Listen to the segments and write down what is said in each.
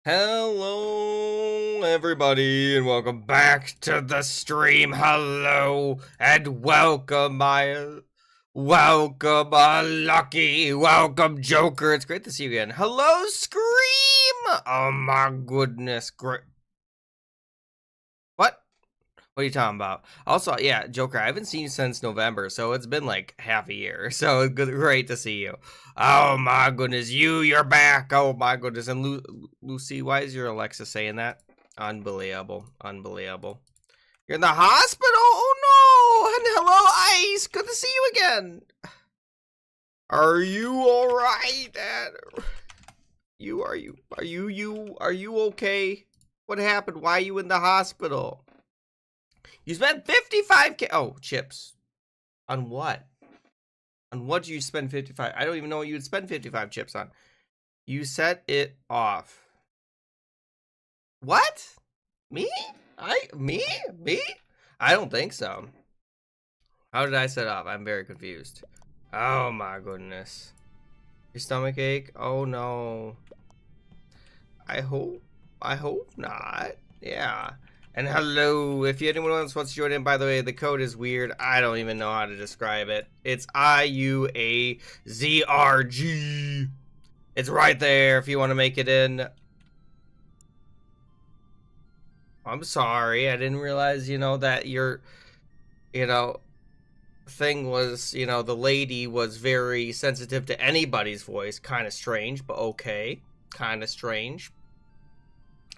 Hello, everybody, and welcome back to the stream. Hello, and welcome, Maya. Welcome, Lucky. Welcome, Joker. It's great to see you again. Hello, Scream. Oh, my goodness. Great. What? What are you talking about? Also, yeah, Joker, I haven't seen you since November, so it's been like half a year. So good, great to see you. Oh my goodness, you're back. Oh my goodness. And Lucy, why is your Alexa saying that? Unbelievable. Unbelievable. You're in the hospital? Oh no. And hello, Ice. Good to see you again. Are you all right? Are you okay? What happened? Why are you in the hospital? You spent 55K. Oh, chips. On what? On what do you spend 55? I don't even know what you would spend 55 chips on. You set it off. What? Me? Me? I don't think so. How did I set off? I'm very confused. Oh my goodness. Your stomach ache? Oh no. I hope not. Yeah. And hello, if anyone else wants to join in, by the way, the code is weird. I don't even know how to describe it. It's IUAZRG. It's right there if you want to make it in. I'm sorry, I didn't realize, that your, thing was, the lady was very sensitive to anybody's voice. Kind of strange, but okay. Kind of strange.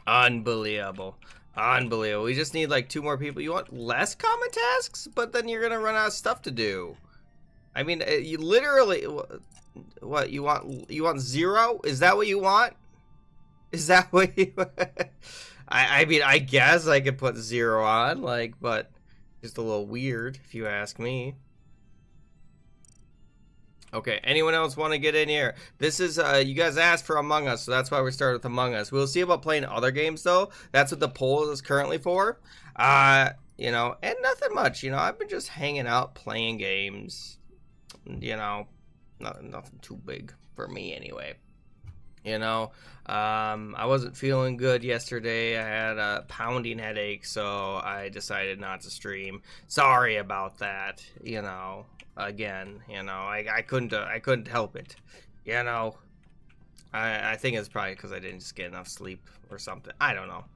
Unbelievable. Unbelievable. We just need like 2 more people. You want less common tasks, but then you're gonna run out of stuff to do. I mean, you literally, what you want 0? Is that what you want? Is that what you I mean, I guess I could put 0 on, like, but just a little weird if you ask me. Okay, anyone else want to get in here? This is, you guys asked for Among Us, so that's why we started with Among Us. We'll see about playing other games, though. That's what the poll is currently for. And nothing much, I've been just hanging out, playing games. Nothing too big for me, anyway. I wasn't feeling good yesterday. I had a pounding headache, so I decided not to stream. Sorry about that, again, I couldn't help it, I think it's probably because I didn't just get enough sleep or something. I don't know.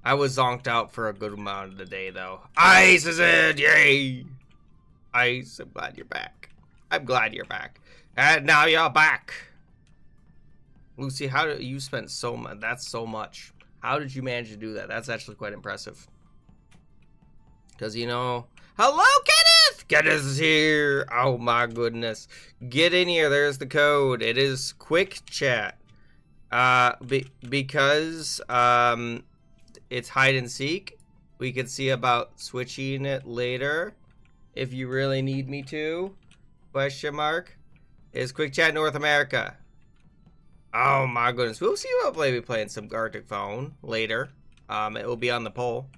I was zonked out for a good amount of the day, though. Ice is in, yay! Ice, I'm glad you're back. I'm glad you're back. And now you're back. Lucy, how did you spend so much? That's so much. How did you manage to do that? That's actually quite impressive. Because, hello, Kenneth! Kenneth is here. Oh, my goodness. Get in here. There's the code. It is quick chat. Because it's hide and seek. We could see about switching it later. If you really need me to. Question mark. Is quick chat North America. Oh my goodness. We'll see about maybe playing some Garticphone later. It will be on the poll.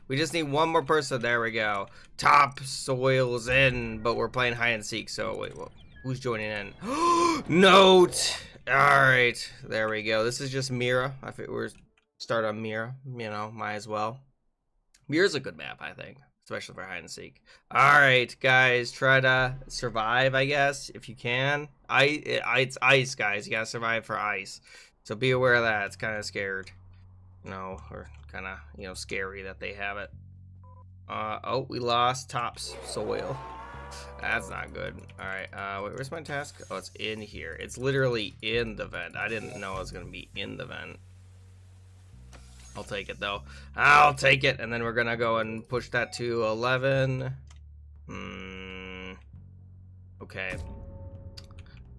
We just need 1 more person. There we go. Top soil's in, but we're playing hide and seek. So wait, who's joining in? Note. All right, there we go. This is just Mira. I think we're start on Mira. Might as well. Mira's a good map, I think, especially for hide and seek. All right, guys, try to survive, I guess, if you can. It's ice, guys. You gotta survive for ice, so be aware of that. It's kind of scared, or kind of scary that they have it. Oh, we lost top soil. That's not good. All right, wait, where's my task? Oh, it's in here. It's literally in the vent. I didn't know it was gonna be in the vent. I'll take it, though. I'll take it, and then we're gonna go and push that to 11. Okay.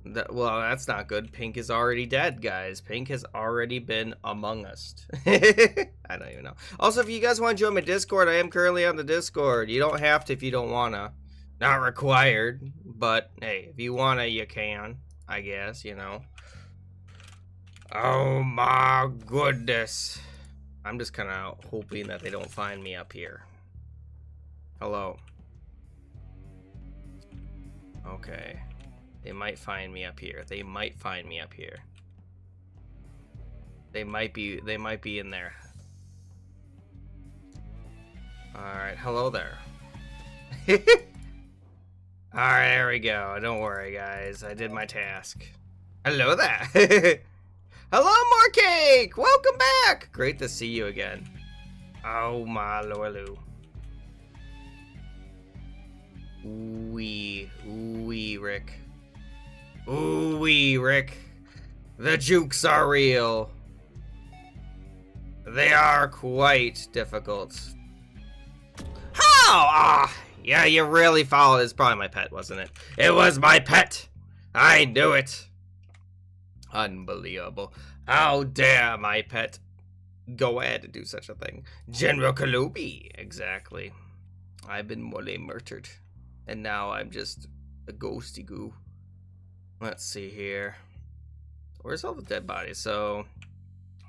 Well, that's not good. Pink is already dead, guys. Pink has already been among us. I don't even know. Also, if you guys want to join my Discord, I am currently on the Discord. You don't have to if you don't wanna. Not required, but hey, if you wanna, you can. I guess, Oh my goodness. I'm just kind of hoping that they don't find me up here. Hello. Okay. They might find me up here. They might find me up here. They might be in there. Alright, hello there. Alright, there we go. Don't worry, guys. I did my task. Hello there. Hello, more cake! Welcome back! Great to see you again. Oh, my lorlu. Ooh-wee, Rick. Ooh-wee, Rick. The jukes are real. They are quite difficult. How? Ah, yeah, you really followed. It's probably my pet, wasn't it? It was my pet. I knew it. Unbelievable. How dare my pet go ahead to do such a thing? General Kalubi. Exactly. I've been mortally murdered. And now I'm just a ghosty goo. Let's see here. Where's all the dead bodies? So,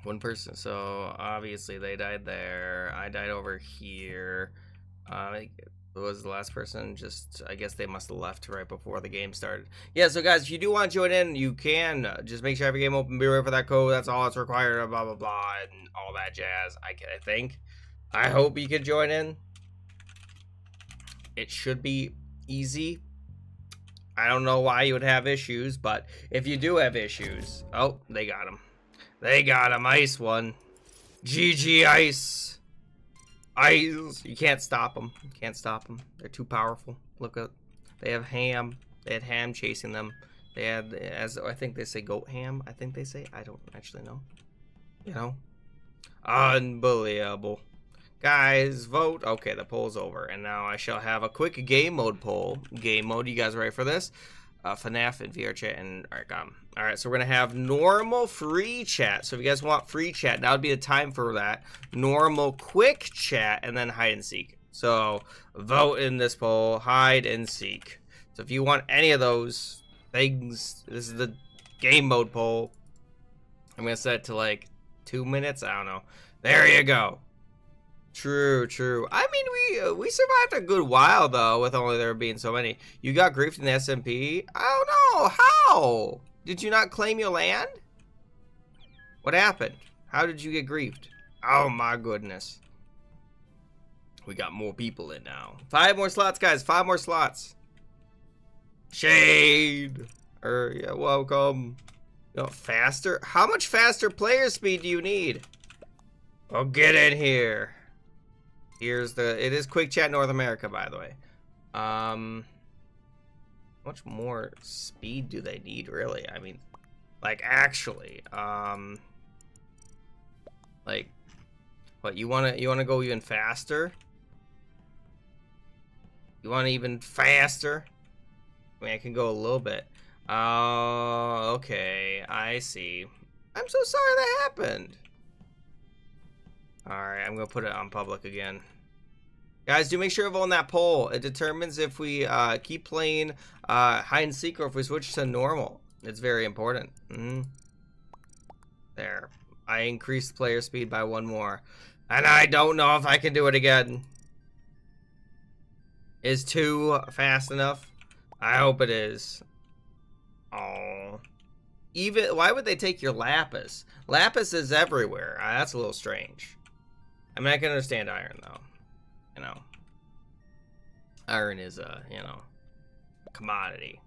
one person. So, obviously they died there. I died over here. Was the last person. Just, I guess they must have left right before the game started. Yeah, so guys, if you do want to join in, you can. Just make sure every game open, be ready for that code. That's all that's required, blah, blah, blah, and all that jazz. I think. I hope you can join in. It should be easy. I don't know why you would have issues, but if you do have issues... Oh, they got him. They got him. Ice one. GG Ice. Ice. You can't stop them. You can't stop them. They're too powerful. Look at... They have Ham. They had Ham chasing them. They had... as I think they say Goat Ham. I think they say. I don't actually know. You know? Unbelievable. Guys, vote. Okay, the poll's over. And now I shall have a quick game mode poll. Game mode, you guys ready for this? FNAF and VR chat and Alright, so we're going to have normal free chat. So if you guys want free chat, now would be the time for that. Normal quick chat and then hide and seek. So vote in this poll, hide and seek. So if you want any of those things, this is the game mode poll. I'm going to set it to like 2 minutes. I don't know. There you go. True, true. I mean, we survived a good while, though, with only there being so many. You got griefed in the SMP? I don't know. How? Did you not claim your land? What happened? How did you get griefed? Oh, my goodness. We got more people in now. 5 more slots, guys. 5 more slots. Shade. Yeah, welcome. Faster? How much faster player speed do you need? Oh, get in here. Here's it is Quick Chat North America, by the way. How much more speed do they need, really? I mean, like, actually, like, what, you wanna go even faster? You want even faster? I mean, I can go a little bit. Oh, okay, I see. I'm so sorry that happened. Alright, I'm going to put it on public again. Guys, do make sure to vote on that poll. It determines if we keep playing hide and seek or if we switch to normal. It's very important. There. I increased player speed by 1 more. And I don't know if I can do it again. Is 2 fast enough? I hope it is. Oh. Why would they take your lapis? Lapis is everywhere. That's a little strange. I mean, I can understand iron, though. You know. Iron is a, you know, commodity.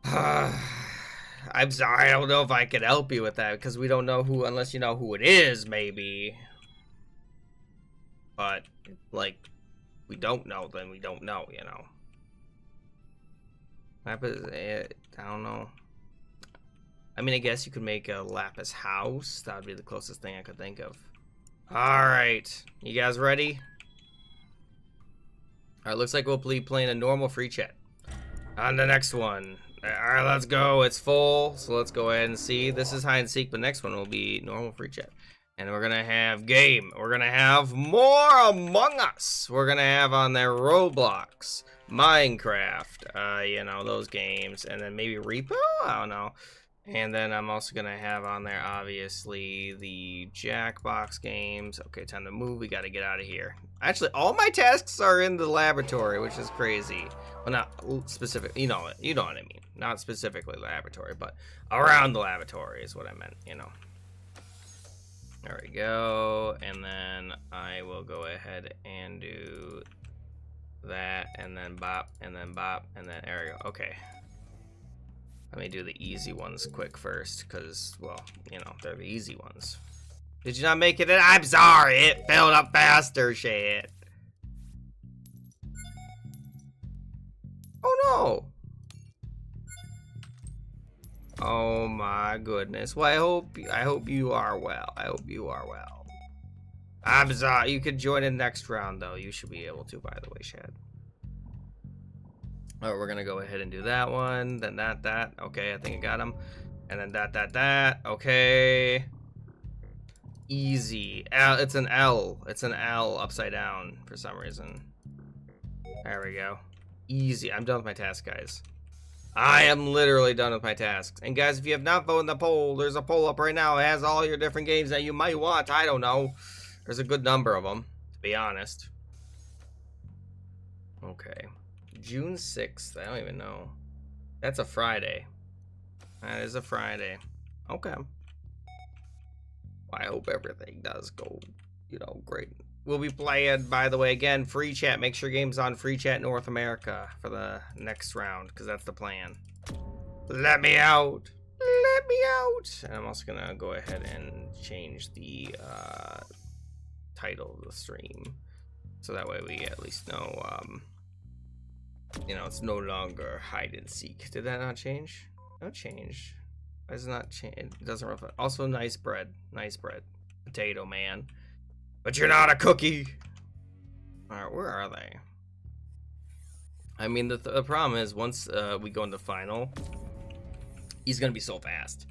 I'm sorry, I don't know if I can help you with that, because we don't know who, unless you know who it is, maybe. But, like, we don't know, then we don't know, you know. Lapis, I don't know. I mean, I guess you could make a lapis house. That would be the closest thing I could think of. Alright. You guys ready? Alright, looks like we'll be playing a normal free chat. On the next one. Alright, let's go. It's full. So let's go ahead and see. This is hide and seek, but next one will be normal free chat. And we're gonna have game. We're gonna have more Among Us. We're gonna have on there Roblox, Minecraft, you know, those games. And then maybe Repo? I don't know. And then I'm also gonna have on there, obviously, the Jackbox games. Okay, time to move. We gotta get out of here. Actually, all my tasks are in the laboratory, which is crazy. Well, not specific. You know what I mean. Not specifically laboratory, but around the laboratory is what I meant. You know. There we go. And then I will go ahead and do that, and then bop, and then bop, and then there we go. Okay. Let me do the easy ones quick first, because, well, you know, they're the easy ones. Did you not make it in? I'm sorry, it filled up faster, shit. Oh no. Oh my goodness. Well, I hope you are well. I hope you are well. I'm sorry. You could join in next round though. You should be able to, by the way, Shad. Oh, we're gonna go ahead and do that one. Then that. Okay, I think I got him. And then that. Okay. Easy. It's an L. It's an L upside down for some reason. There we go. Easy. I'm done with my task, guys. I am literally done with my tasks. And guys, if you have not voted in the poll, there's a poll up right now. It has all your different games that you might want. I don't know. There's a good number of them, to be honest. Okay. June 6th. I don't even know. That's a Friday. That is a Friday. Okay. Well, I hope everything does go, you know, great. We'll be playing, by the way, again, free chat. Make sure game's on free chat North America for the next round, because that's the plan. Let me out. Let me out. And I'm also going to go ahead and change the title of the stream. So that way we at least know, you know, it's no longer hide and seek. Did that not change? No change. Why does it not change? It doesn't reflect. Also, nice bread. Nice bread. Potato man. But you're not a cookie. Alright, where are they? I mean, the problem is once we go into final, he's going to be so fast.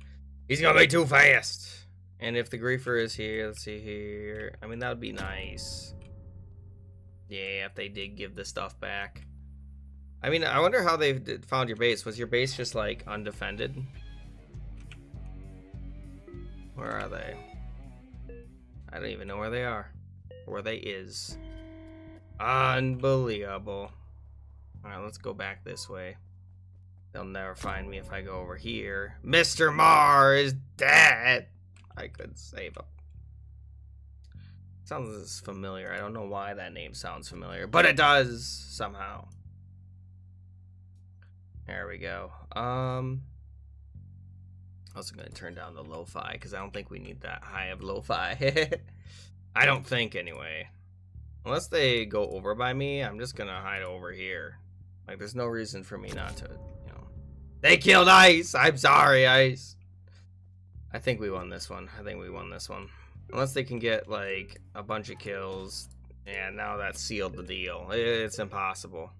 He's going to be too fast. And if the griefer is here, let's see here. I mean, that would be nice. Yeah, if they did give the stuff back. I mean, I wonder how they found your base. Was your base just, like, undefended? Where are they? I don't even know where they are. Where they is. Unbelievable. Alright, let's go back this way. They'll never find me if I go over here. Mr. Marr is dead! I could save him. Sounds familiar. I don't know why that name sounds familiar, but it does somehow. There we go. I was gonna turn down the lo-fi because I don't think we need that high of lo-fi. I don't think anyway. Unless they go over by me, I'm just gonna hide over here. Like, there's no reason for me not to, you know. They killed Ice! I'm sorry, Ice. I think we won this one. I think we won this one. Unless they can get, like, a bunch of kills. Yeah, now that sealed the deal. It's impossible.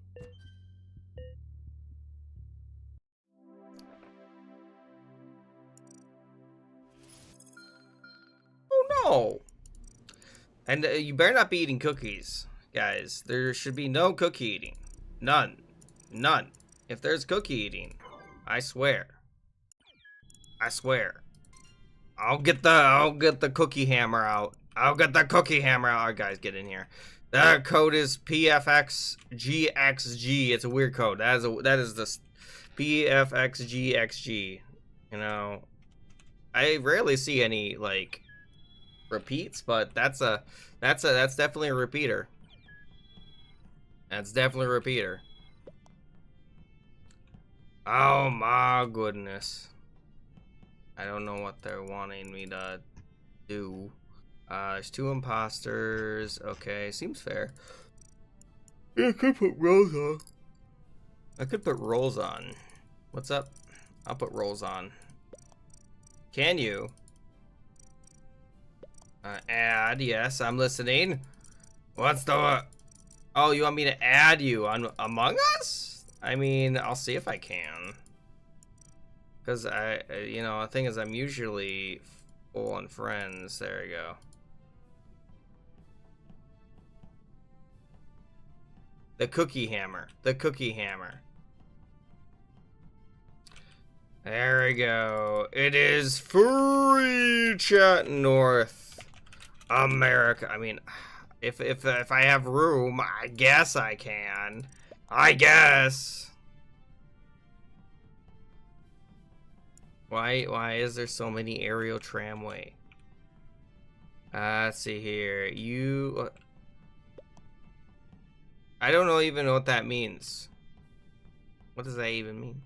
Oh, no! And you better not be eating cookies, guys. There should be no cookie eating. None. None. If there's cookie eating, I swear. I swear. I'll get the cookie hammer out. I'll get the cookie hammer out. Alright, guys, get in here. The code is PFXGXG. It's a weird code. That is the PFXGXG. You know, I rarely see any like repeats, but that's definitely a repeater. That's definitely a repeater. Oh my goodness. I don't know what they're wanting me to do. There's 2 imposters. Okay, seems fair. Yeah, I could put rolls on. I could put rolls on. What's up? I'll put rolls on. Can you? Add, yes, I'm listening. What's the... Oh, you want me to add you on Among Us? I mean, I'll see if I can. Because you know, the thing is, I'm usually full on friends. There we go. The cookie hammer. The cookie hammer. There we go. It is free chat North America. I mean, if I have room, I guess I can. I guess. Why is there so many aerial tramway? Let's see here. I don't even know what that means. What does that even mean?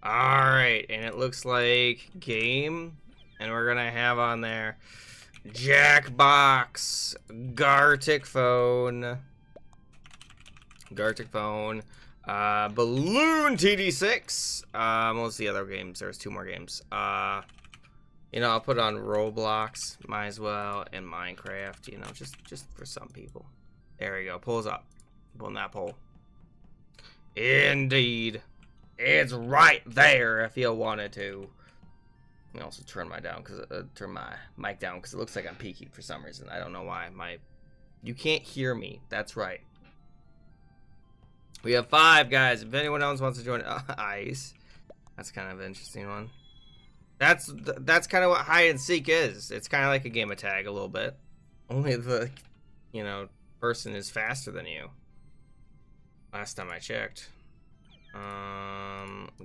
Alright, and it looks like game. And we're gonna have on there Jackbox, Garticphone, Balloon TD6. Most of the other games, there's 2 more games. You know, I'll put on Roblox, might as well, and Minecraft, you know, just for some people. There we go, pulls up. Pulling that poll. Indeed. It's right there if you wanted to. Let me also turn my mic down because it looks like I'm peaking for some reason. I don't know why. You can't hear me. That's right. We have 5 guys. If anyone else wants to join, ice. That's kind of an interesting one. That's kind of what hide and seek is. It's kind of like a game of tag a little bit. Only the, you know, person is faster than you. Last time I checked.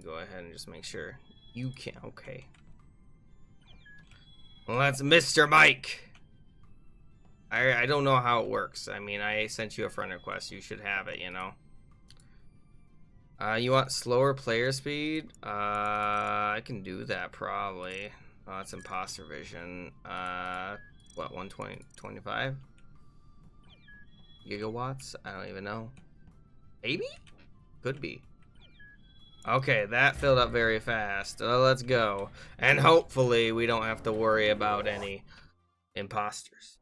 Go ahead and just make sure you can. Okay. Well, that's Mr. Mike. I don't know how it works. I mean, I sent you a friend request. You should have it, you know. You want slower player speed? I can do that probably. Oh, that's imposter vision. What, 125 gigawatts? I don't even know. Maybe? Could be. Okay, that filled up very fast. Let's go. And hopefully we don't have to worry about any imposters.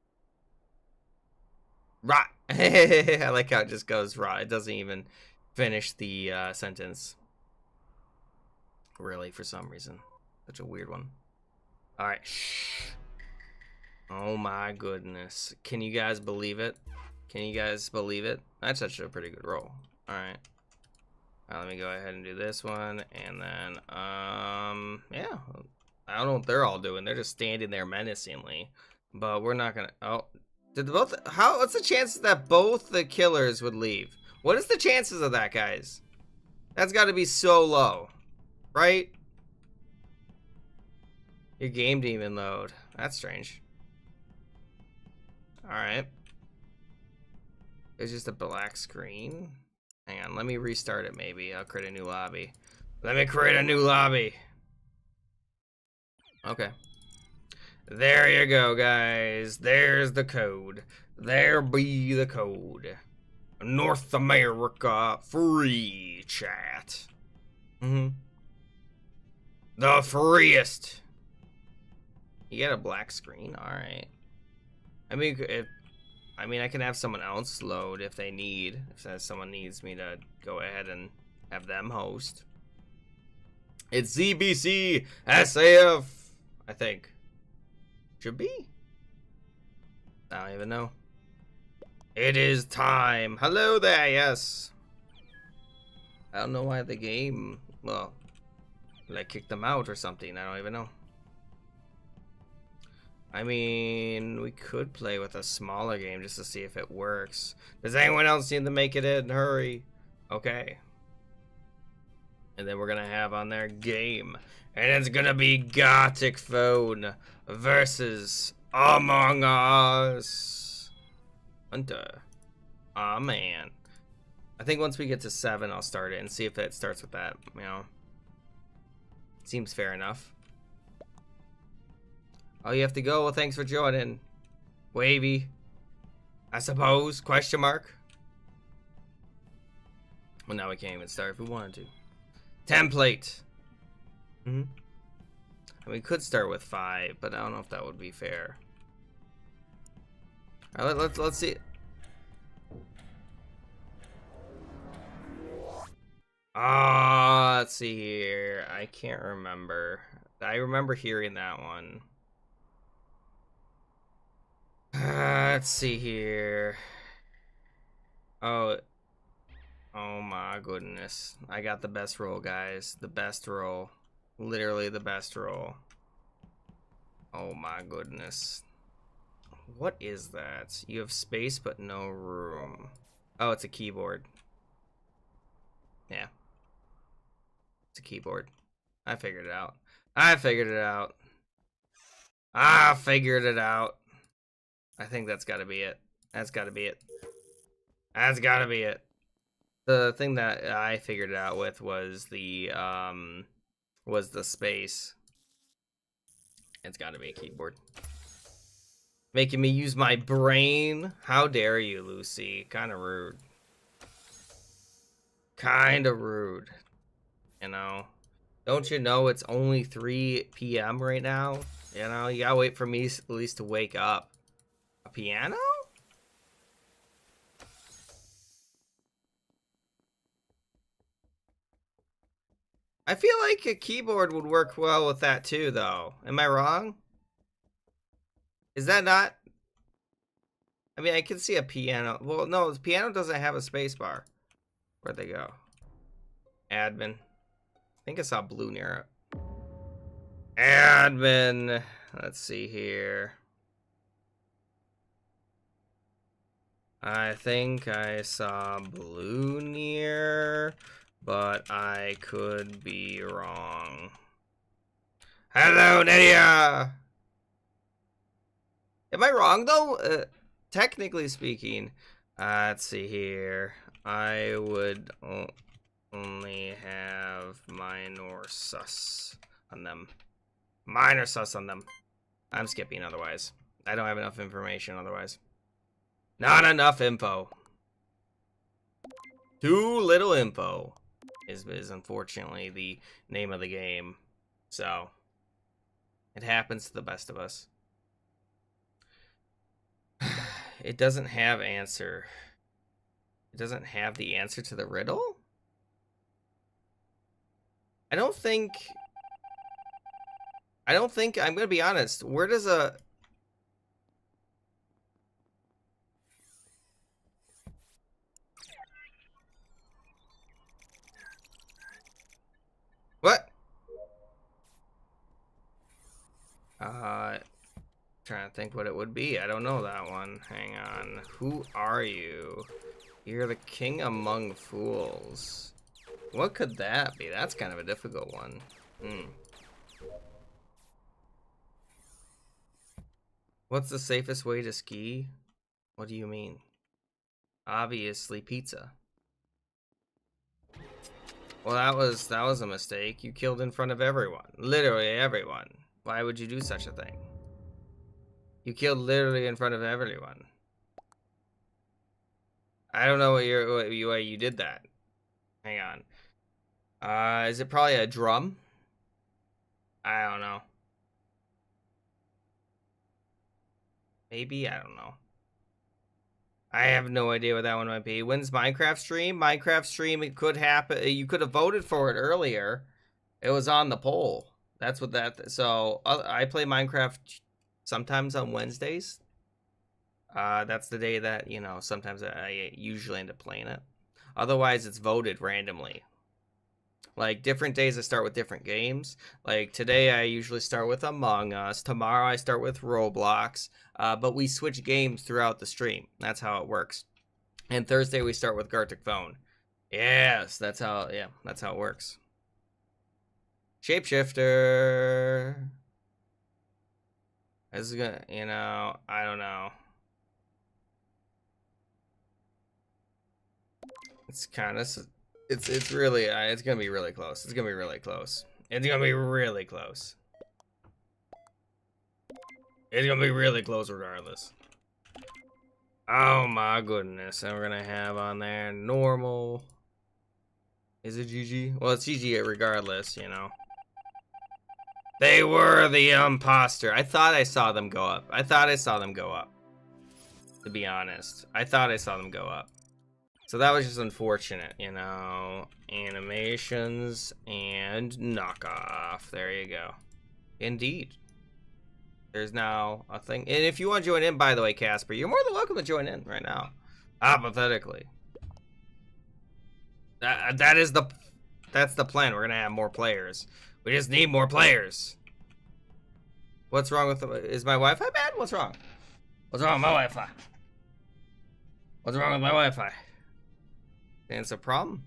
Right. I like how it just goes right. It doesn't even finish the sentence. Really, for some reason. Such a weird one. Alright. Shh. Oh my goodness. Can you guys believe it? Can you guys believe it? That's actually a pretty good roll. Alright. Let me go ahead and do this one. And then, yeah. I don't know what they're all doing. They're just standing there menacingly. But we're not gonna... Oh. What's the chances that both the killers would leave? What is the chances of that, guys? That's got to be so low, right? Your game didn't even load. That's strange. All right. It's just a black screen. Hang on, let me restart it maybe. I'll create a new lobby. Let me create a new lobby. Okay. There you go, guys. There's the code. There be the code. North America free chat. The freest. You got a black screen? Alright. I mean, I can have someone else load if they need. If someone needs me to go ahead and have them host. It's ZBC SAF, I think. Should be. I don't even know. It is time. Hello there, yes. I don't know why the game, well, like kicked them out or something. I don't even know. I mean, we could play with a smaller game just to see if it works. Does anyone else need to make it in? Hurry. Okay. And then we're gonna have on their game. And it's gonna be Garticphone versus Among Us. Hunter. Aw, man. I think once we get to 7, I'll start it and see if it starts with that, you know. Seems fair enough. Oh, you have to go? Well, thanks for joining. Wavy. I suppose? Question mark? Well, now we can't even start if we wanted to. Template. And we could start with 5, but I don't know if that would be fair. All right, let's see. Let's see here. I can't remember. I remember hearing that one. Let's see here. Oh my goodness. I got the best roll, guys. The best roll. Literally the best roll. Oh my goodness. What is that? You have space but no room. Oh, it's a keyboard. Yeah. It's a keyboard. I figured it out. I figured it out. I figured it out. I think that's gotta be it. That's gotta be it. That's gotta be it. The thing that I figured it out with was the space. It's gotta be a keyboard. Making me use my brain. How dare you, Lucy? Kinda rude. Kinda rude. You know? Don't you know it's only 3 p.m. right now? You know, you gotta wait for me at least to wake up. A piano? I feel like a keyboard would work well with that too, though. Am I wrong? Is that not? I mean, I can see a piano. Well, no, the piano doesn't have a space bar. Where'd they go? Admin. I think I saw blue near it. Admin. Let's see here. I think I saw blue near, but I could be wrong. Hello, Nydia! Am I wrong, though? Technically speaking, let's see here. I would only have minor sus on them. Minor sus on them. I'm skipping otherwise. I don't have enough information otherwise. Not enough info. Too little info is unfortunately the name of the game. So, it happens to the best of us. It doesn't have answer. It doesn't have the answer to the riddle? I don't think, I'm gonna be honest, where does a... What? Trying to think what it would be. I don't know that one. Hang on. Who are you? You're the king among fools. What could that be? That's kind of a difficult one. What's the safest way to ski? What do you mean? Obviously pizza. Well, that was a mistake. You killed in front of everyone. Literally everyone. Why would you do such a thing? You killed literally in front of everyone. I don't know what way you did that. Hang on. Is it probably a drum? I don't know. Maybe, I don't know. I have no idea what that one might be. When's Minecraft stream? Minecraft stream, it could happen. You could have voted for it earlier. It was on the poll. That's what that... So, I play Minecraft sometimes on Wednesdays. That's the day that, you know, sometimes I usually end up playing it. Otherwise, it's voted randomly. Like, different days I start with different games. Like, today I usually start with Among Us. Tomorrow I start with Roblox. But we switch games throughout the stream. That's how it works. And Thursday we start with Garticphone. Yes, that's how it works. Shapeshifter. This is gonna, you know, I don't know. It's kind of... It's really, it's gonna be really close. It's gonna be really close. It's gonna be really close. It's gonna be really close regardless. Oh my goodness. And we're gonna have on there normal. Is it GG? Well, it's GG regardless, you know. They were the imposter. I thought I saw them go up. To be honest. I thought I saw them go up. So that was just unfortunate, you know. Animations and knockoff. There you go. Indeed. There's now a thing. And if you want to join in, by the way, Casper, you're more than welcome to join in right now. Hypothetically. That's the plan. We're gonna have more players. We just need more players. What's wrong with is my Wi-Fi bad? What's wrong? What's wrong with my Wi-Fi? What's wrong with my Wi-Fi? And it's a problem.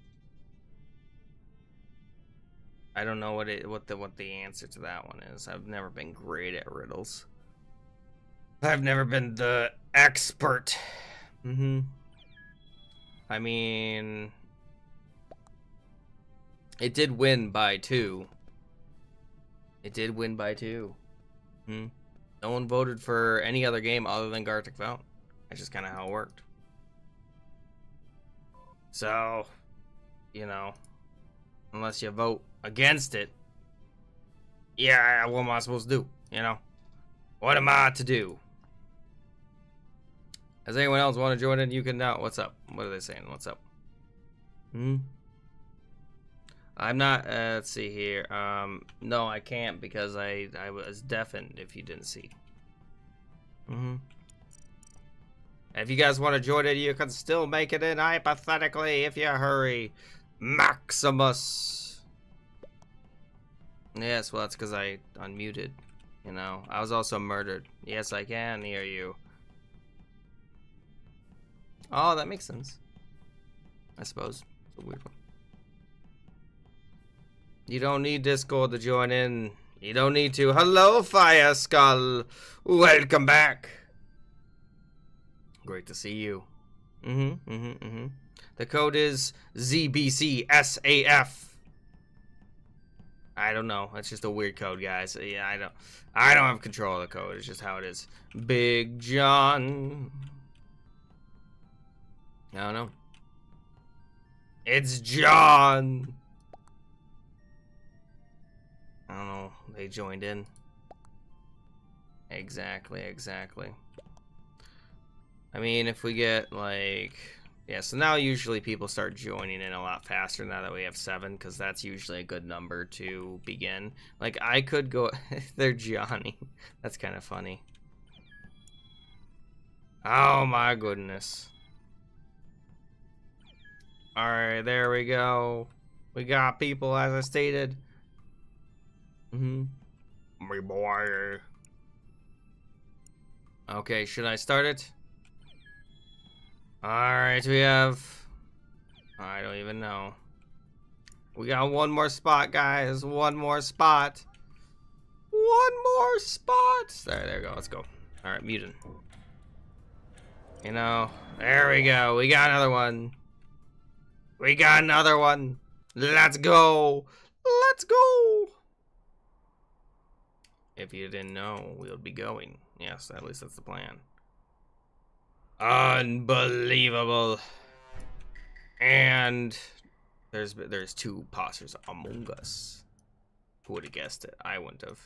I don't know what the answer to that one is. I've never been great at riddles. I've never been the expert. I mean, it did win by 2. It did win by 2. No one voted for any other game other than Garticphone. That's just kind of how it worked. So, you know, unless you vote against it, yeah, what am I supposed to do? You know, what am I to do? Does anyone else want to join in? You can now. What's up? What are they saying? What's up? I'm not. Let's see here. No, I can't because I was deafened. If you didn't see. If you guys want to join in, you can still make it in hypothetically if you hurry. Maximus. Yes, well, that's because I unmuted. You know, I was also murdered. Yes, I can hear you. Oh, that makes sense. I suppose. It's a weird one. You don't need Discord to join in. You don't need to. Hello, Fire Skull. Welcome back. Great to see you. The code is ZBCSAF. I don't know. It's just a weird code, guys. Yeah, I don't have control of the code. It's just how it is. Big John. I don't know. It's John. I don't know. They joined in. Exactly. I mean, if we get like, yeah, so now usually people start joining in a lot faster now that we have 7, because that's usually a good number to begin. Like, I could go, they're Johnny. That's kind of funny. Oh my goodness. Alright, there we go. We got people, as I stated. My boy. Okay, should I start it? Alright, we have... I don't even know. We got one more spot, guys. One more spot. One more spot. There we go. Let's go. Alright, mutant. You know, there we go. We got another one. We got another one. Let's go. Let's go. If you didn't know, we'll be going. Yes, at least that's the plan. Unbelievable. And there's 2 posters among us. Who would have guessed it? I wouldn't have.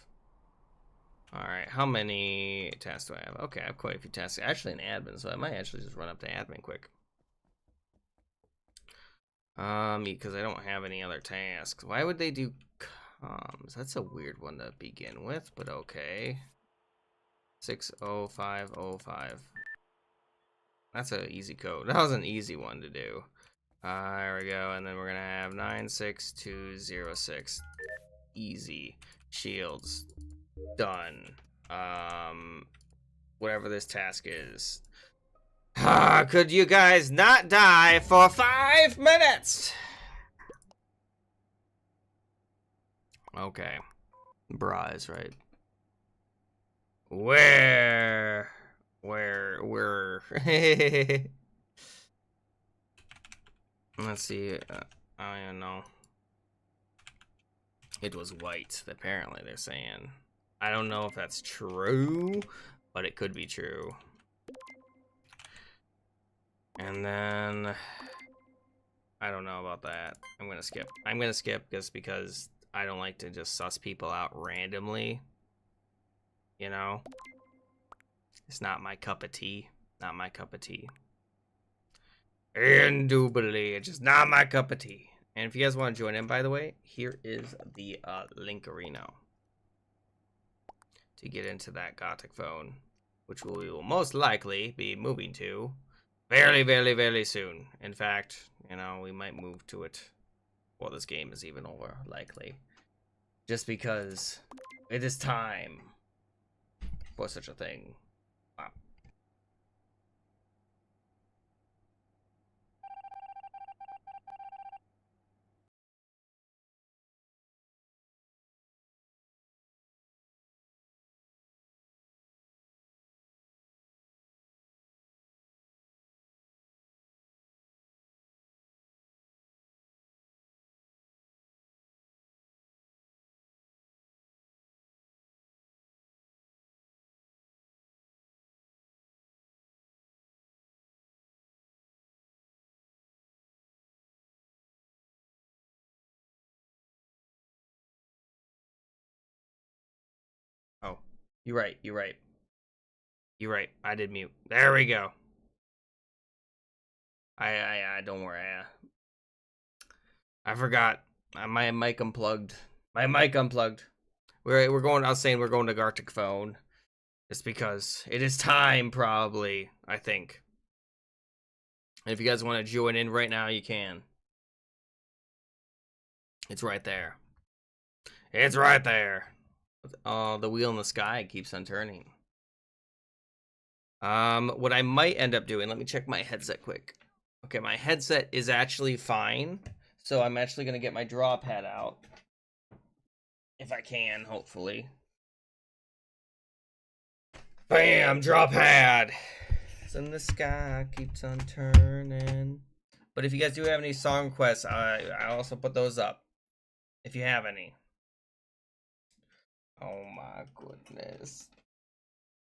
Alright, how many tasks do I have? Okay, I have quite a few tasks. Actually an admin, so I might actually just run up to admin quick. Because I don't have any other tasks. Why would they do comms? That's a weird one to begin with, but okay. 60505. That's an easy code. That was an easy one to do. There we go, and then we're gonna have 96206. Easy. Shields. Done. Whatever this task is. Could you guys not die for 5 minutes? Okay. Bra is right. Where? Let's see. I don't know. It was white, apparently they're saying. I don't know if that's true, but it could be true. And then I don't know about that. I'm gonna skip. I'm gonna skip just because I don't like to just suss people out randomly. You know? It's not my cup of tea. Not my cup of tea. Indubitably, it's just not my cup of tea. And if you guys want to join in, by the way, here is the link arena to get into that Garticphone, which we will most likely be moving to very soon. In fact, you know, we might move to it before this game is even over, likely. just because it is time for such a thing. Wow. Oh, you're right. You're right. You're right. I did mute. There we go. I don't worry. I forgot. My mic unplugged. My mic unplugged. We're going. I was saying we're going to Garticphone, just because it is time. Probably. I think. And if you guys want to join in right now, you can. It's right there. It's right there. The wheel in the sky keeps on turning. What I might end up doing, let me check my headset quick. Okay, my headset is actually fine. So I'm actually gonna get my draw pad out. If I can, hopefully. Bam! Draw pad! It's in the sky, keeps on turning. But if you guys do have any song requests, I also put those up. If you have any. Oh my goodness.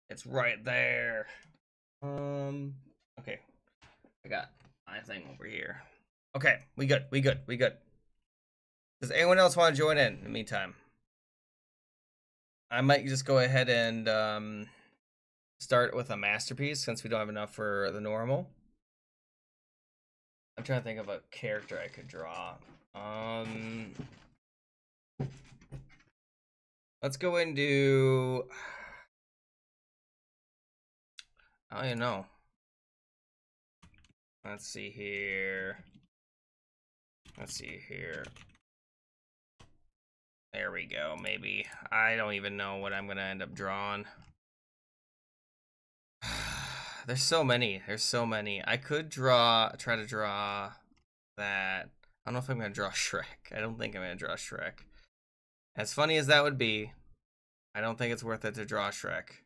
It's right there. Okay. I got my thing over here. Okay, we good. Does anyone else want to join in the meantime? I might just go ahead and start with a masterpiece since we don't have enough for the normal. I'm trying to think of a character I could draw. Let's go into. I don't even know. Let's see here. There we go. Maybe. I don't even know what I'm gonna end up drawing. There's so many. I could try to draw that. I don't know if I'm gonna draw Shrek. I don't think I'm gonna draw Shrek. As funny as that would be, I don't think it's worth it to draw Shrek.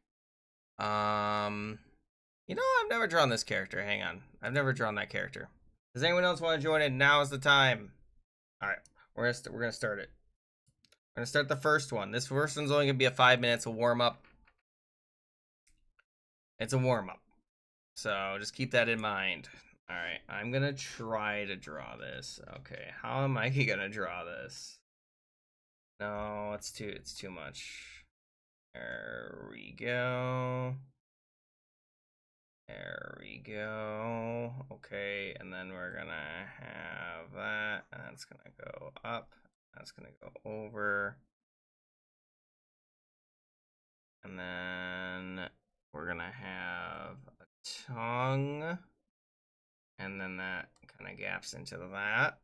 You know, I've never drawn this character. Hang on, I've never drawn that character. Does anyone else want to join in? Now is the time. All right, we're gonna start it. We're gonna start the first one. This first one's only gonna be a 5 minutes, a warm up. It's a warm up. So just keep that in mind. All right, I'm gonna try to draw this. Okay, how am I gonna draw this? No, it's too much. There we go. There we go. Okay, and then we're gonna have that, and that's gonna go up. That's gonna go over. And then we're gonna have a tongue. And then that kind of gaps into that.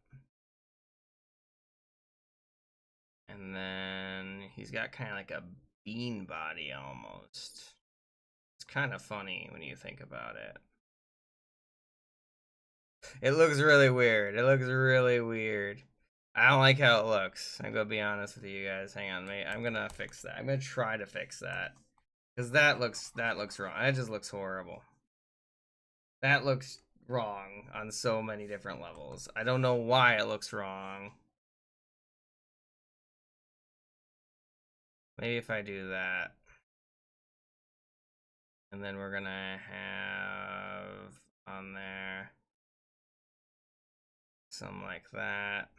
And then he's got kind of like a bean body almost. It's kind of funny when you think about it. It looks really weird. I don't like how it looks. I'm gonna be honest with you guys. Hang on, mate. I'm gonna fix that. I'm gonna try to fix that. Because that looks wrong. That just looks horrible. That looks wrong on so many different levels. I don't know why it looks wrong. Maybe if I do that. And then we're gonna have on there something like that.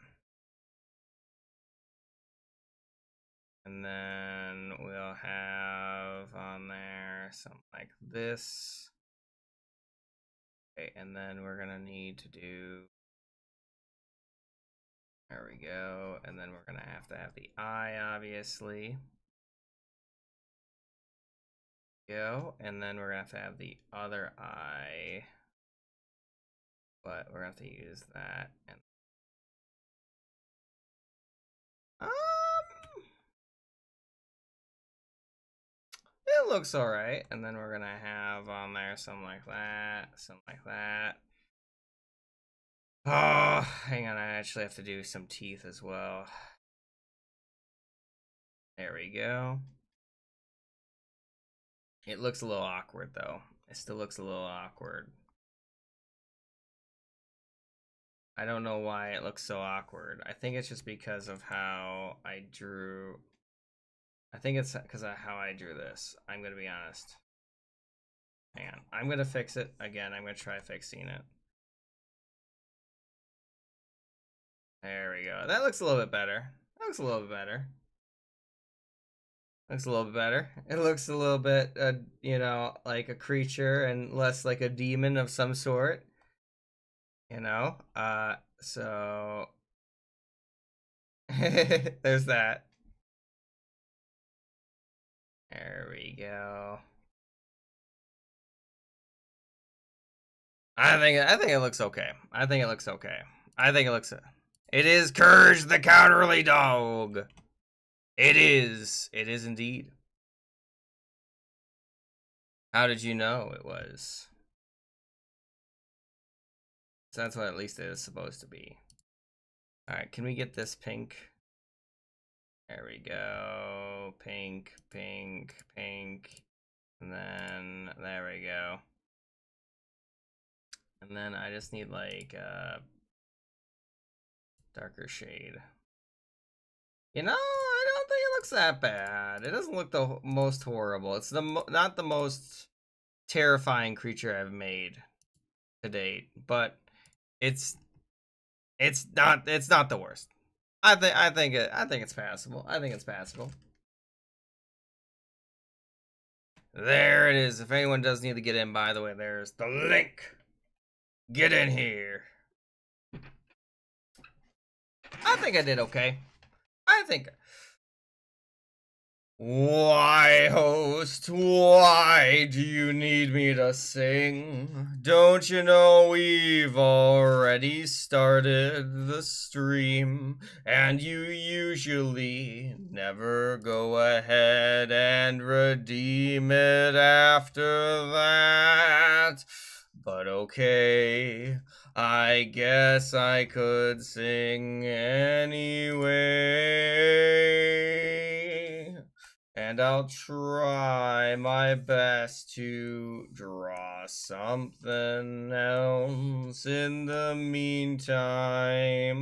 And then we'll have on there something like this. Okay, and then we're gonna need to do, there we go. And then we're gonna have to have the eye, obviously. Go, and then we're gonna have the other eye. But we're gonna have to use that. And That looks alright. And then we're gonna have on there something like that. Something like that. Oh, hang on. I actually have to do some teeth as well. There we go. It looks a little awkward, though. It still looks a little awkward. I don't know why it looks so awkward. I think it's just because of how I drew. I think it's because of how I drew this. I'm going to be honest. Hang on. I'm going to fix it. Again, I'm going to try fixing it. There we go. That looks a little bit better. That looks a little bit better. Looks a little bit better. It looks a little bit, you know, like a creature and less like a demon of some sort. You know? So there's that. There we go. I think it looks okay. I think it looks okay. I think it looks. It is Courage the Cowardly Dog. It is. It is indeed. How did you know it was? So that's what at least it is supposed to be. All right, can we get this pink? There we go. Pink, pink, pink. And then there we go. And then I just need like a darker shade. You know, I don't think it looks that bad. It doesn't look the most horrible. It's not the most terrifying creature I've made to date, but it's not the worst. I think it's passable. I think it's passable. There it is. If anyone does need to get in, by the way, there's the link. Get in here. I think I did okay. I think. Why, host? Why do you need me to sing? Don't you know we've already started the stream? And you usually never go ahead and redeem it after that. But okay, I guess I could sing anyway. And I'll try my best to draw something else in the meantime.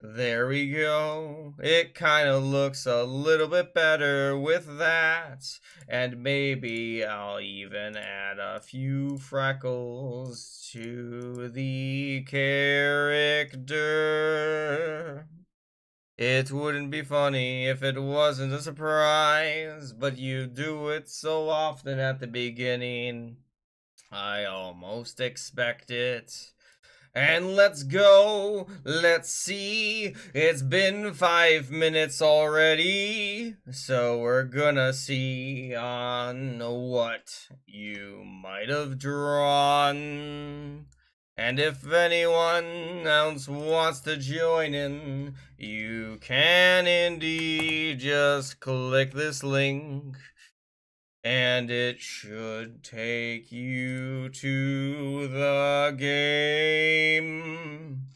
There we go. It kind of looks a little bit better with that. And maybe I'll even add a few freckles to the character. It wouldn't be funny if it wasn't a surprise, but you do it so often at the beginning. I almost expect it. And let's go, let's see, it's been 5 minutes already, so we're gonna see on what you might have drawn. And if anyone else wants to join in, you can indeed just click this link. And it should take you to the game.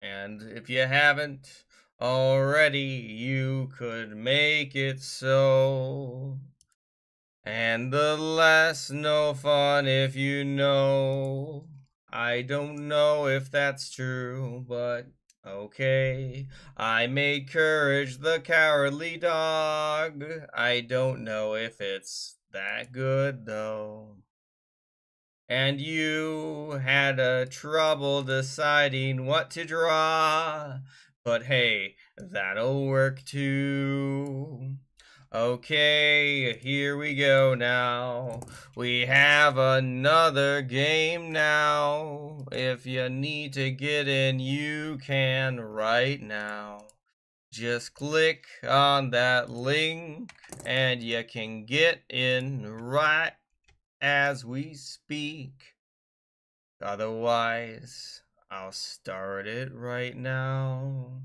And if you haven't already, you could make it so. And the less no fun if you know. I don't know if that's true, but okay. I made Courage the Cowardly Dog. I don't know if it's that good though. And you had a trouble deciding what to draw. But hey, that'll work too. Okay, here we go now. We have another game now. If you need to get in, you can right now. Just click on that link and you can get in right as we speak. Otherwise, I'll start it right now.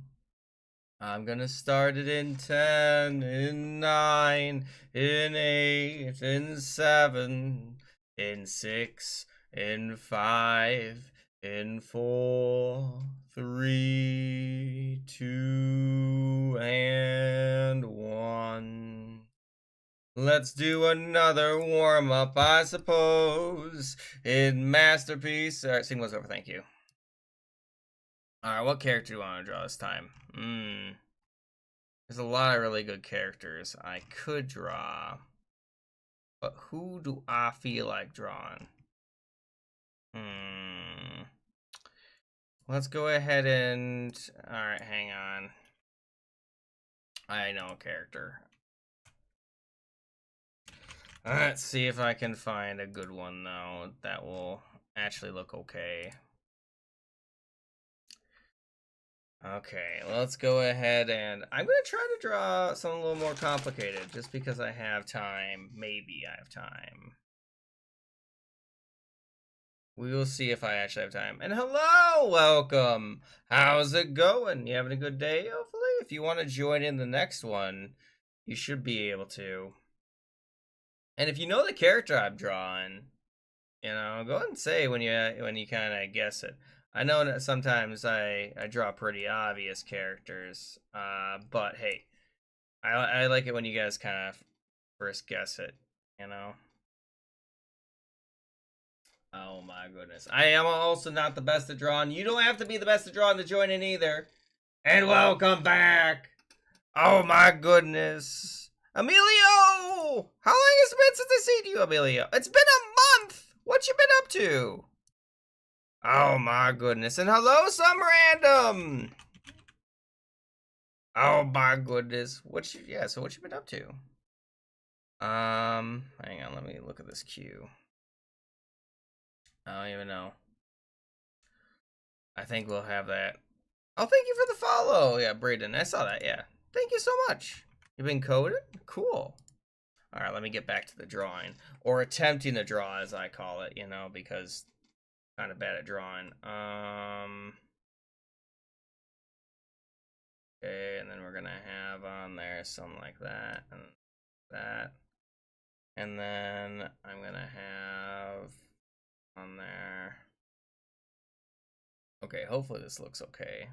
I'm gonna start it in 10, in 9, in 8, in 7, in 6, in 5, in 4, 3, 2, and 1. Let's do another warm-up, I suppose. In Masterpiece. Alright, scene was over, thank you. Alright, what character do you want to draw this time? There's a lot of really good characters I could draw. But who do I feel like drawing? Let's go ahead and... Alright, hang on. I know a character. Let's see if I can find a good one, though, that will actually look okay. Okay, let's go ahead and... I'm going to try to draw something a little more complicated, just because I have time. Maybe I have time. We will see if I actually have time. And hello, welcome. How's it going? You having a good day, hopefully? If you want to join in the next one, you should be able to. And if you know the character I'm drawing, you know, go ahead and say when you kind of guess it. I know that sometimes I draw pretty obvious characters, but hey, I like it when you guys kind of first guess it, you know. Oh my goodness. I am also not the best at drawing. You don't have to be the best at drawing to join in either. And welcome back. Oh my goodness. Emilio! How long has it been since I seen you, Emilio? It's been a month! What you been up to? Oh my goodness. And hello, some random! Oh my goodness. So what you been up to? Hang on, let me look at this queue. I don't even know. I think we'll have that. Oh, thank you for the follow. Yeah, Braden, I saw that, yeah. Thank you so much. You've been coded? Cool. All right, let me get back to the drawing. Or attempting to draw, as I call it, you know, because I'm kind of bad at drawing. Okay, and then we're going to have on there something like that and that. And then I'm going to have on there. Okay, hopefully this looks okay.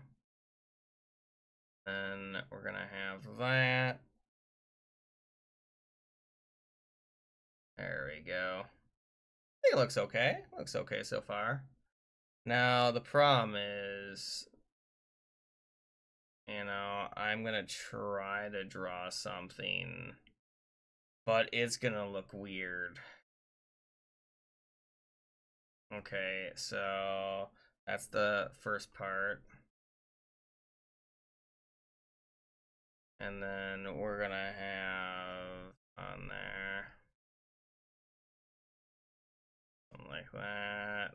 Then we're going to have that. There we go. I think it looks okay. Looks okay so far. Now, the problem is, you know, I'm going to try to draw something, but it's going to look weird. Okay, so that's the first part. And then we're going to have on there something like that.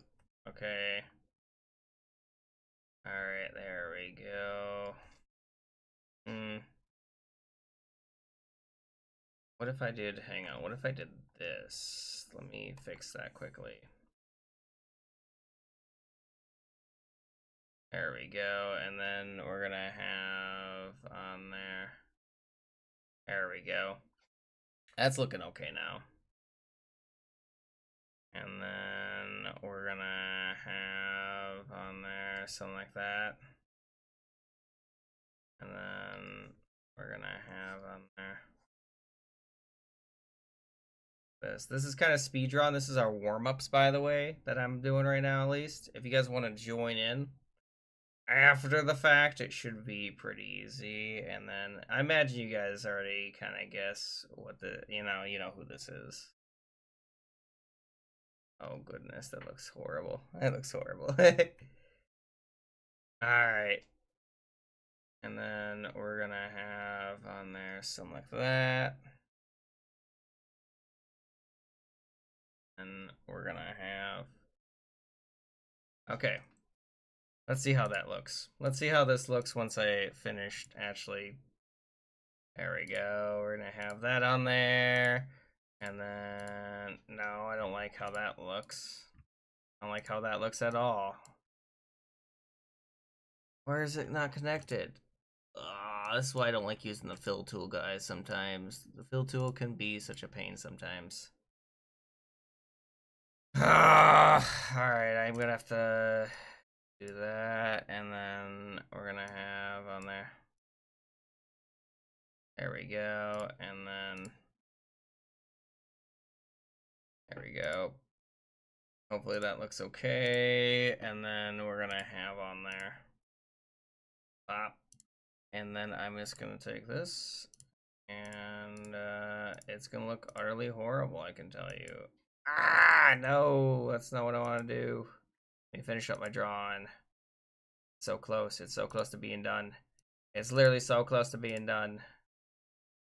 Okay. All right, there we go. What if I did, hang on, what if I did this? Let me fix that quickly. There we go, and then we're gonna have on there. There we go. That's looking okay now. And then we're gonna have on there something like that. And then we're gonna have on there this. This is kind of speed drawn. This is our warm-ups, by the way, that I'm doing right now, at least. If you guys want to join in after the fact, it should be pretty easy. And then I imagine you guys already kind of guess what the, you know who this is. Oh goodness, that looks horrible. That looks horrible. Alright. And then we're gonna have on there something like that. And we're gonna have... Okay. Let's see how that looks. Let's see how this looks once I finished actually. There we go. We're gonna have that on there. And then, no, I don't like how that looks. I don't like how that looks at all. Where is it not connected? That's why I don't like using the fill tool, guys, sometimes. The fill tool can be such a pain sometimes. Alright, I'm gonna have to do that, and then we're gonna have on there. There we go, and then there we go. Hopefully that looks okay, and then we're gonna have on there. Pop. And then I'm just gonna take this, and it's gonna look utterly horrible, I can tell you. Ah, no, that's not what I want to do. Let me finish up my drawing. So close, it's so close to being done. It's literally so close to being done.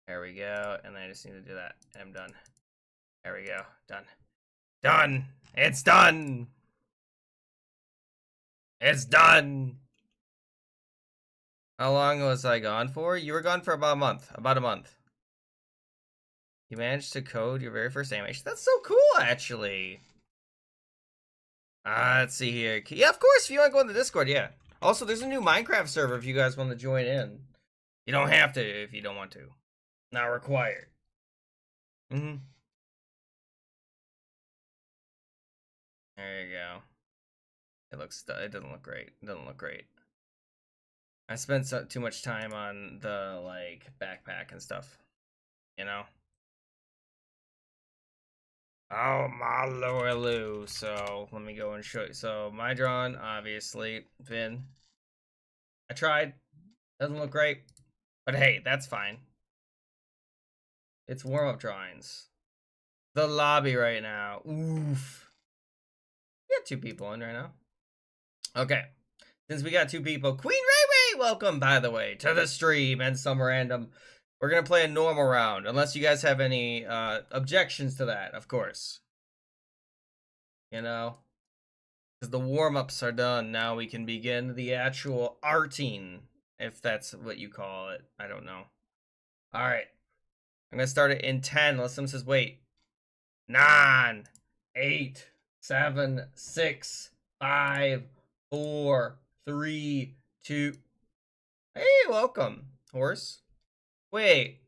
There we go, and I just need to do that, and I'm done. There we go, done. Done! It's done! It's done! How long was I gone for? You were gone for about a month. About a month. You managed to code your very first animation. That's so cool, actually. Let's see here. Yeah, of course, if you want to go in the Discord, yeah. Also, there's a new Minecraft server if you guys want to join in. You don't have to if you don't want to. Not required. Mm-hmm. There you go. It doesn't look great. It doesn't look great. I spent too much time on the, like, backpack and stuff. You know? Oh, my lord, Lou. So, let me go and show you. So, my drawing, obviously, Vin. I tried. Doesn't look great. But hey, that's fine. It's warm-up drawings. The lobby right now. Oof. We got 2 people in right now. Okay. Since we got 2 people, Queen Ray Ray, welcome, by the way, to the stream and some random. We're going to play a normal round, unless you guys have any objections to that, of course. You know? Because the warm-ups are done, now we can begin the actual arting, if that's what you call it. I don't know. Alright. I'm going to start it in 10, unless someone says, wait. 9, 8, 7, 6, 5, 4, 3, 2. Hey, welcome, horse. Wait,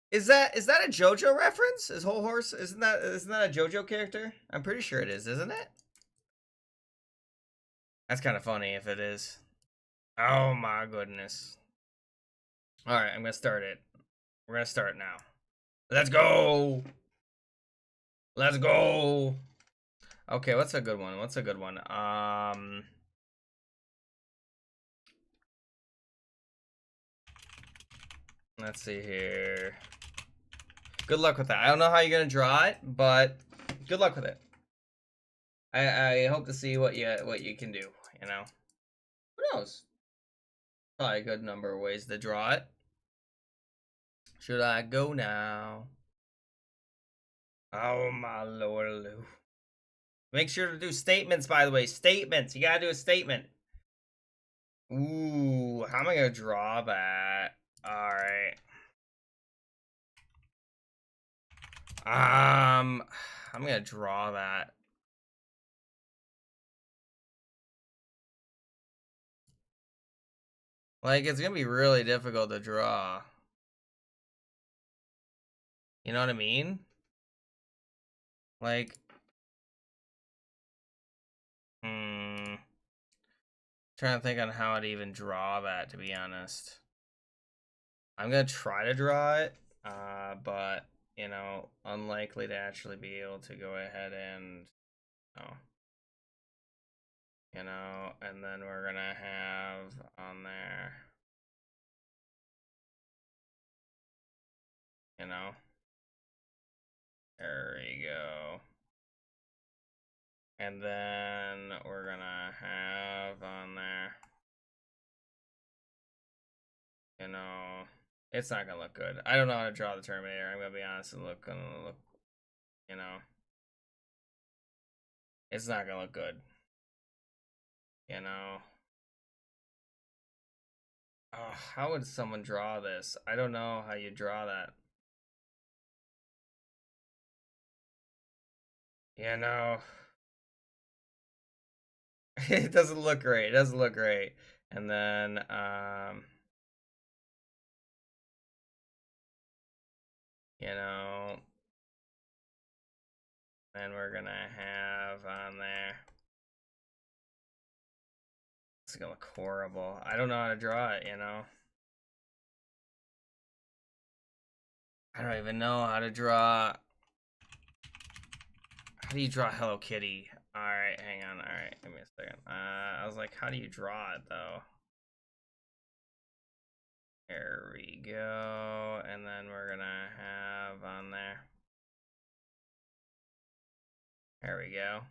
is that a JoJo reference? Is whole horse? Isn't that a JoJo character? I'm pretty sure it is, isn't it? That's kind of funny if it is. Oh my goodness. All right, I'm gonna start it. We're gonna start now. Let's go. Let's go. Okay, what's a good one? What's a good one? Let's see here. Good luck with that. I don't know how you're gonna draw it, but good luck with it. I hope to see what you can do. You know, who knows? Probably a good number of ways to draw it. Should I go now? Oh my lord, Lou. Make sure to do statements, by the way. Statements. You gotta do a statement. Ooh, how am I gonna draw that? Alright. I'm gonna draw that. Like, it's gonna be really difficult to draw. You know what I mean? Like, trying to think on how to even draw that, to be honest. I'm gonna try to draw it, but, you know, unlikely to actually be able to go ahead and, you know, and then we're gonna have on there, you know, there you go. And then we're gonna have on there, you know, it's not gonna look good. I don't know how to draw the Terminator. I'm gonna be honest, gonna look, you know, it's not gonna look good. You know. Oh, how would someone draw this? I don't know how you draw that. You know. It doesn't look great. It doesn't look great. And then You know. And we're gonna have on there. It's gonna look horrible. I don't know how to draw it, you know. I don't even know how to draw. How do you draw Hello Kitty? Alright, hang on. Alright, give me a second. I was like, how do you draw it, though? There we go. And then we're gonna have on there. There we go.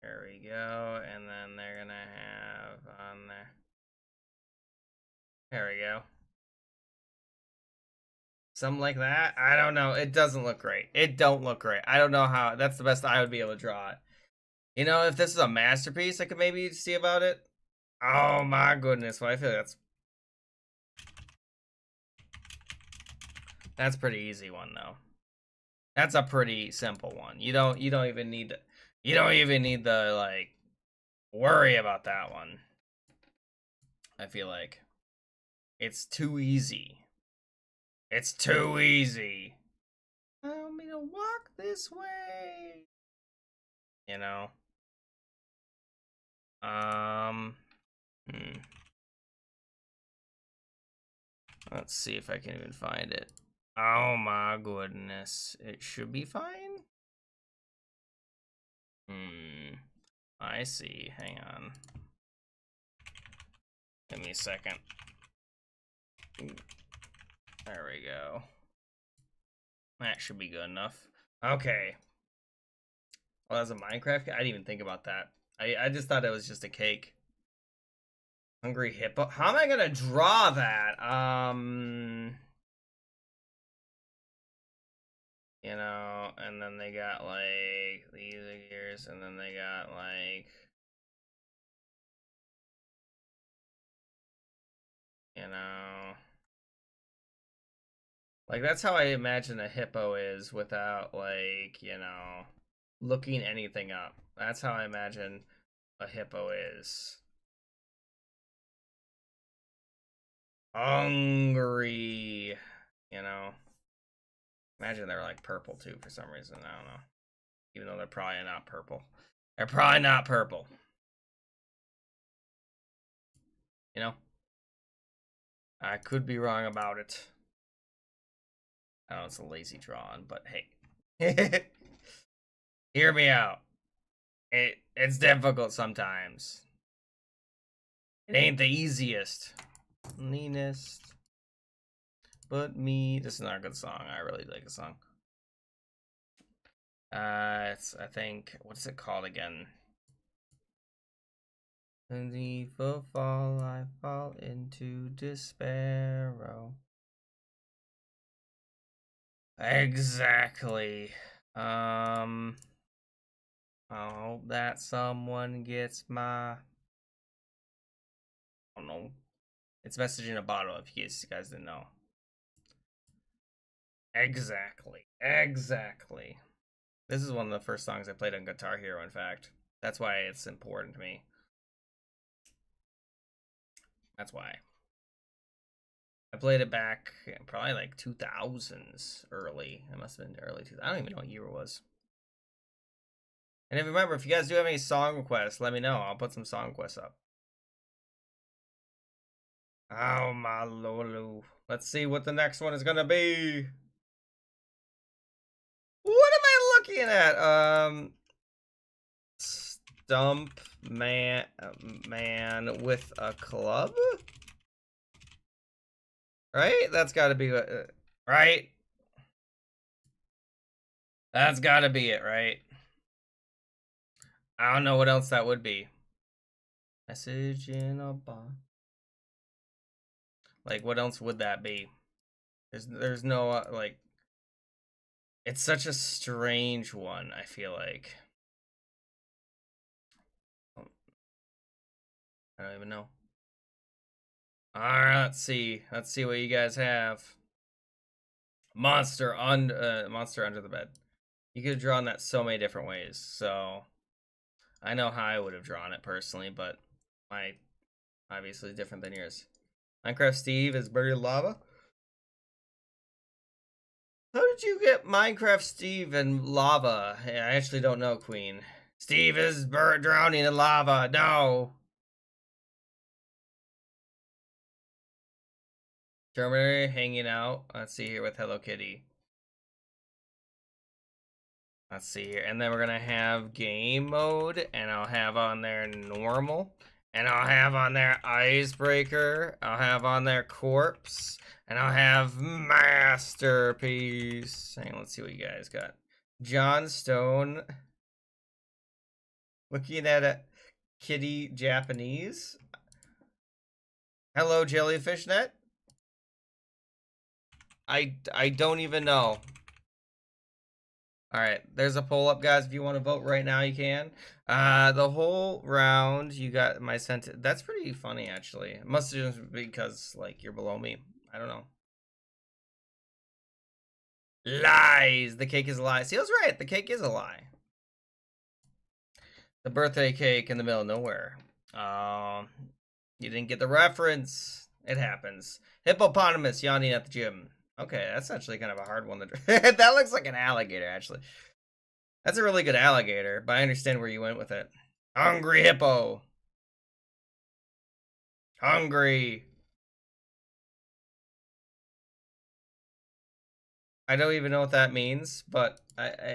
There we go. And then they're gonna have on there. There we go. Something like that. I don't know. It doesn't look great. It don't look great. I don't know how. That's the best I would be able to draw it. You know, if this is a masterpiece, I could maybe see about it. Oh my goodness. Well, I feel like that's pretty easy one though. That's a pretty simple one. You don't even need to like worry about that one. I feel like it's too easy. It's too easy. Allow me to walk this way. You know. Let's see if I can even find it. Oh my goodness. It should be fine. I see. Hang on. Give me a second. There we go. That should be good enough. Okay. Well, as a Minecraft, I didn't even think about that. I just thought it was just a cake. Hungry hippo. How am I gonna draw that? You know, and then they got like these ears, and then they got like, you know, like that's how I imagine a hippo is without like, you know, looking anything up. That's how I imagine a hippo is. Hungry, you know. Imagine they're like purple too for some reason. I don't know. Even though they're probably not purple. They're probably not purple. You know? I could be wrong about it. I know it's a lazy drawing, but hey. Hear me out. It's difficult sometimes. It ain't the easiest. Leanest. But me. This is not a good song. I really like the song. It's, I think, what's it called again? In the evil fall, I fall into despair. Oh. Exactly. I hope that someone gets my. I don't know. It's Message in a Bottle, if you guys didn't know. Exactly. Exactly. This is one of the first songs I played on Guitar Hero, in fact. That's why it's important to me. That's why. I played it back probably like 2000s early. It must have been early 2000s. I don't even know what year it was. And if remember, if you guys do have any song requests, let me know. I'll put some song requests up. Oh my lord. Let's see what the next one is gonna be. What am I looking at? Stump man with a club? Right? That's gotta be right? That's gotta be it, right? I don't know what else that would be. Message in a box. Like, what else would that be? There's no, like, it's such a strange one, I feel like. I don't even know. Alright, let's see. Let's see what you guys have. Monster under the bed. You could have drawn that so many different ways. So I know how I would have drawn it personally, but my obviously different than yours. Minecraft Steve is buried lava. would you get Minecraft Steve and lava? I actually don't know, Queen. Steve is drowning in lava. No. Terminator hanging out. Let's see here with Hello Kitty. Let's see here. And then we're going to have game mode. And I'll have on there normal. And I'll have on there icebreaker. I'll have on there corpse. And I'll have masterpiece. Hang on, let's see what you guys got. John Stone. Looking at a kitty Japanese. Hello, Jellyfish Net. I don't even know. All right, there's a poll up, guys. If you want to vote right now, you can. The whole round, you got my sentence. That's pretty funny, actually. It must have just because, like, you're below me. I don't know. Lies. The cake is a lie. See, I was right. The cake is a lie. The birthday cake in the middle of nowhere. You didn't get the reference. It happens. Hippopotamus yawning at the gym. Okay, that's actually kind of a hard one to that looks like an alligator, actually. That's a really good alligator, but I understand where you went with it. Hungry hippo. Hungry. I don't even know what that means, but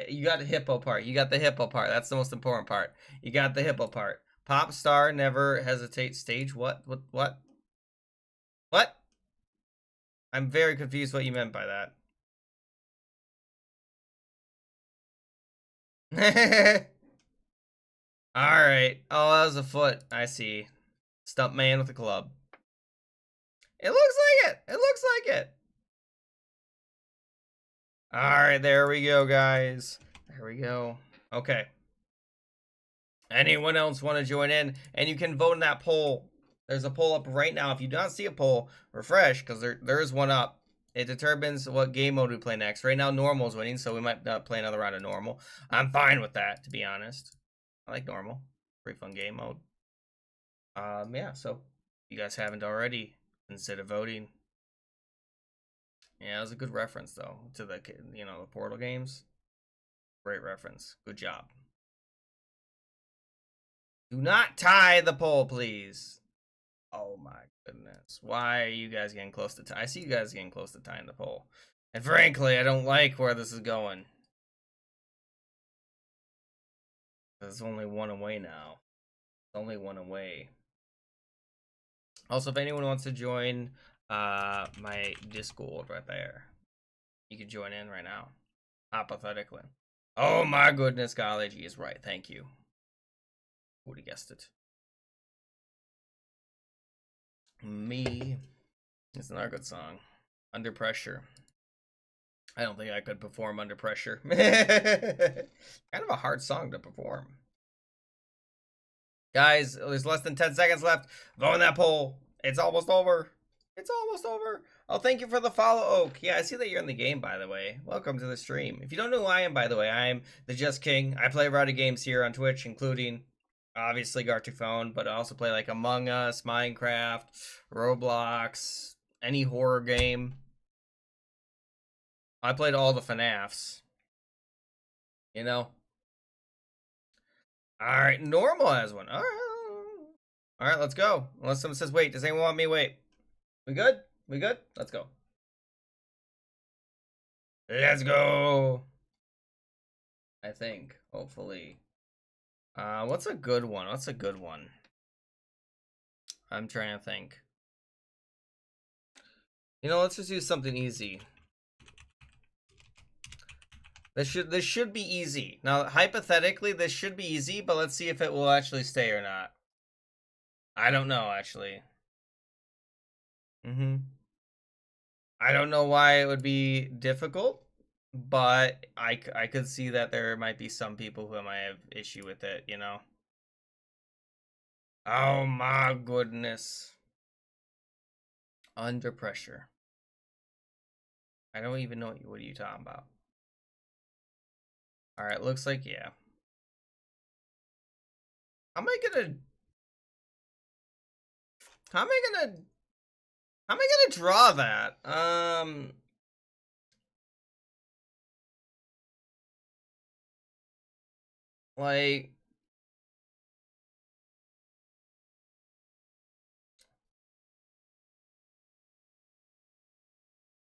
you got the hippo part. You got the hippo part. That's the most important part. You got the hippo part. Pop star, never hesitate. Stage, what? What? I'm very confused what you meant by that. Alright. Oh, that was a foot. I see. Stump man with a club. It looks like it. It looks like it. Alright, there we go, guys. There we go. Okay. Anyone else want to join in? And you can vote in that poll. There's a poll up right now. If you do not see a poll, refresh, because there is one up. It determines what game mode we play next. Right now, normal is winning, so we might not play another round of normal. I'm fine with that, to be honest. I like normal. Pretty fun game mode. Yeah, so if you guys haven't already, consider voting. Yeah, it was a good reference, though, to the, the Portal games. Great reference. Good job. Do not tie the poll, please. Oh my goodness. Why are you guys getting close to I see you guys getting close to tying the poll. And frankly, I don't like where this is going. There's only one away now. Only one away. Also, if anyone wants to join my Discord right there, you can join in right now. Hypothetically. Oh my goodness, golly, he is right. Thank you. Would have guessed it. Me. It's another good song. Under Pressure. I don't think I could perform under pressure. Kind of a hard song to perform. Guys, there's less than 10 seconds left. Vote in that poll. It's almost over. It's almost over. Oh, thank you for the follow, Oak. Yeah, I see that you're in the game, by the way. Welcome to the stream. If you don't know who I am, by the way, I am the Just King. I play a variety of games here on Twitch, including, obviously, Garticphone, but I also play, like, Among Us, Minecraft, Roblox, any horror game. I played all the FNAFs. You know? Alright, normal has one. Alright, let's go. Unless someone says wait. Does anyone want me to wait? We good? We good? Let's go. Let's go. I think. Hopefully. What's a good one? What's a good one? I'm trying to think. Let's just do something easy. This should be easy. Now, hypothetically, this should be easy, but let's see if it will actually stay or not. I don't know, actually. I don't know why it would be difficult, but I could see that there might be some people who might have issue with it, Oh my goodness. Under Pressure. I don't even know what are you talking about. Alright, looks like, yeah. How am I gonna draw that?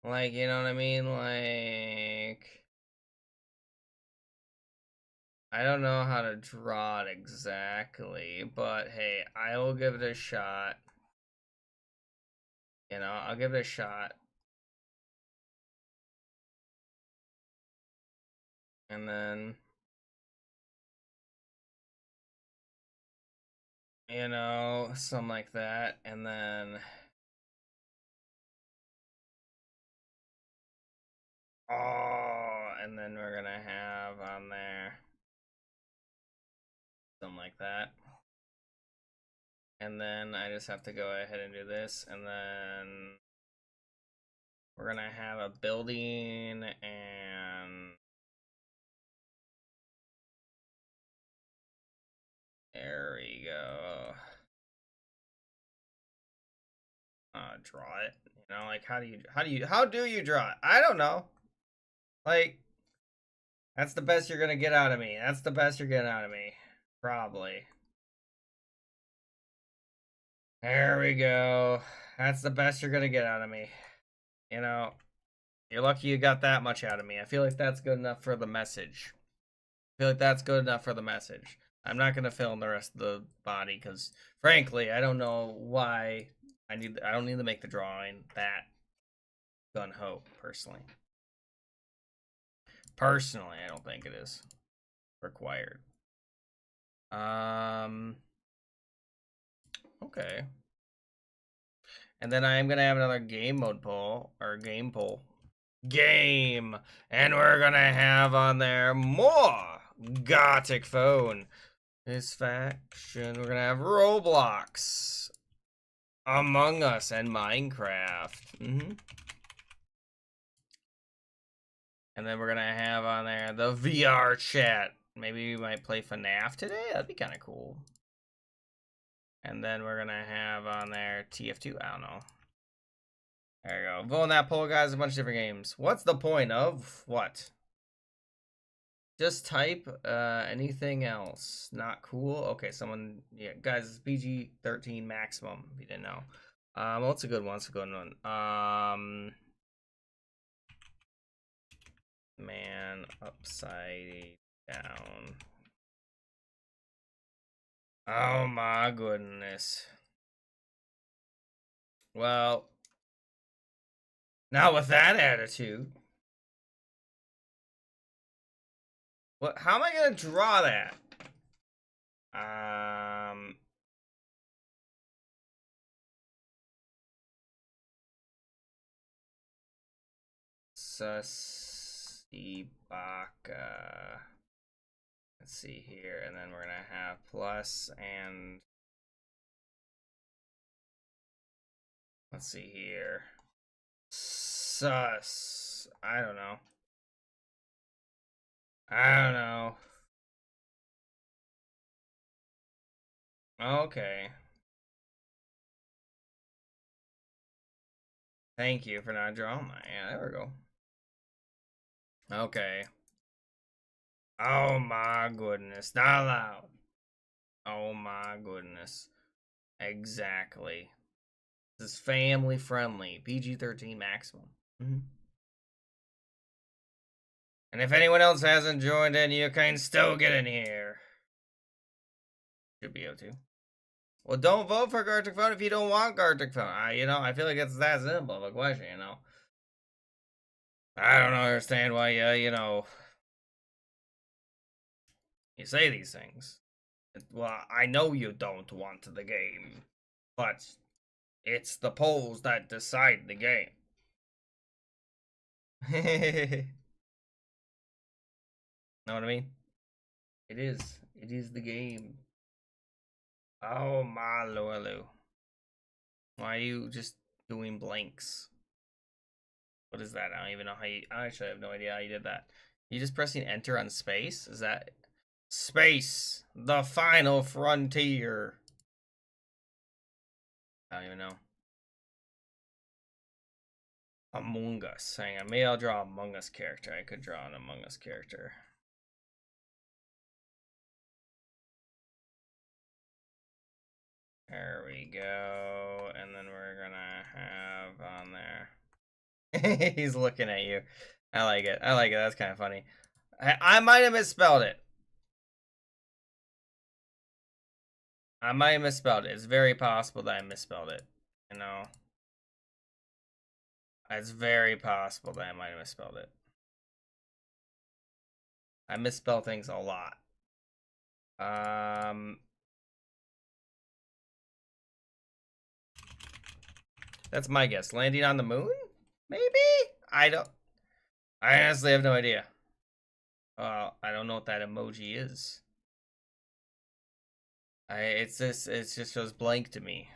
Like, you know what I mean? Like, I don't know how to draw it exactly, but hey, I will give it a shot. You know, I'll give it a shot. And then, you know, something like that. And then, oh, and then we're gonna have on there something like that. And then I just have to go ahead and do this. And then we're gonna have a building and there we go. Draw it. You know, like how do you draw it? I don't know. Like that's the best you're gonna get out of me. That's the best you're getting out of me. Probably. There we go. That's the best you're gonna get out of me. You know, you're lucky you got that much out of me. I feel like that's good enough for the message. I feel like that's good enough for the message. I'm not gonna film the rest of the body because, frankly, I don't know why. I don't need to make the drawing that gun ho. Personally, I don't think it is required. Okay. And then I am gonna have another game mode poll or game poll. Game, and we're gonna have on there more Garticphone. This faction, we're gonna have Roblox, Among Us, and Minecraft. And then we're gonna have on there the VR chat. Maybe we might play FNAF today. That'd be kind of cool. And then we're gonna have on there TF2. I don't know. There you go. Vote on that poll, guys. A bunch of different games. What's the point of what? Just type anything else. Not cool. Okay, someone. Yeah, guys, it's PG-13 maximum. If you didn't know. What's a good one? What's a good one? Man upside down. Oh my goodness. Well, not with that attitude. What? How am I gonna draw that? Susibaka. Let's see here, and then we're gonna have plus and let's see here. Sus. I don't know. I don't know. Okay. Thank you for not drawing my. Yeah, there we go. Okay. Oh my goodness. Not allowed. Oh my goodness. Exactly. This is family friendly. PG-13 maximum. And if anyone else hasn't joined in, you can still get in here. Should be able to. Well, don't vote for Garticphone if you don't want Garticphone. You know, I feel like it's that simple of a question, you know. I don't understand why you know, you say these things. Well, I know you don't want the game, but it's the polls that decide the game. Know what I mean? It is. It is the game. Oh my lord. Why are you just doing blanks? What is that? I don't even know how you. I actually have no idea how you did that. You just pressing enter on space? Is that space? The final frontier. I don't even know. Among Us. Hang on, maybe I'll draw Among Us character. I could draw an Among Us character. There we go. And then we're gonna have on there. He's looking at you. I like it. I like it. That's kind of funny. I might have misspelled it. I might have misspelled it. It's very possible that I misspelled it. You know? It's very possible that I might have misspelled it. I misspell things a lot. That's my guess. Landing on the moon? Maybe? I honestly have no idea. I don't know what that emoji is. It just shows blank to me.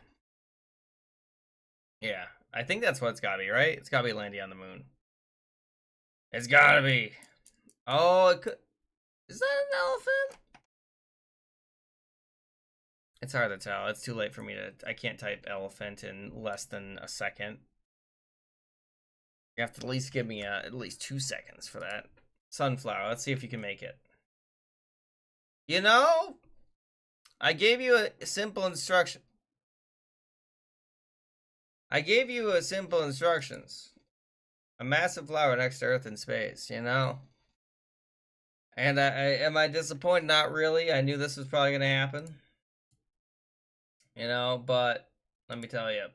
Yeah, I think that's what it's gotta be, right? It's gotta be landing on the moon. It's gotta be. Oh, it could. Is that an elephant? It's hard to tell. It's too late for me to. I can't type elephant in less than a second. You have to at least give me at least 2 seconds for that. Sunflower. Let's see if you can make it. You know, I gave you a simple instruction. I gave you a simple instructions. A massive flower next to Earth in space, you know? And am I disappointed? Not really. I knew this was probably going to happen. You know, but let me tell you.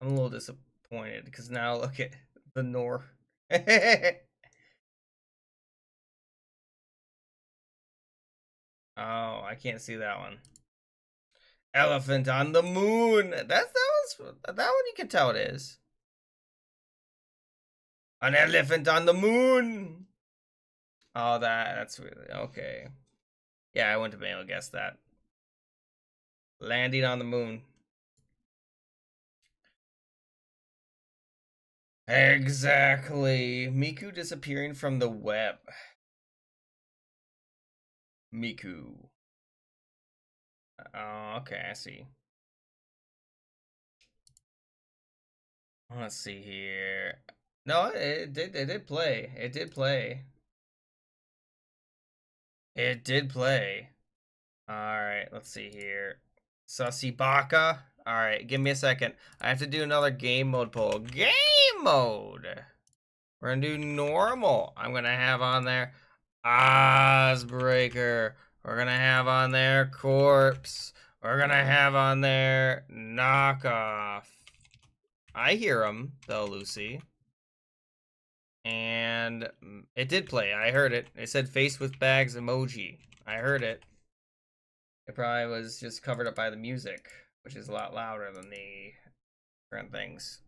I'm a little disappointed because now look at the north. Oh, I can't see that one. Elephant on the moon. That one you can tell it is. An elephant on the moon. Oh, that's really okay. Yeah, I wouldn't have been able to guess that. Landing on the moon. Exactly. Miku disappearing from the web. Miku. Oh, okay, I see. Let's see here. No, it did play. It did play. It did play. Alright, let's see here. Sussy Baka. Alright, give me a second. I have to do another game mode poll. Game mode! We're gonna do normal. I'm gonna have on there Ozbreaker. We're gonna have on there Corpse. We're gonna have on there Knockoff. I hear him, though, Lucy. And it did play. I heard it. It said face with bags emoji. I heard it. It probably was just covered up by the music, which is a lot louder than the current things.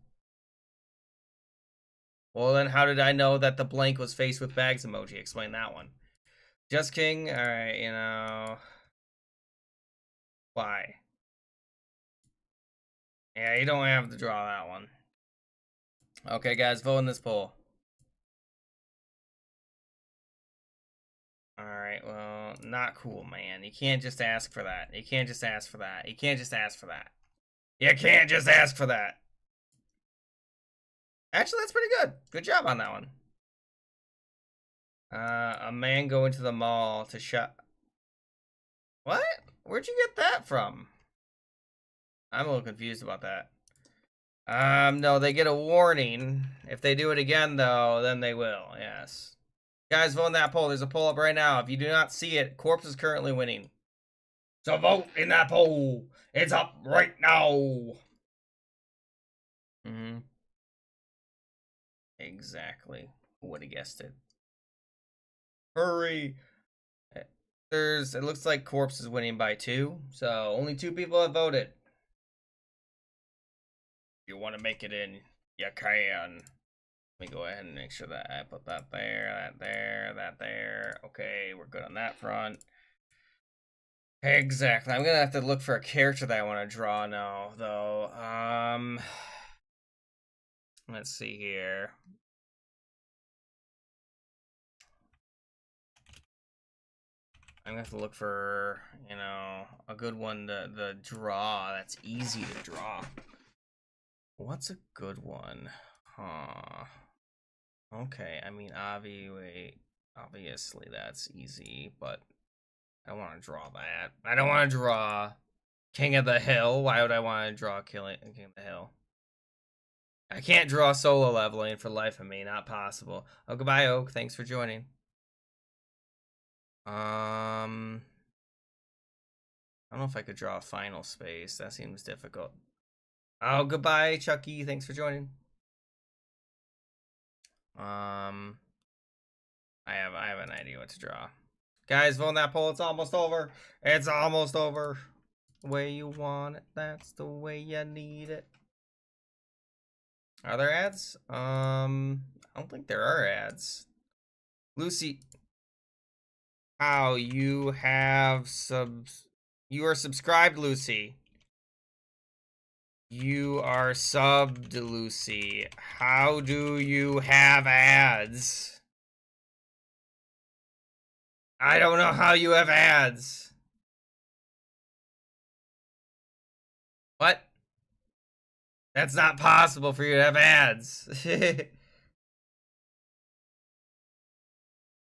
Well, then how did I know that the blank was face with bags emoji? Explain that one. Just King? Alright, you know. Why? Yeah, you don't have to draw that one. Okay, guys, vote in this poll. Alright, well, not cool, man. You can't just ask for that. You can't just ask for that. You can't just ask for that. You can't just ask for that. Actually, that's pretty good. Good job on that one. A man going to the mall to shop. What? Where'd you get that from? I'm a little confused about that. No, they get a warning. If they do it again, though, then they will. Yes. Guys, vote in that poll. There's a poll up right now. If you do not see it, Corpse is currently winning. So vote in that poll. It's up right now. Exactly. Who would have guessed it? Hurry. It looks like Corpse is winning by 2. So only 2 people have voted. If you want to make it in, you can. Let me go ahead and make sure that I put that there, that there, that there. Okay, we're good on that front. Exactly. I'm gonna have to look for a character that I want to draw now, though. Let's see here. I'm gonna have to look for, you know, a good one to draw. That's easy to draw. What's a good one? Huh. Okay, I mean, obviously that's easy, but I don't want to draw that. I don't want to draw King of the Hill. Why would I want to draw King of the Hill? I can't draw solo leveling for the life of me. Not possible. Oh, goodbye, Oak. Thanks for joining. I don't know if I could draw a final space. That seems difficult. Oh, goodbye, Chucky. Thanks for joining. I have an idea what to draw. Guys, vote on that poll. It's almost over. It's almost over. The way you want it, that's the way you need it. Are there ads? I don't think there are ads. Lucy, how you have you are subscribed, Lucy. You are subbed, Lucy. How do you have ads? I don't know how you have ads. What? That's not possible for you to have ads.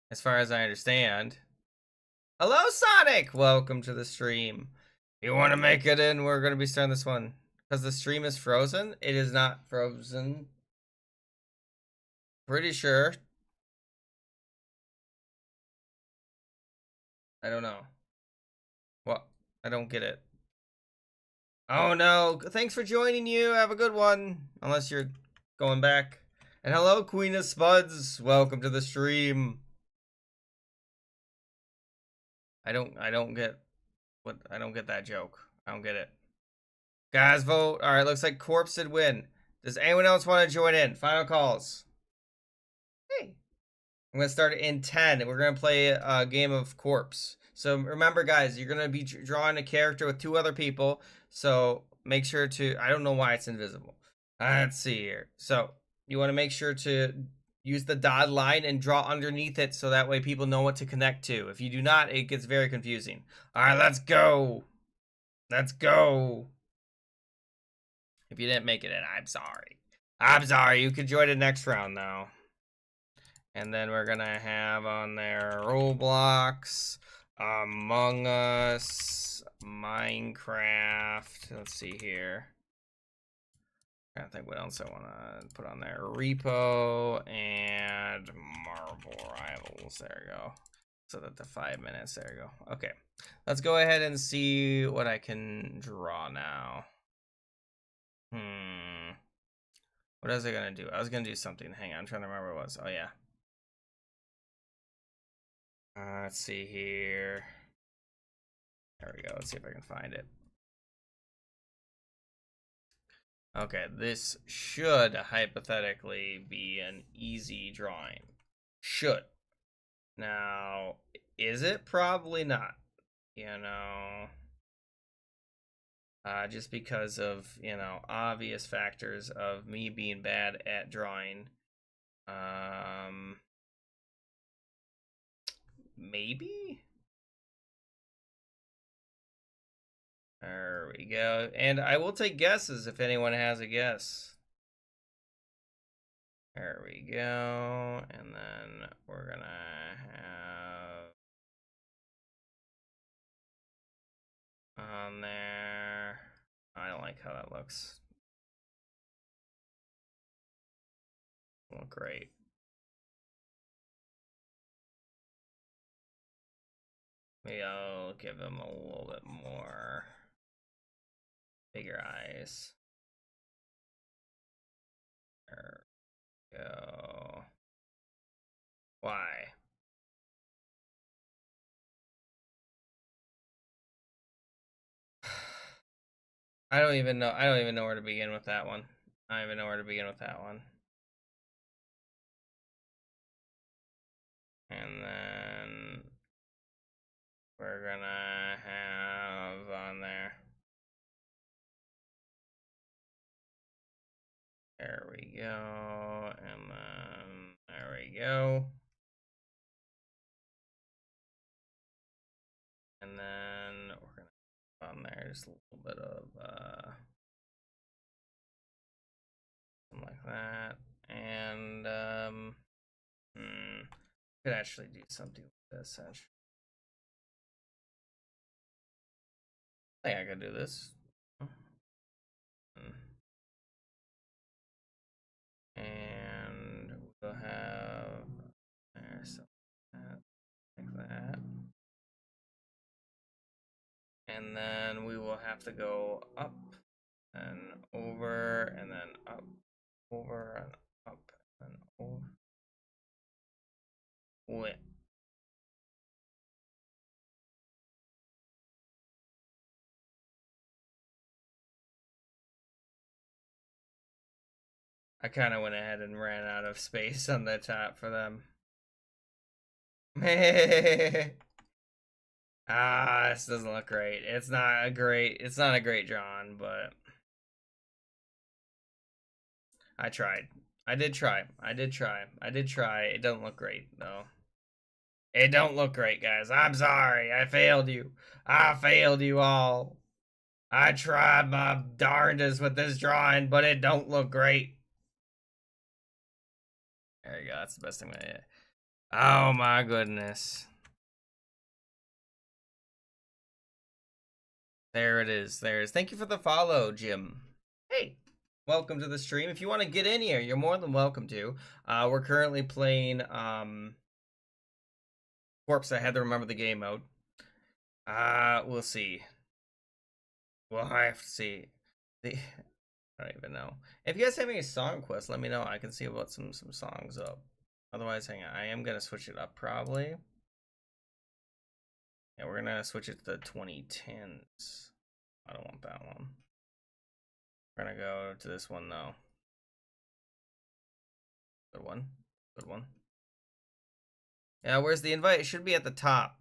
As far as I understand. Hello, Sonic! Welcome to the stream. You want to make it in? We're going to be starting this one. Because the stream is frozen? It is not frozen. Pretty sure. I don't know. Well, I don't get it. Oh no, thanks for joining you. Have a good one. Unless you're going back. And hello, Queen of Spuds. Welcome to the stream. I don't get that joke. I don't get it. Guys, vote. Alright, looks like Corpse did win. Does anyone else want to join in? Final calls. Hey. I'm going to start in 10, and we're going to play a game of Corpse. So remember, guys, you're going to be drawing a character with 2 other people. So make sure to... I don't know why it's invisible. Let's see here. So you want to make sure to use the dotted line and draw underneath it so that way people know what to connect to. If you do not, it gets very confusing. All right, let's go. Let's go. If you didn't make it in, I'm sorry. I'm sorry. You can join the next round now. And then we're gonna have on there Roblox, Among Us, Minecraft. Let's see here. I don't think what else I want to put on there. Repo and Marvel Rivals. There we go. So that the 5 minutes. There you go. Okay. Let's go ahead and see what I can draw now. What was I gonna do? I was gonna do something. Hang on, I'm trying to remember what it was. Oh yeah. Let's see here. There we go. Let's see if I can find it. Okay, this should hypothetically be an easy drawing. Should. Now, is it? Probably not. You know, just because of, you know, obvious factors of me being bad at drawing. Maybe? There we go. And I will take guesses if anyone has a guess. There we go. And then we're gonna have on there. I don't like how that looks. Look great. Maybe I'll give them a little bit more bigger eyes. There we go. Why? I don't even know where to begin with that one. I don't even know where to begin with that one. And then we're gonna have on there. There we go. And then there we go. And then we're gonna have on there just a little bit of something like that. And could actually do something with this actually. I think I could do this. And we'll have there's like that. And then we will have to go up and over and then up, over and up and over. Wait. I kind of went ahead and ran out of space on the top for them. Ah, this doesn't look great. It's not a great drawing, but I tried. I did try. It doesn't look great though. It don't look great, guys. I'm sorry. I failed you. I failed you all. I tried my darndest with this drawing, but it don't look great. There you go. That's the best thing I did. Oh my goodness. There it is. There it is. Thank you for the follow, Jim. Hey, welcome to the stream. If you want to get in here, you're more than welcome to. We're currently playing Corpse. I had to remember the game mode. We'll see. We'll have to see. I don't even know. If you guys have any song requests, let me know. I can see about some songs up. Otherwise, hang on. I am gonna switch it up probably. Yeah, we're gonna switch it to the 2010s. I don't want that one. We're gonna go to this one though. Good one. Good one. Yeah, where's the invite? It should be at the top.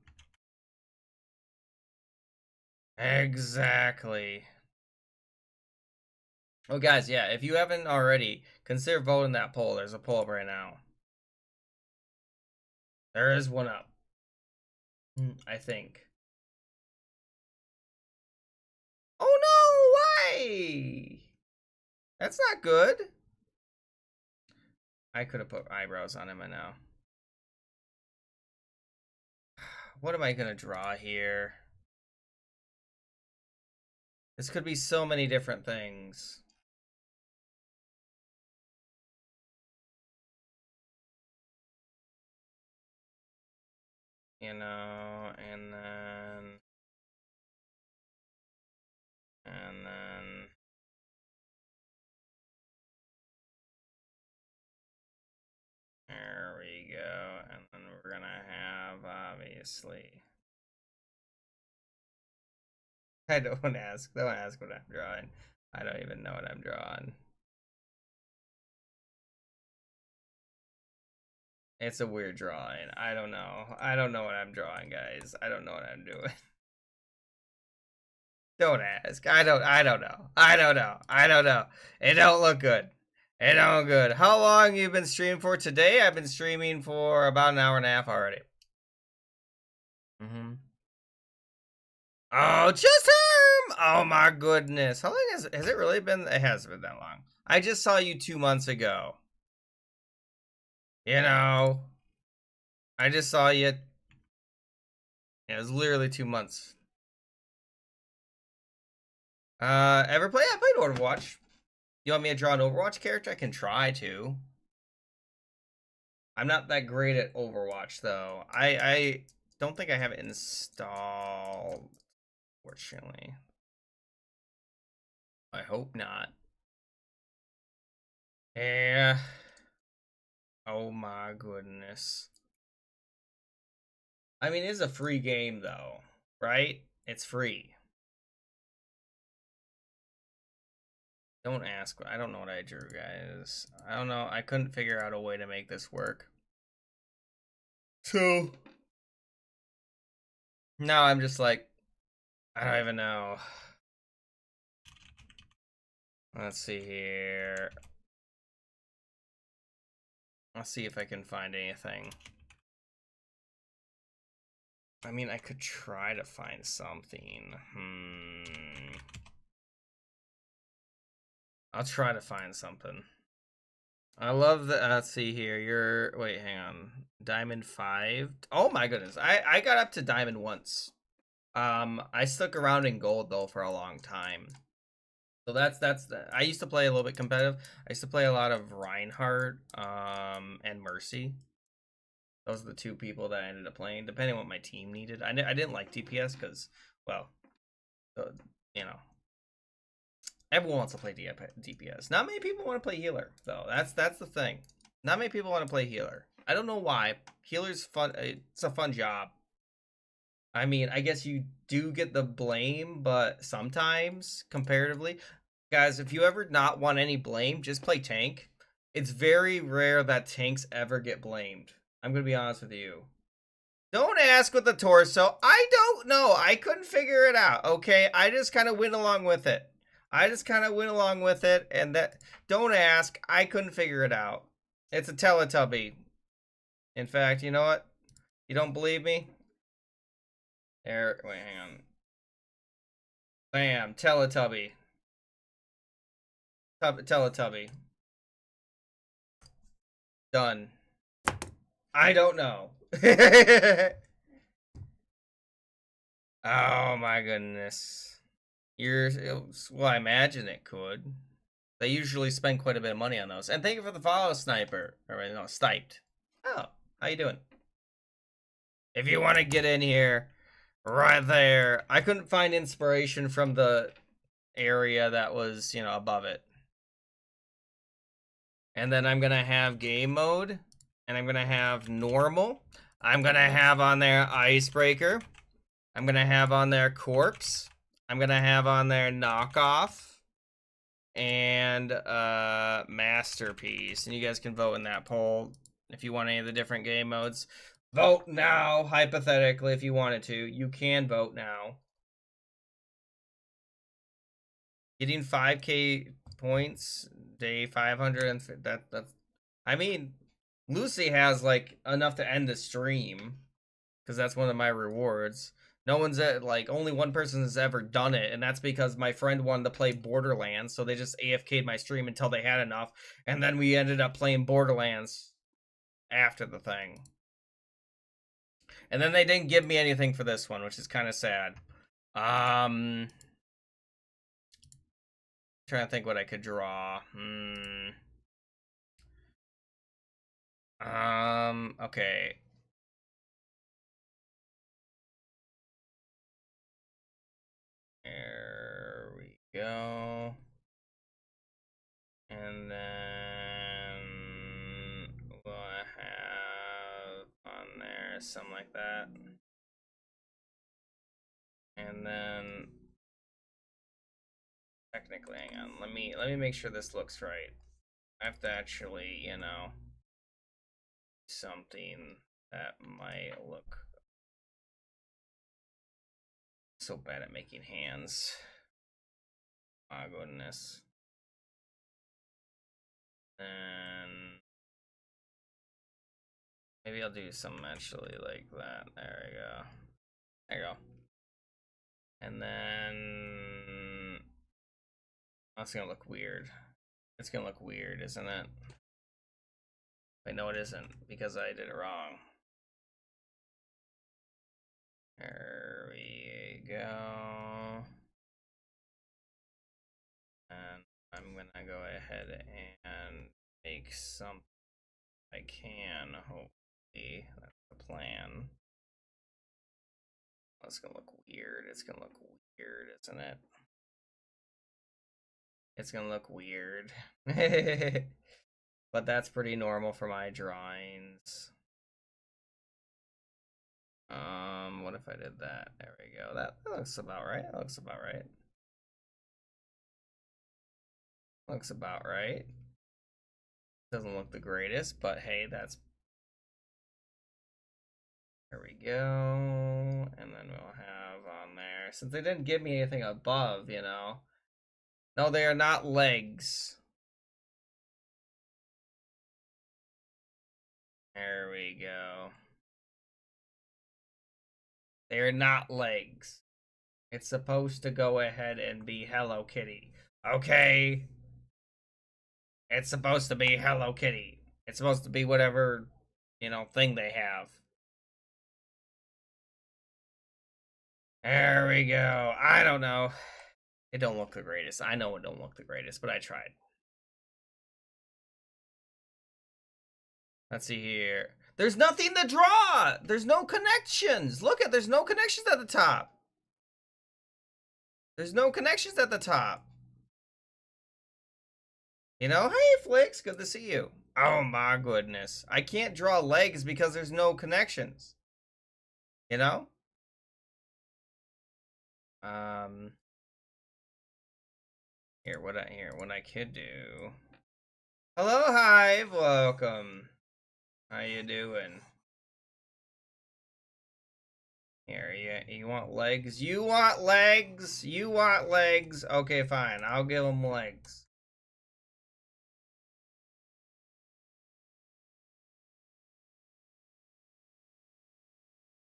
Exactly. Oh, guys, yeah, if you haven't already, consider voting that poll. There's a poll up right now. There is one up. I think. Oh no, why? That's not good. I could have put eyebrows on him by now. What am I gonna draw here? This could be so many different things. You know, and then there we go, and then we're gonna have obviously. I don't ask what I'm drawing. I don't even know what I'm drawing. It's a weird drawing. I don't know. I don't know what I'm drawing, guys. I don't know what I'm doing. Don't ask. I don't know. I don't know. It don't look good. It don't look good. How long you been streaming for today? I've been streaming for about an hour and a half already. Oh, just him! Oh my goodness. How long has it really been? It hasn't been that long. I just saw you 2 months ago. You know, I just saw you. Yeah, it was literally 2 months. Ever play? I played Overwatch. You want me to draw an Overwatch character? I can try to. I'm not that great at Overwatch though. I don't think I have it installed. Fortunately, I hope not. Yeah. Oh my goodness. I mean, it's a free game though, right? It's free. Don't ask. I don't know what I drew, guys. I don't know. I couldn't figure out a way to make this work. So now I'm just like, I don't even know. Let's see here. Let's see if I can find anything. I mean, I could try to find something. I'll try to find something. I love the, let's see here. Wait, hang on. Diamond 5. Oh my goodness. I got up to Diamond once. I stuck around in gold though for a long time. So I used to play a little bit competitive. I used to play a lot of Reinhardt, and Mercy. Those are the two people that I ended up playing, depending on what my team needed. I didn't like DPS because, well, you know, everyone wants to play DPS. Not many people want to play healer, though. That's the thing. Not many people want to play healer. I don't know why. Healer's fun. It's a fun job. I mean, I guess you do get the blame, but sometimes, comparatively, guys, if you ever not want any blame, just play tank. It's very rare that tanks ever get blamed. I'm gonna be honest with you. Don't ask with the torso. I don't know. I couldn't figure it out. Okay, I just kind of went along with it. And that. Don't ask. I couldn't figure it out. It's a Teletubby. In fact, you know what? You don't believe me? There. Wait, hang on. Bam, Teletubby. Teletubby. Done. I don't know. Oh my goodness. Well, I imagine it could. They usually spend quite a bit of money on those. And thank you for the follow, Sniper. Or no, Stiped. Oh, how you doing? If you want to get in here, right there. I couldn't find inspiration from the area that was, above it. And then I'm gonna have game mode, and I'm gonna have normal. I'm gonna have on there icebreaker. I'm gonna have on there corpse. I'm gonna have on there knockoff and masterpiece. And you guys can vote in that poll if you want any of the different game modes. Vote now, hypothetically, if you wanted to. You can vote now. Getting 5k points, day 500, and that's I mean, Lucy has like enough to end the stream because that's one of my rewards. No one's only one person has ever done it, and that's because my friend wanted to play Borderlands, so they just AFK'd my stream until they had enough, and then we ended up playing Borderlands after the thing. And then they didn't give me anything for this one, which is kind of sad. Trying to think what I could draw. Okay. There we go. And then we'll have on there something like that. And then technically, hang on, let me make sure this looks right. I have to actually, something that might look so bad at making hands. Oh goodness. And maybe I'll do something actually like that. There we go. There you go. And then that's gonna look weird. It's gonna look weird, isn't it? Wait, no, it isn't, because I did it wrong. There we go. And I'm gonna go ahead and make something I can, hopefully. That's the plan. Oh, it's gonna look weird. It's gonna look weird, isn't it? It's gonna look weird. But that's pretty normal for my drawings. What if I did that? There we go. That looks about right. That looks about right. Looks about right. Doesn't look the greatest, but hey, that's... There we go. And then we'll have on there, since they didn't give me anything above, No, they are not legs. There we go. They are not legs. It's supposed to go ahead and be Hello Kitty. Okay? It's supposed to be Hello Kitty. It's supposed to be whatever, thing they have. There we go. I don't know. It don't look the greatest. I know it don't look the greatest, but I tried. Let's see here. There's nothing to draw. There's no connections. Look at, there's no connections at the top. There's no connections at the top. You know, hey Flix, good to see you. Oh my goodness. I can't draw legs because there's no connections. You know? Here, what I could do. Hello, Hive, welcome. How you doing? Here, you want legs? You want legs? You want legs? Okay, fine. I'll give them legs.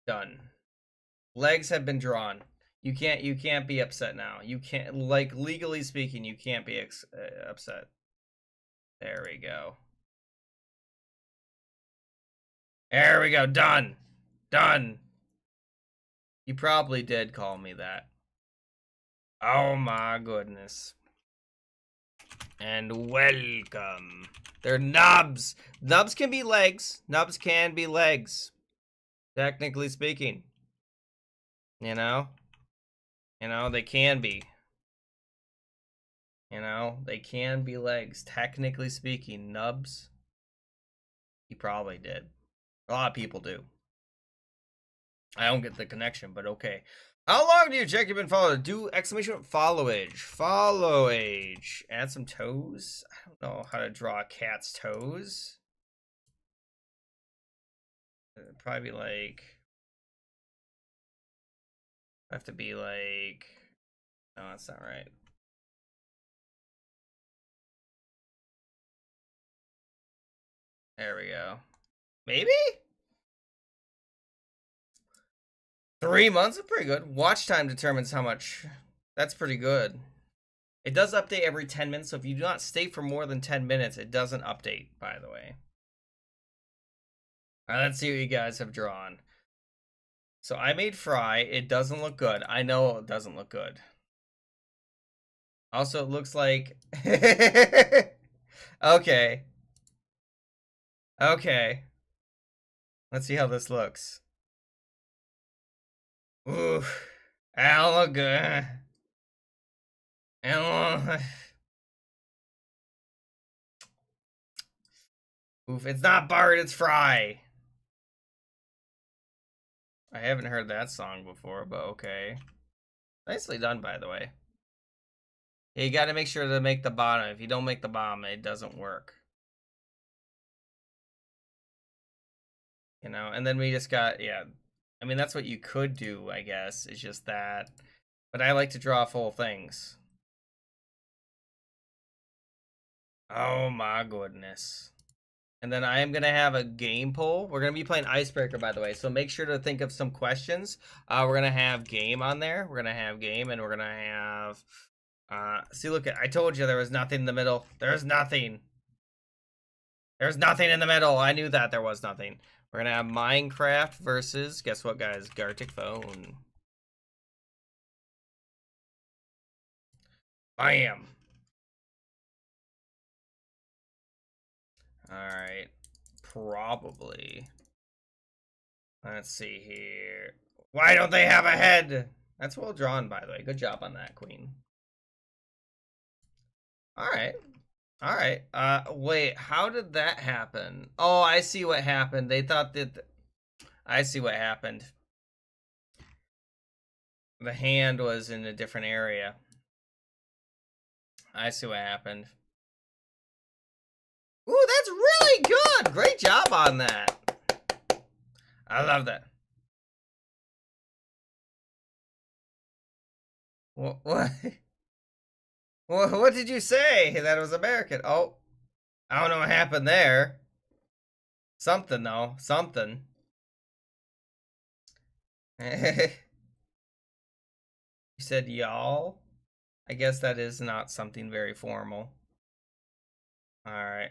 Done. Legs have been drawn. You can't be upset now. You can't, like, legally speaking, you can't be upset. There we go. There we go. Done. Done. You probably did call me that. Oh my goodness. And welcome. They're nubs. Nubs can be legs. Nubs can be legs. Technically speaking. You know? You know, they can be. You know, they can be legs. Technically speaking, nubs. He probably did. A lot of people do. I don't get the connection, but okay. How long do you check you've been followed? Do exclamation follow age. Follow age. Add some toes. I don't know how to draw a cat's toes. It'd probably be like, have to be like, no, that's not right. There we go. Maybe? 3 months is pretty good. Watch time determines how much. That's pretty good. It does update every 10 minutes, so if you do not stay for more than 10 minutes, it doesn't update, by the way. All right, let's see what you guys have drawn. So I made Fry. It doesn't look good. I know it doesn't look good. Also, it looks like... Okay. Okay. Let's see how this looks. Ooh. I don't look good. I don't... Oof, it's not Bart, it's Fry. I haven't heard that song before, but okay. Nicely done, by the way. Yeah, you gotta make sure to make the bottom. If you don't make the bottom, it doesn't work. You know, and then we just got, yeah. I mean, that's what you could do, I guess. It's just that. But I like to draw full things. Oh my goodness. And then I am going to have a game poll. We're going to be playing Icebreaker, by the way. So make sure to think of some questions. We're going to have game on there. We're going to have game, and we're going to have... see, look, I told you there was nothing in the middle. There's nothing. There's nothing in the middle. I knew that there was nothing. We're going to have Minecraft versus, guess what, guys? Garticphone. Bam. Alright. Probably. Let's see here. Why don't they have a head? That's well drawn, by the way. Good job on that, Queen. Alright. Alright. Wait, how did that happen? Oh, I see what happened. They thought that... I see what happened. The hand was in a different area. I see what happened. Ooh, that's really good! Great job on that. I love that. What? What did you say? That it was American. Oh, I don't know what happened there. Something, though. Something. You said y'all? I guess that is not something very formal. Alright.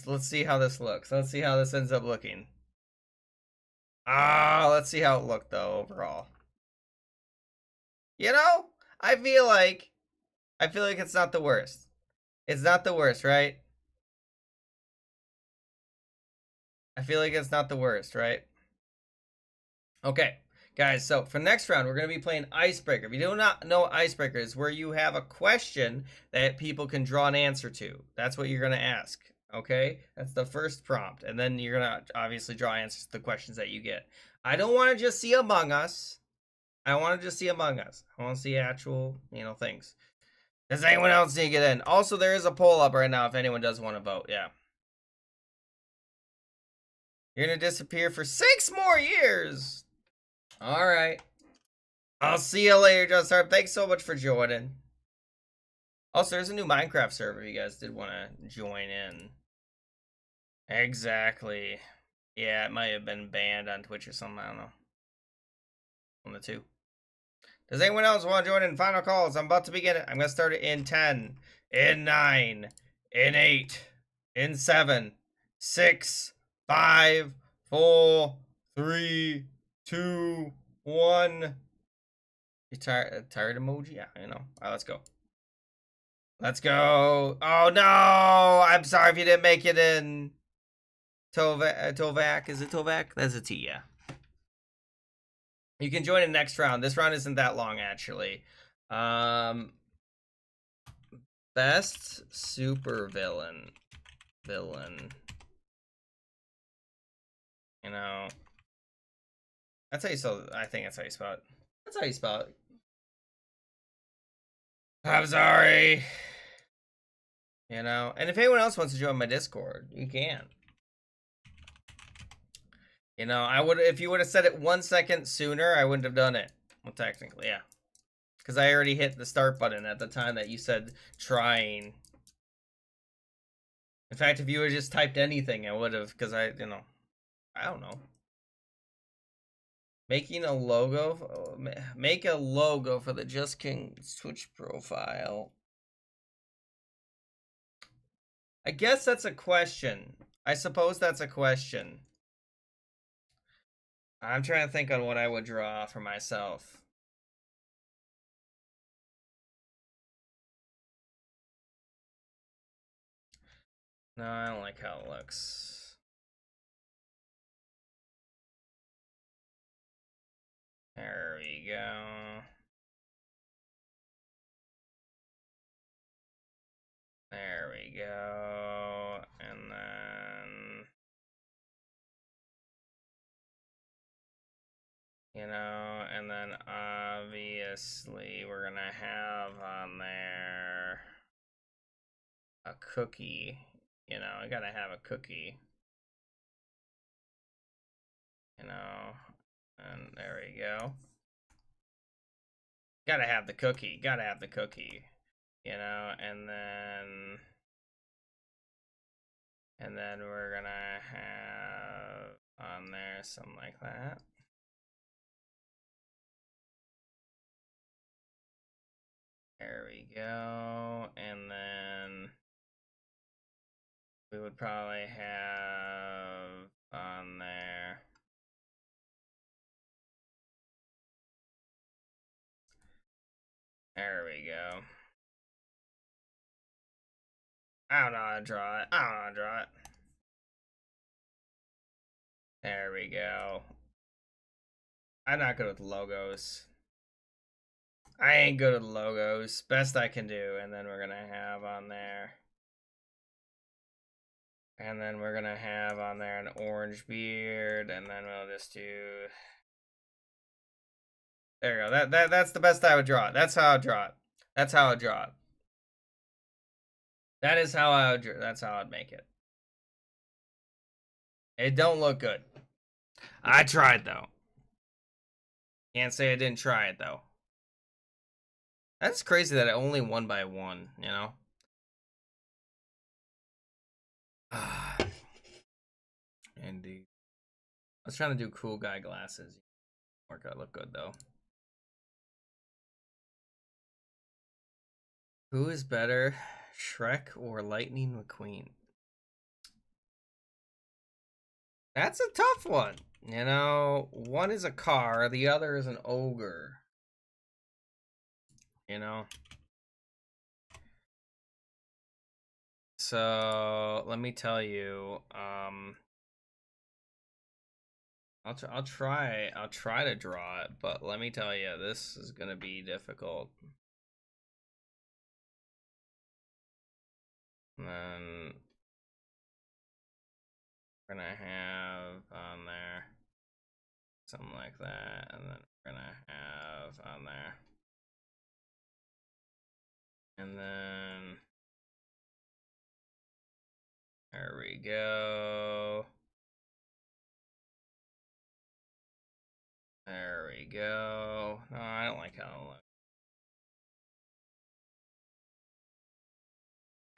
Let's see how this looks. Let's see how this ends up looking. Let's see how it looked, though, overall. You know, I feel like it's not the worst. It's not the worst, right? I feel like it's not the worst, right? Okay, guys, so for next round, we're going to be playing Icebreaker. If you do not know Icebreaker, is where you have a question that people can draw an answer to. That's what you're going to ask, okay? That's the first prompt. And then you're going to obviously draw answers to the questions that you get. I don't want to just see Among Us. I want to just see Among Us. I want to see actual, things. Does anyone else need to get in? Also, there is a poll up right now if anyone does want to vote. Yeah. You're going to disappear for 6 more years. All right. I'll see you later, Just Harp. Thanks so much for joining. Also, there's a new Minecraft server if you guys did want to join in. Exactly. Yeah, it might have been banned on Twitch or something. I don't know. One of the two. Does anyone else want to join in? Final calls. I'm about to begin it. I'm going to start it in 10, in 9, in 8, in 7, 6, 5, 4, 3, 2, 1. You tired emoji? Yeah, All right, let's go. Let's go. Oh, no. I'm sorry if you didn't make it in. Tovak. Is it Tovak? That's a T, yeah. You can join in next round. This round isn't that long, actually. Best super villain. That's how you spell it. I think that's how you spell it. That's how you spell it. I'm sorry. And if anyone else wants to join my Discord, you can. I would, if you would have said it 1 second sooner, I wouldn't have done it. Well, technically, yeah. Because I already hit the start button at the time that you said trying. In fact, if you had just typed anything, I would have, because I don't know. Making a logo, make a logo for the Just King Twitch profile. I guess that's a question. I suppose that's a question. I'm trying to think on what I would draw for myself. No, I don't like how it looks. There we go. There we go. And then, and then obviously we're gonna have on there a cookie. I gotta have a cookie. And there we go. Gotta have the cookie. Gotta have the cookie. And then we're gonna have on there something like that. There we go. And then we would probably have on there. There we go. I don't know how to draw it. There we go. I'm not good with logos. I ain't good with logos. Best I can do. And then we're going to have on there. And then we're going to have on there an orange beard. And then we'll just do... There you go. That's the best I would draw it. That's how I would draw it. That's how I would draw it. That is how I would draw. That's how I'd make it. It don't look good. I tried, though. Can't say I didn't try it, though. That's crazy that I only won by 1, Indeed. I was trying to do cool guy glasses. Work out look good, though. Who is better, Shrek or Lightning McQueen? That's a tough one. One is a car, the other is an ogre. you know? So let me tell you, I'll try to draw it, but let me tell you, this is gonna be difficult. And then we're gonna have on there something like that, and then we're gonna have on there, and then there we go. There we go. No, I don't like how it looks.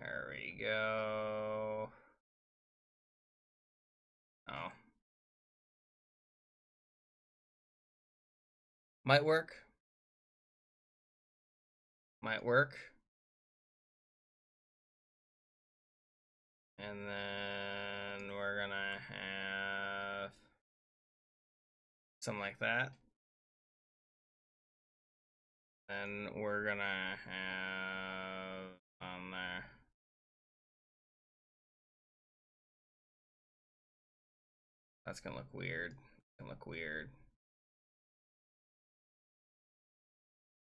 There we go. Oh. Might work. Might work. And then we're gonna have something like that. Then we're gonna have on there. That's gonna look weird. It's gonna look weird.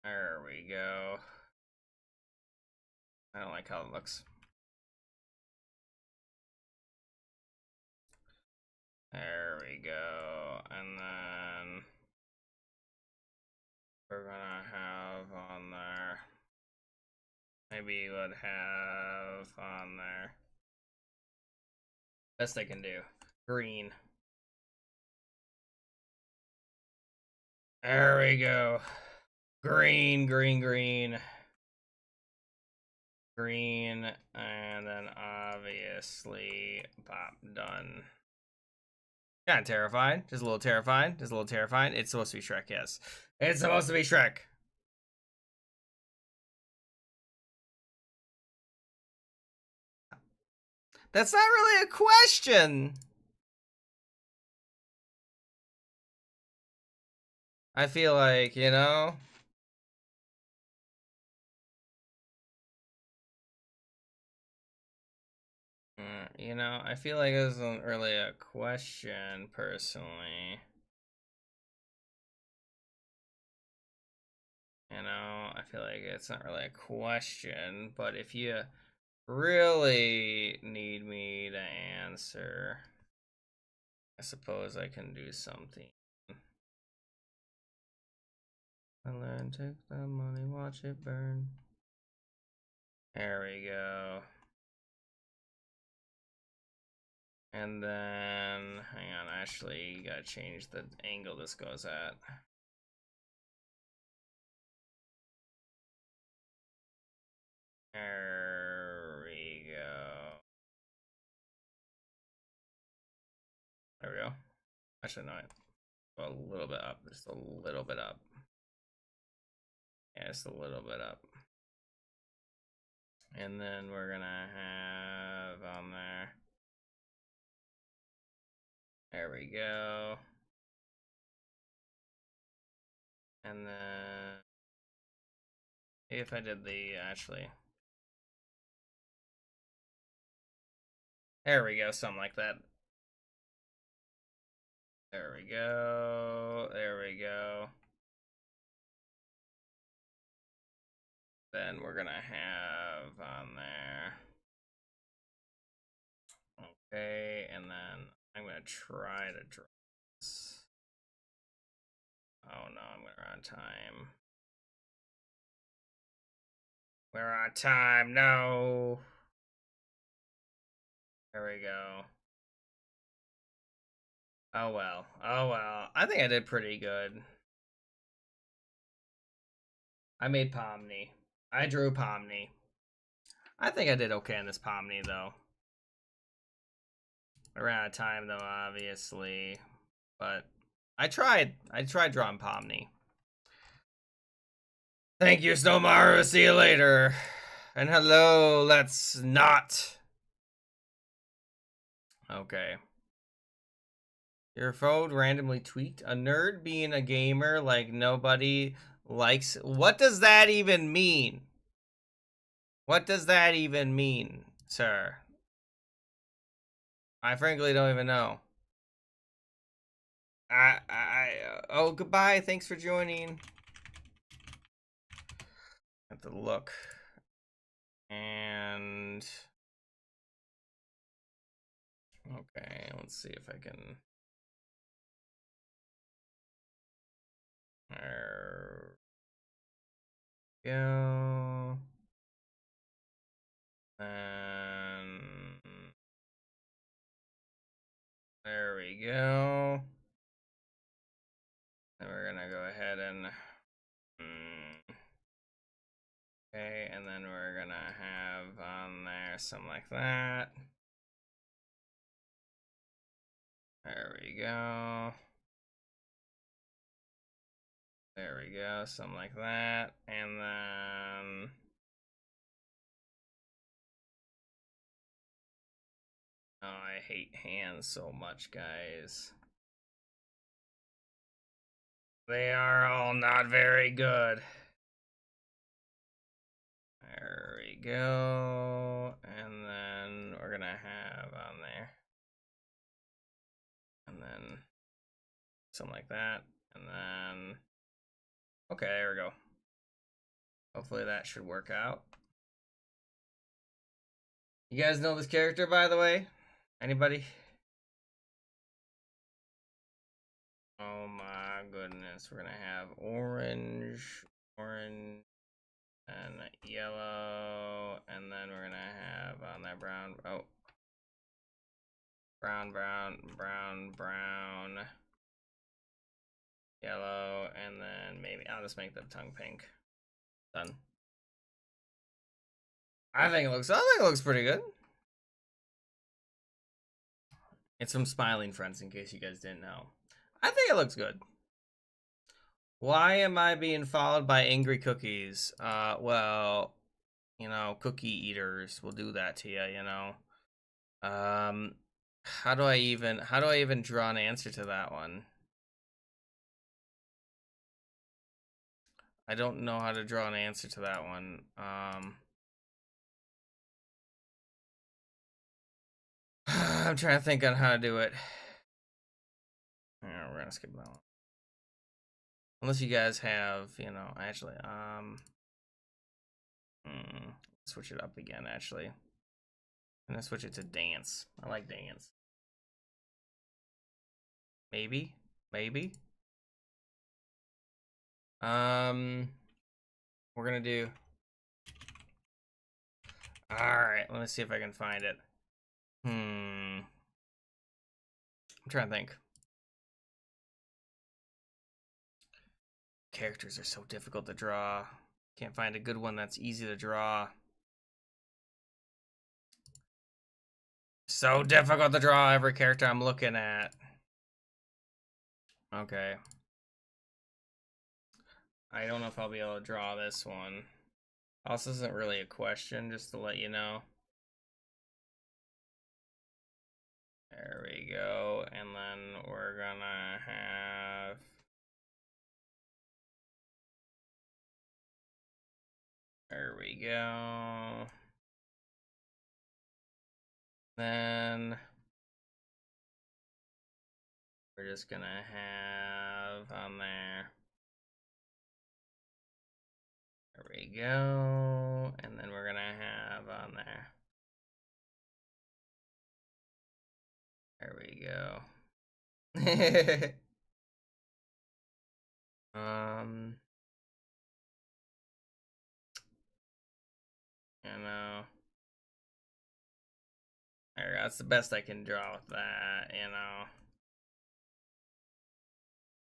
There we go. I don't like how it looks. There we go. And then we're gonna have on there. Maybe you would have on there. Best I can do. Green. There we go. Green, green, green. Green, and then obviously pop, done. Kind of terrifying. Just a little terrifying. Just a little terrifying. It's supposed to be Shrek, yes. It's supposed to be Shrek. That's not really a question. I feel like, you know. You know, I feel like this isn't really a question, personally. You know, I feel like it's not really a question, but if you really need me to answer, I suppose I can do something. And then take the money, watch it burn. There we go. And then, hang on, actually, you gotta change the angle this goes at. There we go. There we go. Actually, no, a little bit up, just a little bit up. Yeah, just a little bit up. And then we're gonna have on there. There we go. And then if I did the actually, there we go, something like that. There we go. There we go. Then we're gonna have on there. Okay, and then I'm gonna try to draw this. Oh no, I'm gonna run out of time. We're on time, no. There we go. Oh well, oh well. I think I did pretty good. I made Pomni. I drew Pomni. I think I did okay on this Pomni though. I ran out of time though, obviously. But I tried drawing Pomni. Thank you, Snowmaru. See you later. And hello, let's not. Okay. Your phone randomly tweaked. A nerd being a gamer like nobody Likes. What does that even mean? What does that even mean, sir? I frankly don't even know. Oh, goodbye. Thanks for joining. Have to look. And okay, let's see if I can. There we go. And there we go. And we're gonna go ahead and okay, and then we're gonna have on there something like that. There we go. There we go, something like that. And then oh, I hate hands so much, guys. They are all not very good. There we go. And then we're gonna have on there. And then something like that. And then okay, there we go. Hopefully that should work out. You guys know this character, by the way? Anybody? Oh my goodness. We're gonna have orange, and yellow, and then we're gonna have on that brown. Oh, brown, yellow, and then maybe I'll just make the tongue pink. Done. I think it looks pretty good. It's from Smiling Friends, in case you guys didn't know. I think it looks good. Why am I being followed by angry cookies? Well, you know, cookie eaters will do that to you, you know. How do I even draw an answer to that one? I don't know how to draw an answer to that one. I'm trying to think on how to do it. Yeah, we're gonna skip that one. Unless you guys have, you know, actually, switch it up again, actually. I'm gonna switch it to dance. I like dance. Maybe. We're gonna do. Alright, let me see if I can find it. I'm trying to think. Characters are so difficult to draw. Can't find a good one that's easy to draw. So difficult to draw every character I'm looking at. Okay. I don't know if I'll be able to draw this one. Also, isn't really a question, just to let you know. There we go. And then we're gonna have... There we go. Then we're just gonna have on there. There we go. And then we're gonna have on there. There we go. You know. There we go. That's the best I can draw with that, you know.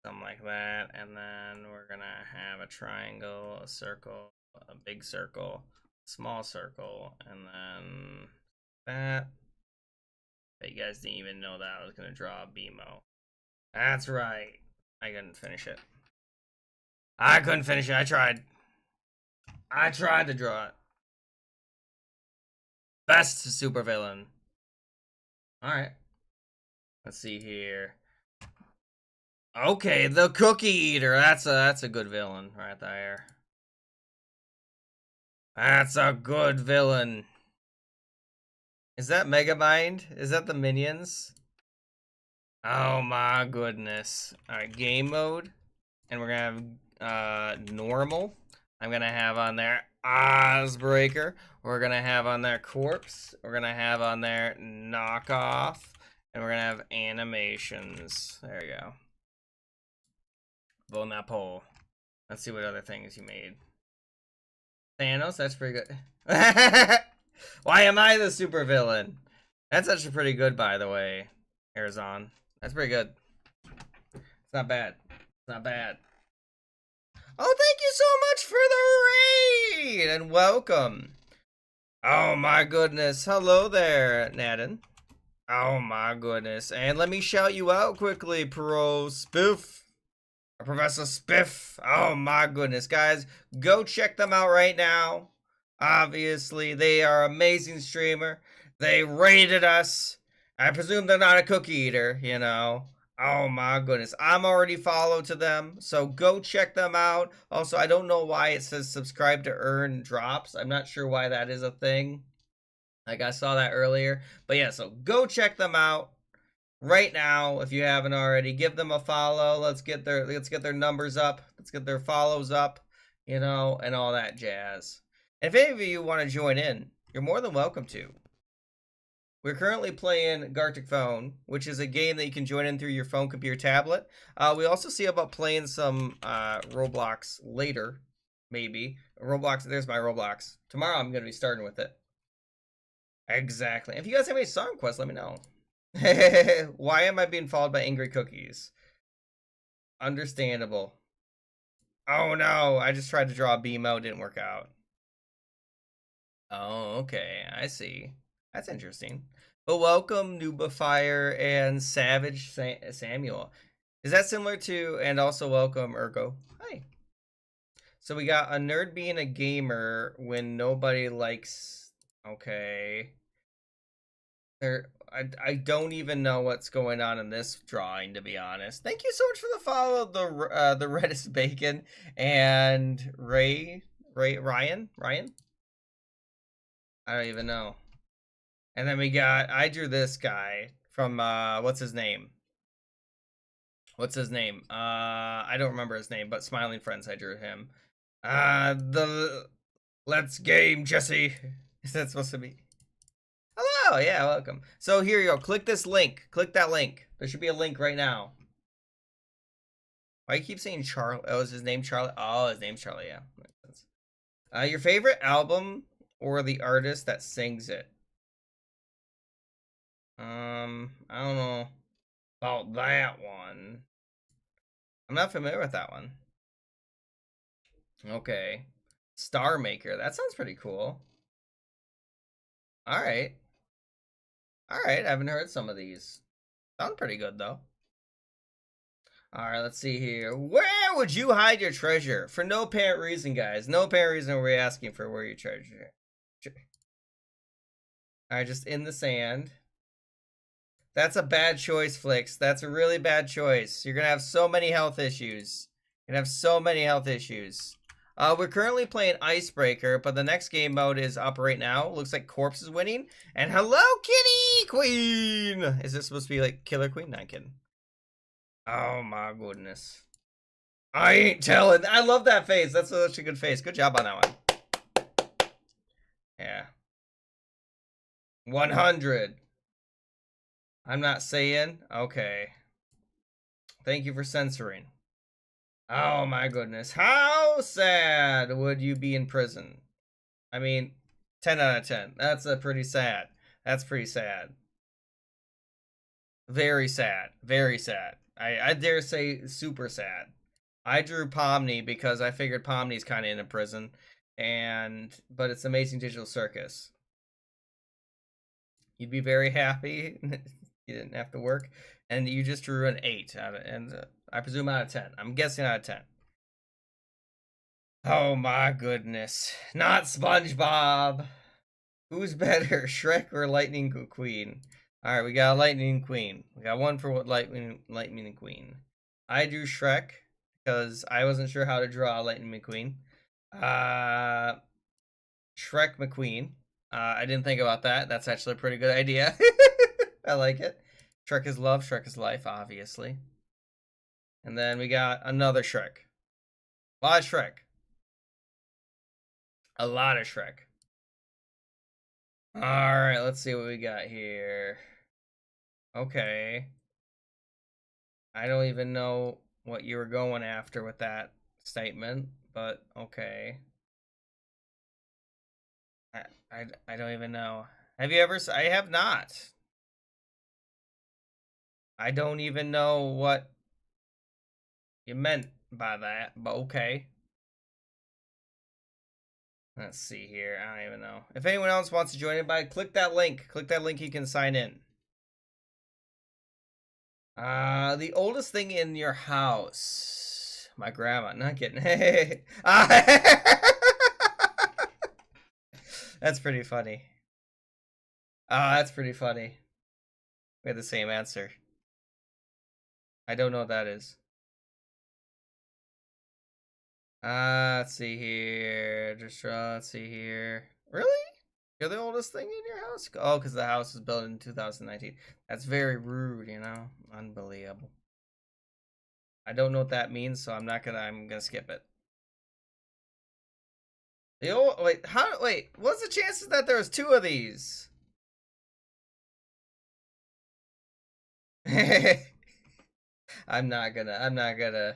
Something like that. And then we're gonna have a triangle, a circle, a big circle, small circle, and then that. But you guys didn't even know that I was gonna draw a BMO. That's right. I couldn't finish it. I tried. I tried to draw it. Best supervillain. Alright. Let's see here. Okay, the Cookie Eater. That's a good villain right there. That's a good villain. Is that Megamind? Is that the minions? Oh my goodness. Alright, game mode. And we're gonna have normal. I'm gonna have on there Ozbreaker. We're gonna have on there Corpse. We're gonna have on there Knockoff. And we're gonna have animations. There you go. Vote on that poll. Let's see what other things you made. Thanos, that's pretty good. Why am I the super villain? That's actually pretty good, by the way, Arizon. That's pretty good. It's not bad. It's not bad. Oh, thank you so much for the raid and welcome. Oh my goodness. Hello there, Nadin. Oh my goodness. And let me shout you out quickly, Pro Spiff. Professor Spiff. Oh my goodness, guys. Go check them out right now. Obviously, they are an amazing streamer. They rated us. I presume they're not a cookie eater, you know. Oh my goodness. I'm already followed to them, so go check them out. Also, I don't know why it says subscribe to earn drops. I'm not sure why that is a thing. Like I saw that earlier. But yeah, so go check them out right now if you haven't already. Give them a follow. Let's get their numbers up. Let's get their follows up, you know, and all that jazz. And if any of you want to join in, you're more than welcome to. We're currently playing Garticphone, which is a game that you can join in through your phone, computer, tablet. We also see about playing some Roblox later, maybe. Roblox, there's my Roblox. Tomorrow I'm going to be starting with it. Exactly. If you guys have any song requests, let me know. Why am I being followed by angry cookies? Understandable. Oh no, I just tried to draw a BMO, didn't work out. Oh, okay, I see. That's interesting. But welcome, Noobifier and Savage Samuel. Is that similar to, and also welcome, Ergo. Hi. So we got a nerd being a gamer when nobody likes, okay. I don't even know what's going on in this drawing, to be honest. Thank you so much for the follow, the Reddest Bacon and Ryan. I don't even know. And then I drew this guy from what's his name? I don't remember his name, but Smiling Friends. I drew him. The Let's Game Jesse. Is that supposed to be? Hello, yeah, welcome. So here you go. Click this link. Click that link. There should be a link right now. Why you keep saying Charlie? Oh, is his name Charlie? Oh, his name's Charlie, yeah. Makes sense. Your favorite album or the artist that sings it? I don't know about that one. I'm not familiar with that one. Okay. Star Maker. That sounds pretty cool. Alright. Alright, I haven't heard some of these. Sound pretty good, though. Alright, let's see here. Where would you hide your treasure? For no apparent reason, guys. No apparent reason we're asking for where your treasure. Alright, just in the sand. That's a bad choice, Flix. That's a really bad choice. You're gonna have so many health issues. You're gonna have so many health issues. We're currently playing Icebreaker, but the next game mode is up right now. Looks like Corpse is winning. And hello, Kitty Queen! Is this supposed to be like Killer Queen? Not kidding. Oh my goodness. I ain't telling. I love that face. That's such a good face. Good job on that one. Yeah. 100. I'm not saying. Okay. Thank you for censoring. Oh my goodness. How sad would you be in prison? I mean, 10 out of 10. That's a pretty sad. That's pretty sad. Very sad. Very sad. I dare say super sad. I drew Pomni because I figured Pomni's kind of in a prison, but it's Amazing Digital Circus. You'd be very happy. You didn't have to work, and you just drew an 8 I presume out of 10. I'm guessing out of 10. Oh my goodness! Not SpongeBob. Who's better, Shrek or Lightning Queen? All right, we got a Lightning Queen. We got one for what Lightning Queen. I drew Shrek because I wasn't sure how to draw Lightning McQueen. Shrek McQueen. I didn't think about that. That's actually a pretty good idea. I like it. Shrek is love, Shrek is life, obviously. And then we got another Shrek. A lot of Shrek. A lot of Shrek. Alright, let's see what we got here. Okay. I don't even know what you were going after with that statement, but okay. I don't even know. Have you ever? I have not. I don't even know what you meant by that, but okay. Let's see here. I don't even know. If anyone else wants to join in, click that link. Click that link, you can sign in. The oldest thing in your house. My grandma. Not kidding. That's pretty funny. That's pretty funny. We had the same answer. I don't know what that is. Let's see here. Let's see here. Really? You're the oldest thing in your house? Oh, because the house was built in 2019. That's very rude, you know? Unbelievable. I don't know what that means, so I'm gonna skip it. Wait, what's the chances that there's two of these? I'm not gonna.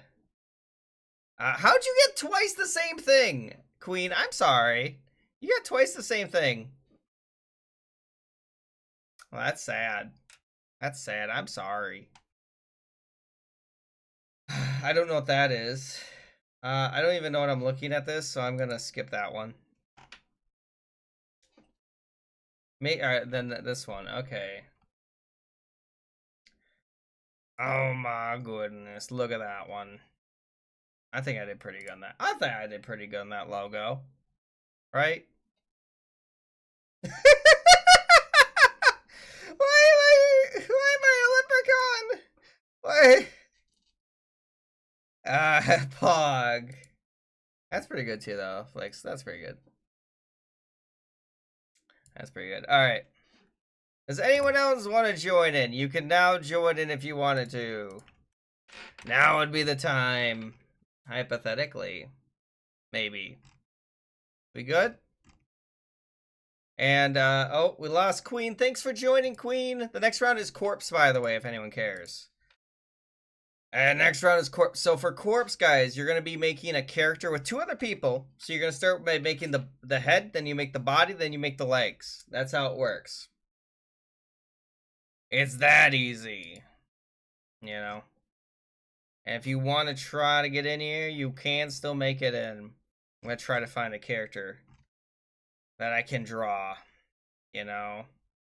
How'd you get twice the same thing, Queen? I'm sorry. You got twice the same thing. Well, that's sad. That's sad. I'm sorry. I don't know what that is. I don't even know what I'm looking at this, so I'm gonna skip that one. Alright, then this one. Okay. Oh my goodness. Look at that one. I think I did pretty good on that. I think I did pretty good on that logo. Right? Why am I a leprechaun? Why? Pog. That's pretty good too, though. Flex, that's pretty good. That's pretty good. Alright. Does anyone else want to join in? You can now join in if you wanted to. Now would be the time. Hypothetically. Maybe. We good? And, oh, we lost Queen. Thanks for joining, Queen. The next round is Corpse, by the way, if anyone cares. And next round is Corpse. So for Corpse, guys, you're going to be making a character with two other people. So you're going to start by making the head, then you make the body, then you make the legs. That's how it works. It's that easy. You know? And if you want to try to get in here, you can still make it in. I'm going to try to find a character that I can draw. You know?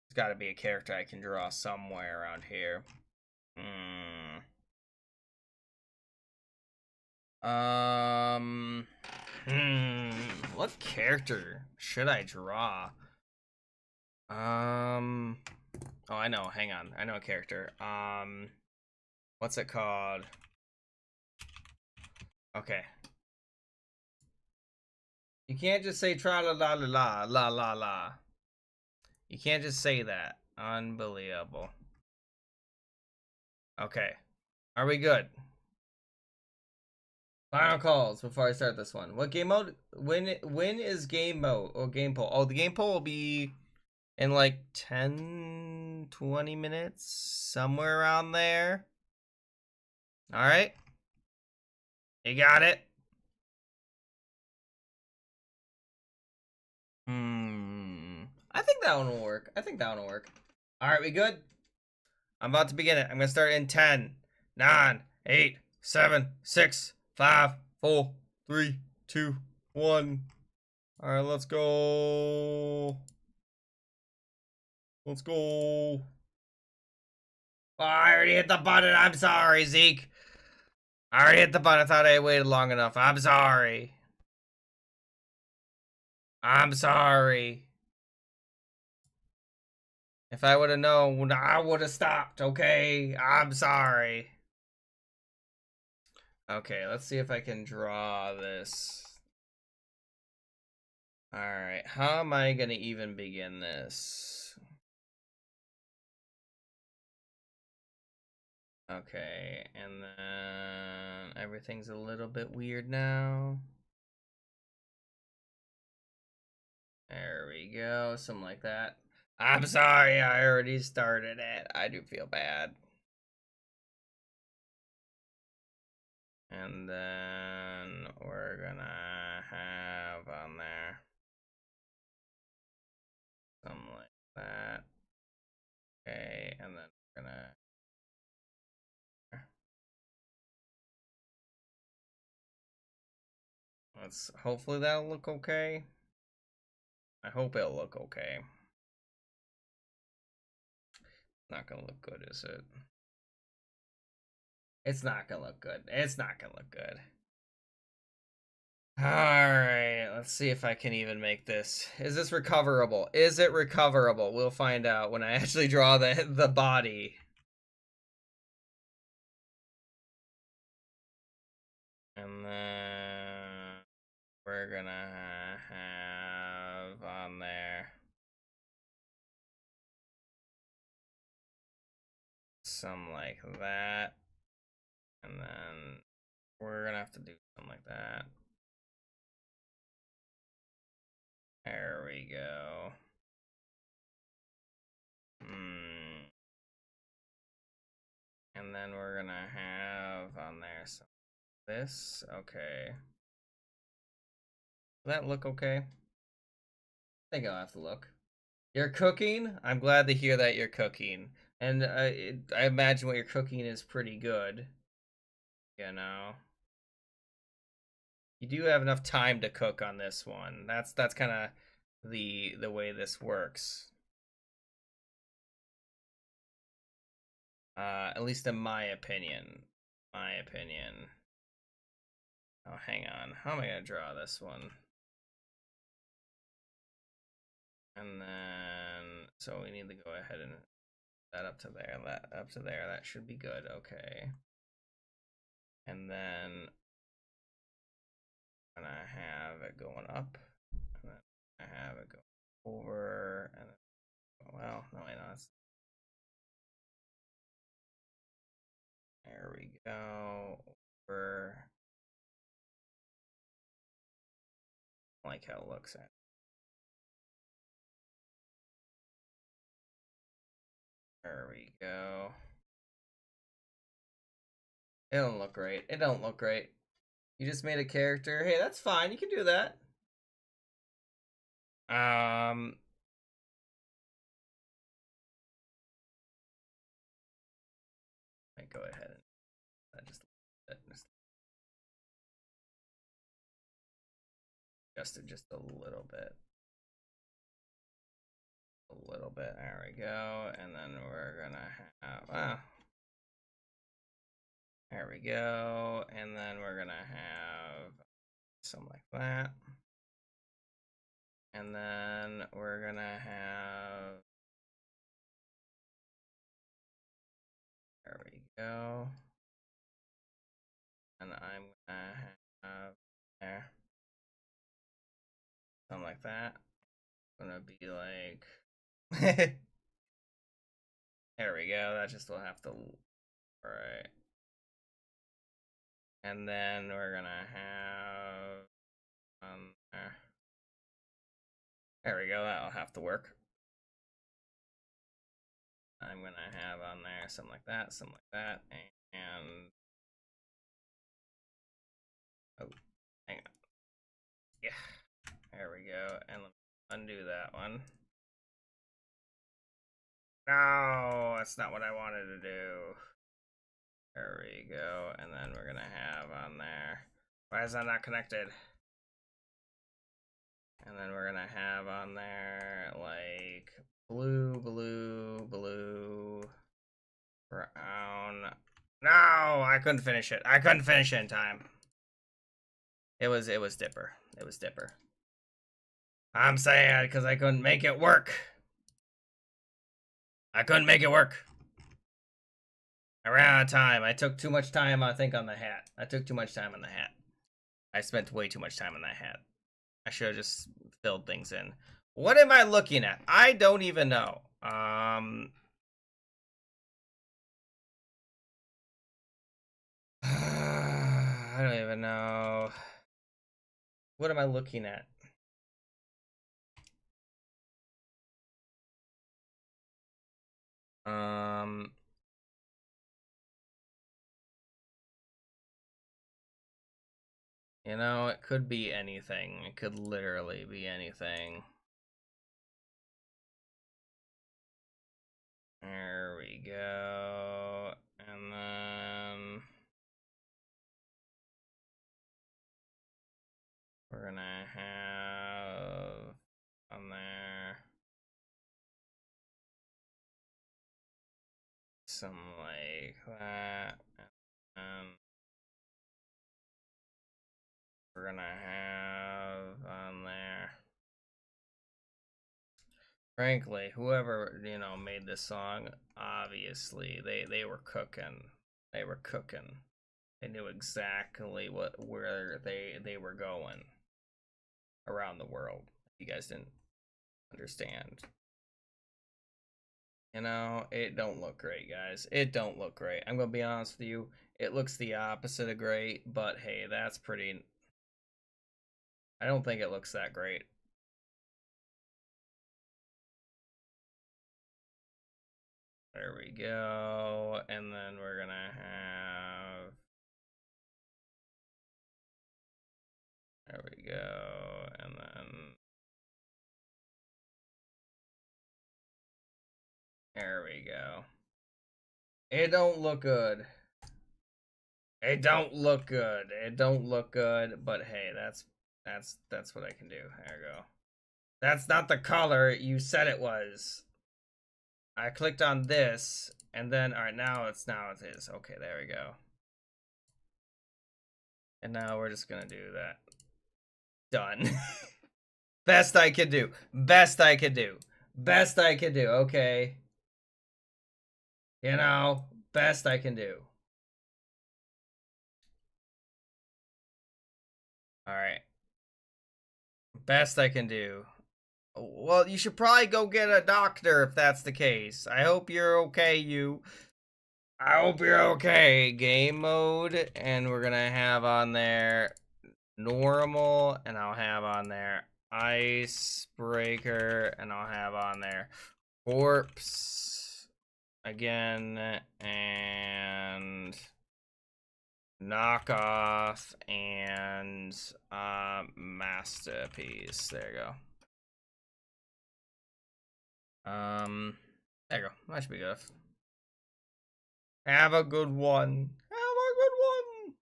There's got to be a character I can draw somewhere around here. What character should I draw? Oh, I know. Hang on. I know a character. What's it called? Okay. You can't just say tra la la la la la la. You can't just say that. Unbelievable. Okay. Are we good? Final calls before I start this one. What game mode? When is game mode or game poll? Oh, the game poll will be in like 10, 20 minutes, somewhere around there. All right. You got it. I think that one will work. I think that one will work. All right, we good? I'm about to begin it. I'm going to start in 10, 9, 8, 7, 6, 5, 4, 3, 2, 1. All right, let's go. Let's go. Oh, I already hit the button. I'm sorry, Zeke. I already hit the button. I thought I waited long enough. I'm sorry. I'm sorry. If I would have known, I would have stopped, okay? I'm sorry. Okay, let's see if I can draw this. Alright, how am I gonna even begin this? Okay, and then everything's a little bit weird now. There we go, something like that. I'm sorry, I already started it. I do feel bad. And then we're gonna have on there something like that. Okay, and then we're gonna let's hopefully that'll look okay. I hope it'll look okay. Not gonna look good, is it? It's not gonna look good. It's not gonna look good. Alright, let's see if I can even make this. Is this recoverable? Is it recoverable? We'll find out when I actually draw the body. And then we're gonna have on there some like that. And then we're gonna have to do something like that. There we go. And then we're gonna have on there some this. Okay. Will that look okay? I think I'll have to look. You're cooking? I'm glad to hear that you're cooking. And I imagine what you're cooking is pretty good. You know? You do have enough time to cook on this one. That's kind of the way this works. At least in my opinion. Oh, hang on. How am I gonna draw this one? And then, so we need to go ahead and that up to there, that up to there. That should be good. Okay. And then I'm gonna have it going up, and then I have it go over, and then, well, no, wait, no, that's, there we go, over, I like how it looks at. There we go. It don't look great. It don't look great. You just made a character. Hey, that's fine. You can do that. I go ahead and just adjust it just a little bit. A little bit. There we go. And then we're gonna have there we go. And then we're gonna have something like that. And then we're gonna have, there we go. And I'm gonna have there something like that. Gonna be like there we go. That just will have to, right. And then we're gonna have there. There we go. That'll have to work. I'm gonna have on there something like that, and oh, hang on. Yeah, there we go. And let me undo that one. No, that's not what I wanted to do. There we go. And then we're gonna have on there. Why is that not connected? And then we're gonna have on there like blue, blue, blue, brown. No, I couldn't finish it. I couldn't finish it in time. It was Dipper. It was Dipper. I'm sad because I couldn't make it work. I couldn't make it work. I ran out of time. I took too much time, I think, on the hat. I took too much time on the hat. I spent way too much time on that hat. I should have just filled things in. What am I looking at? I don't even know. I don't even know. What am I looking at? You know, it could be anything. It could literally be anything. There we go. And then we're gonna have on there some like that. And we're gonna have on there. Frankly, whoever, you know, made this song, obviously they were cooking. They were cooking. They knew exactly where they were going around the world. You guys didn't understand. You know, it don't look great, guys. It don't look great. I'm gonna be honest with you. It looks the opposite of great, but hey, that's pretty. I don't think it looks that great. There we go. And then we're gonna have. There we go. And then. There we go. It don't look good. It don't look good. It don't look good, but hey, that's what I can do. There we go. That's not the color you said it was. I clicked on this, and then all right, now it is. Okay, there we go. And now we're just gonna do that. Done. Best I could do. Best I could do. Best I could do. Okay. You know, best I can do. All right. Best I can do. Well, you should probably go get a doctor if that's the case. I hope you're okay, you. I hope you're okay. Game mode, and we're gonna have on there normal, and I'll have on there icebreaker, and I'll have on there corpse again, and knockoff, and masterpiece. There you go. There you go. That should be good. Have a good one. Have a good one.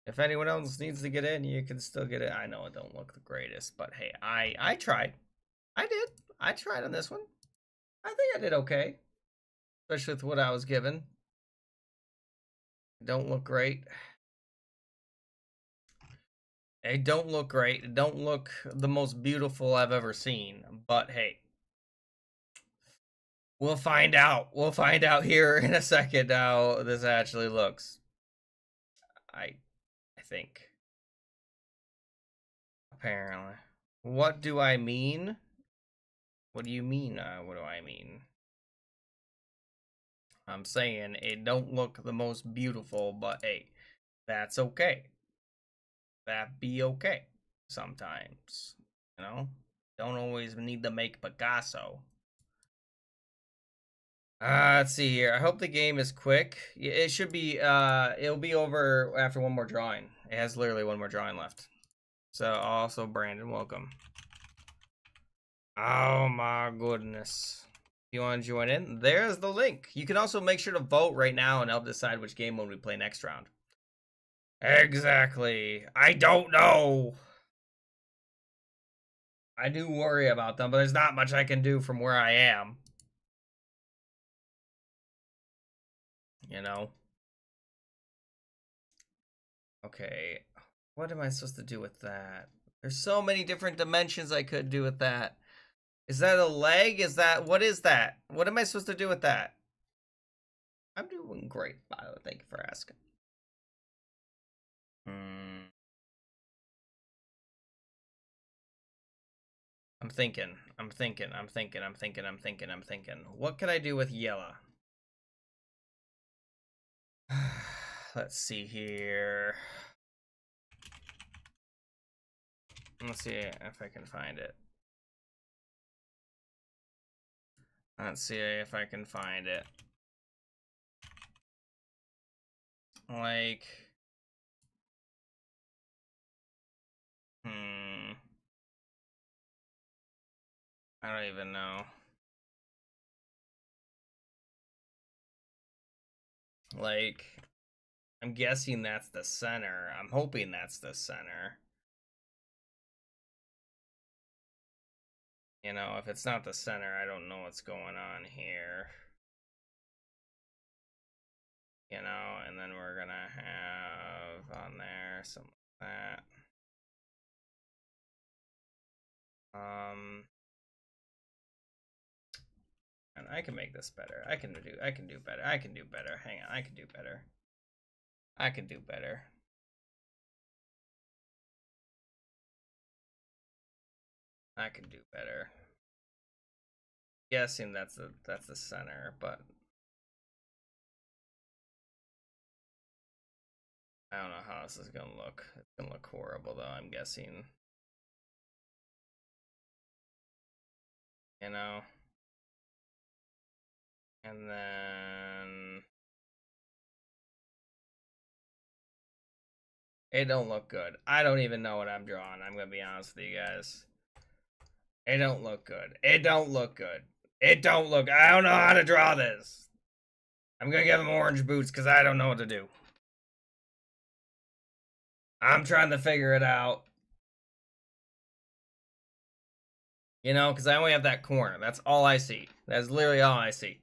If anyone else needs to get in, you can still get in. I know it don't look the greatest, but hey, I tried. I did. I tried on this one. I think I did okay. Especially with what I was given. It don't look great. It don't look great. It don't look the most beautiful I've ever seen. But hey. We'll find out. We'll find out here in a second how this actually looks. I think. Apparently. What do I mean? What do you mean? What do I mean? I'm saying it don't look the most beautiful, but hey, that's okay. That be okay sometimes. You know? Don't always need to make Picasso. Let's see here. I hope the game is quick. It should be, it'll be over after one more drawing. It has literally one more drawing left. So, also, Brandon, welcome. Oh my goodness. If you want to join in, there's the link. You can also make sure to vote right now and help decide which game mode we play next round. Exactly. I don't know. I do worry about them, but there's not much I can do from where I am. You know? Okay. What am I supposed to do with that? There's so many different dimensions I could do with that. Is that a leg? Is that, what is that? What am I supposed to do with that? I'm doing great, Violet. Thank you for asking. I'm thinking. What can I do with yellow? Let's see here. Let's see if I can find it. Let's see if I can find it. Like, I don't even know. Like, I'm guessing that's the center. I'm hoping that's the center. You know, if it's not the center, I don't know what's going on here. You know, and then we're gonna have on there something like that. And I can make this better. I can do better. Hang on, I can do better. I can do better. Guessing that's the center, but I don't know how this is gonna look. It's gonna look horrible though, I'm guessing. You know? And then it don't look good. I don't even know what I'm drawing. I'm gonna be honest with you guys. It don't look good. I don't know how to draw this. I'm gonna give him orange boots because I don't know what to do. I'm trying to figure it out. You know, because I only have that corner. That's all I see. That's literally all I see.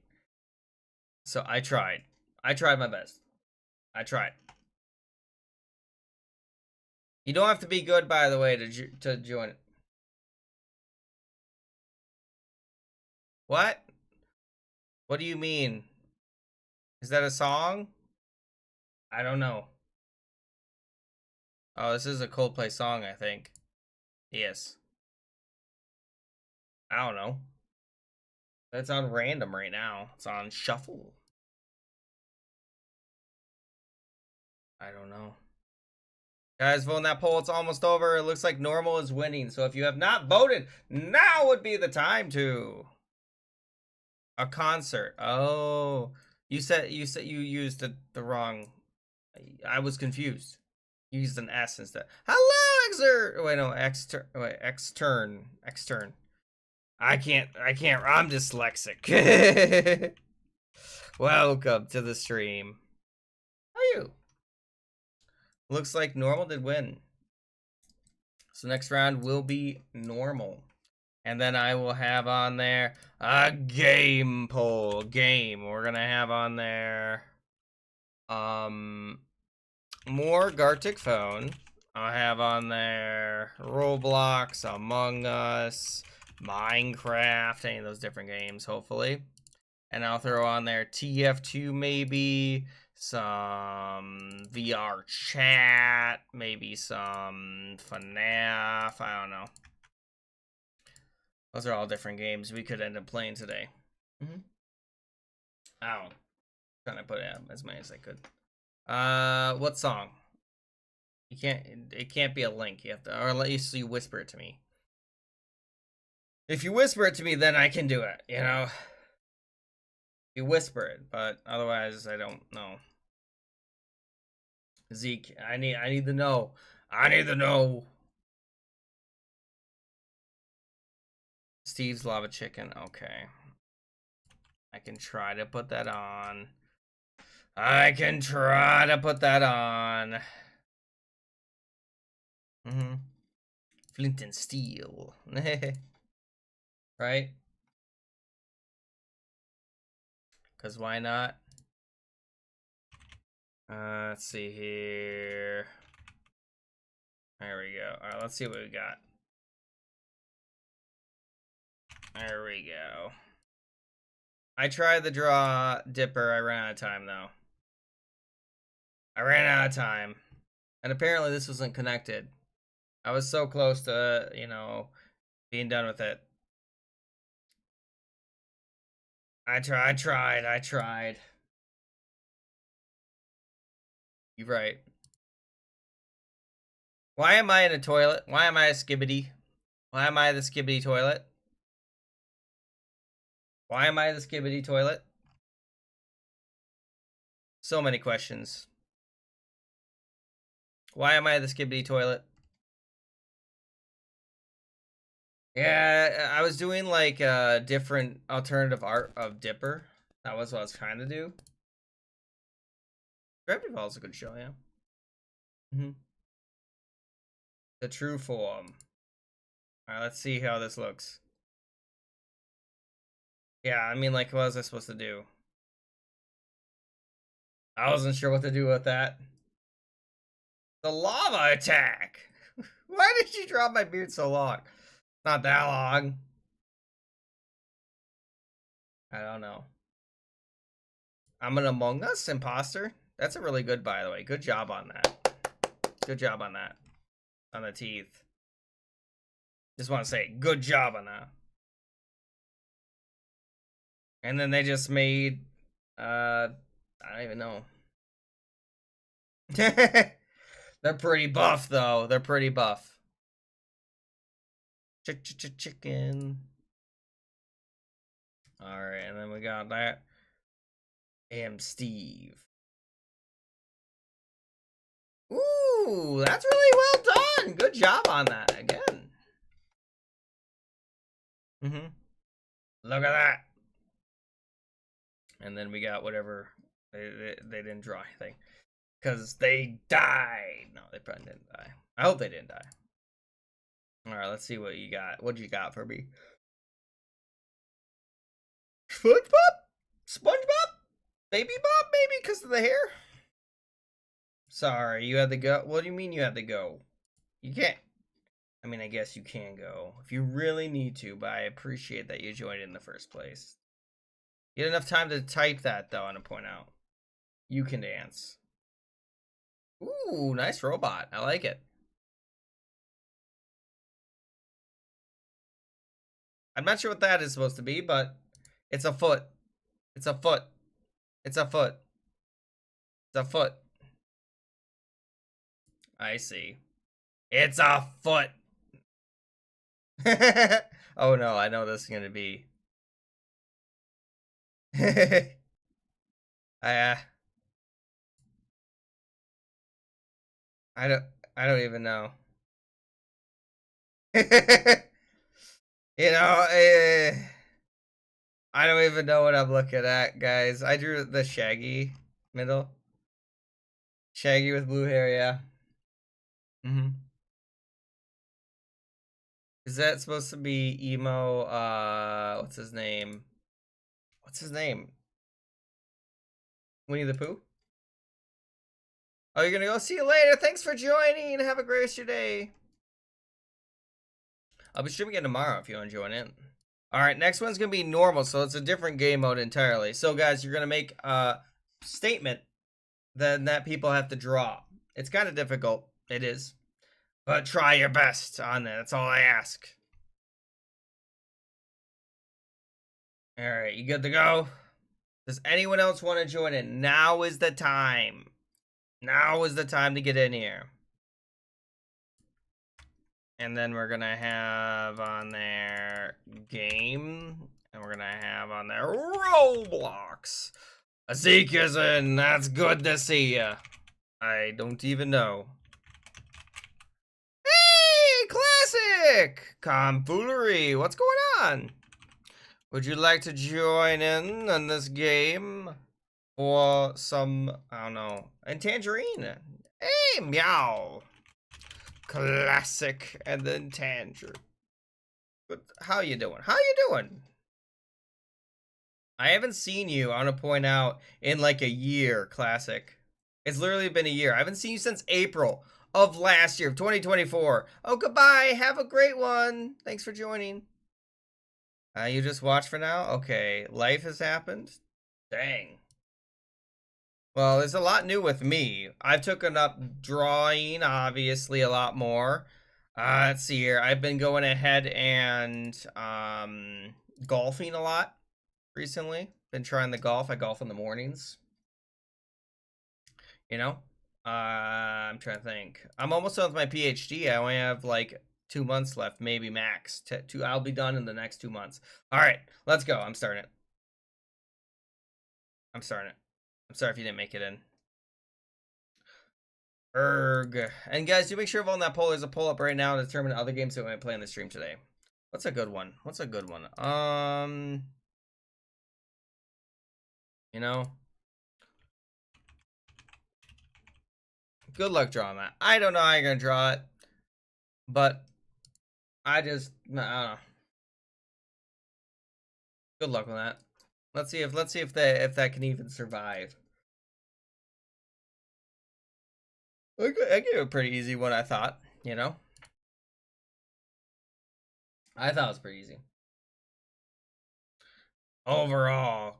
So I tried. I tried my best. I tried. You don't have to be good, by the way, to join it. What? What do you mean? Is that a song? I don't know. Oh, this is a Coldplay song, I think. Yes. I don't know. It's on random right now. It's on shuffle. I don't know. Guys, vote in that poll. It's almost over. It looks like normal is winning. So if you have not voted, now would be the time to. A concert. Oh, you said you used the wrong. I was confused. You used an S instead. Hello, Exer. Wait, no, extern. I can't. I'm dyslexic. Welcome to the stream. How are you? Looks like normal did win. So next round will be normal. And then I will have on there a game poll. We're gonna have on there more Garticphone. I'll have on there Roblox, Among Us, Minecraft, any of those different games, hopefully. And I'll throw on there TF2 maybe, some VR chat, maybe some FNAF, I don't know. Those are all different games we could end up playing today. Ow. Trying to put it out as many as I could. What song? It can't be a link. You have to, or at least you whisper it to me. If you whisper it to me, then I can do it, you know? You whisper it, but otherwise I don't know. Zeke, I need to know. I need to know. Steve's Lava Chicken, okay. I can try to put that on. Flint and Steel. Right? Because why not? Let's see here. There we go. Alright, let's see what we got. There we go. I tried the draw Dipper. I ran out of time, though. I ran out of time. And apparently this wasn't connected. I was so close to, you know, being done with it. I tried. You're right. Why am I in a toilet? Why am I a skibbity? Why am I the skibbity toilet? Why am I the skibbity toilet? So many questions. Why am I the skibbity toilet? Yeah, I was doing like a different alternative art of Dipper. That was what I was trying to do. Gravity Falls is a good show, yeah. The true form. Alright, let's see how this looks. Yeah, I mean, like, what was I supposed to do? I wasn't sure what to do with that. The lava attack! Why did you drop my beard so long? Not that long. I don't know. I'm an Among Us imposter? That's a really good, by the way. Good job on that. Good job on that. On the teeth. Just want to say, good job on that. And then they just made, I don't even know. They're pretty buff, though. They're pretty buff. Chicken. Alright, and then we got that. Steve. Ooh, that's really well done. Good job on that again. Look at that. And then we got whatever. They didn't draw anything. Because they died. No, they probably didn't die. I hope they didn't die. Alright, let's see what you got. What you got for me? SpongeBob? SpongeBob? Baby Bob, maybe? Because of the hair? Sorry, you had to go. What do you mean you had to go? You can't. I mean, I guess you can go if you really need to, but I appreciate that you joined in the first place. You had enough time to type that, though, I want to point out. You can dance. Ooh, nice robot. I like it. I'm not sure what that is supposed to be, but it's a foot. It's a foot. It's a foot. It's a foot. I see. It's a foot. Oh no, I know this is gonna be. I don't even know. You know, I don't even know what I'm looking at, guys. I drew the Shaggy middle. Shaggy with blue hair, yeah. Is that supposed to be emo, what's his name? What's his name? Winnie the Pooh? Oh, you're gonna go? See you later. Thanks for joining. Have a great rest of your day. I'll be streaming again tomorrow if you want to join in. Alright, next one's gonna be normal, so it's a different game mode entirely. So guys, you're gonna make a statement that people have to draw. It's kind of difficult. It is. But try your best on that. That's all I ask. Alright, you good to go? Does anyone else want to join in? Now is the time. Now is the time to get in here. And then we're gonna have on there game. And we're gonna have on there Roblox. Zeke is in. That's good to see ya. I don't even know. Hey, classic! Tomfoolery. What's going on? Would you like to join in on this game? Or some, I don't know, and Tangerine. Hey, meow. Classic and then Tangerine. But how you doing? How you doing? I haven't seen you, I want to point out, in like a year, Classic. It's literally been a year. I haven't seen you since April of last year, 2024. Oh, goodbye. Have a great one. Thanks for joining. You just watch for now? Okay. Life has happened? Dang. Well, there's a lot new with me. I've taken up drawing, obviously, a lot more. Let's see here. I've been going ahead and golfing a lot recently. Been trying the golf. I golf in the mornings. You know? I'm trying to think. I'm almost done with my PhD. I only have like 2 months left, maybe max. Two. I'll be done in the next 2 months. All right, let's go. I'm starting it. I'm starting it. I'm sorry if you didn't make it in. Erg. And guys, do make sure of on that poll. There's a poll up right now to determine other games that we might play on the stream today. What's a good one? What's a good one? You know, good luck drawing that. I don't know how you're gonna draw it, but I don't know. Good luck with that. Let's see if that can even survive. I gave a pretty easy one, I thought. You know, I thought it was pretty easy. Overall,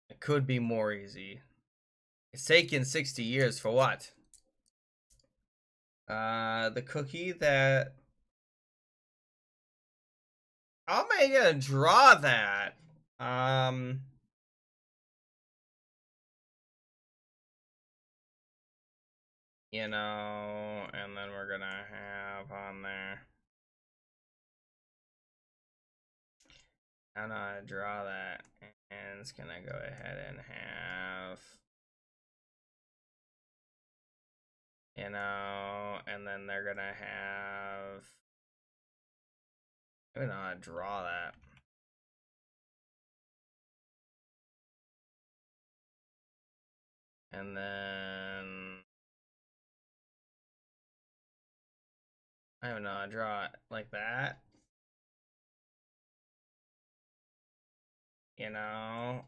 it could be more easy. It's taken 60 years for what? The cookie that. How am I gonna draw that? Um, you know, and then we're gonna have on there. I don't know how to draw that, and it's gonna go ahead and have, you know, and then they're gonna have. I don't know how to draw that. And then I don't know how to draw it like that. You know,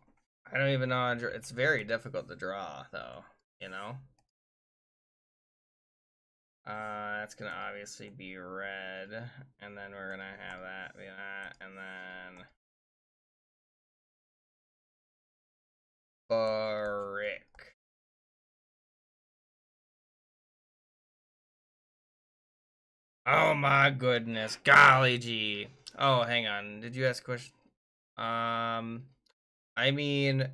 I don't even know how to draw. It's very difficult to draw, though. You know, that's gonna obviously be red, and then we're gonna have that be that, and then brick. Oh my goodness, golly gee. Oh, hang on. Did you ask a question? I mean,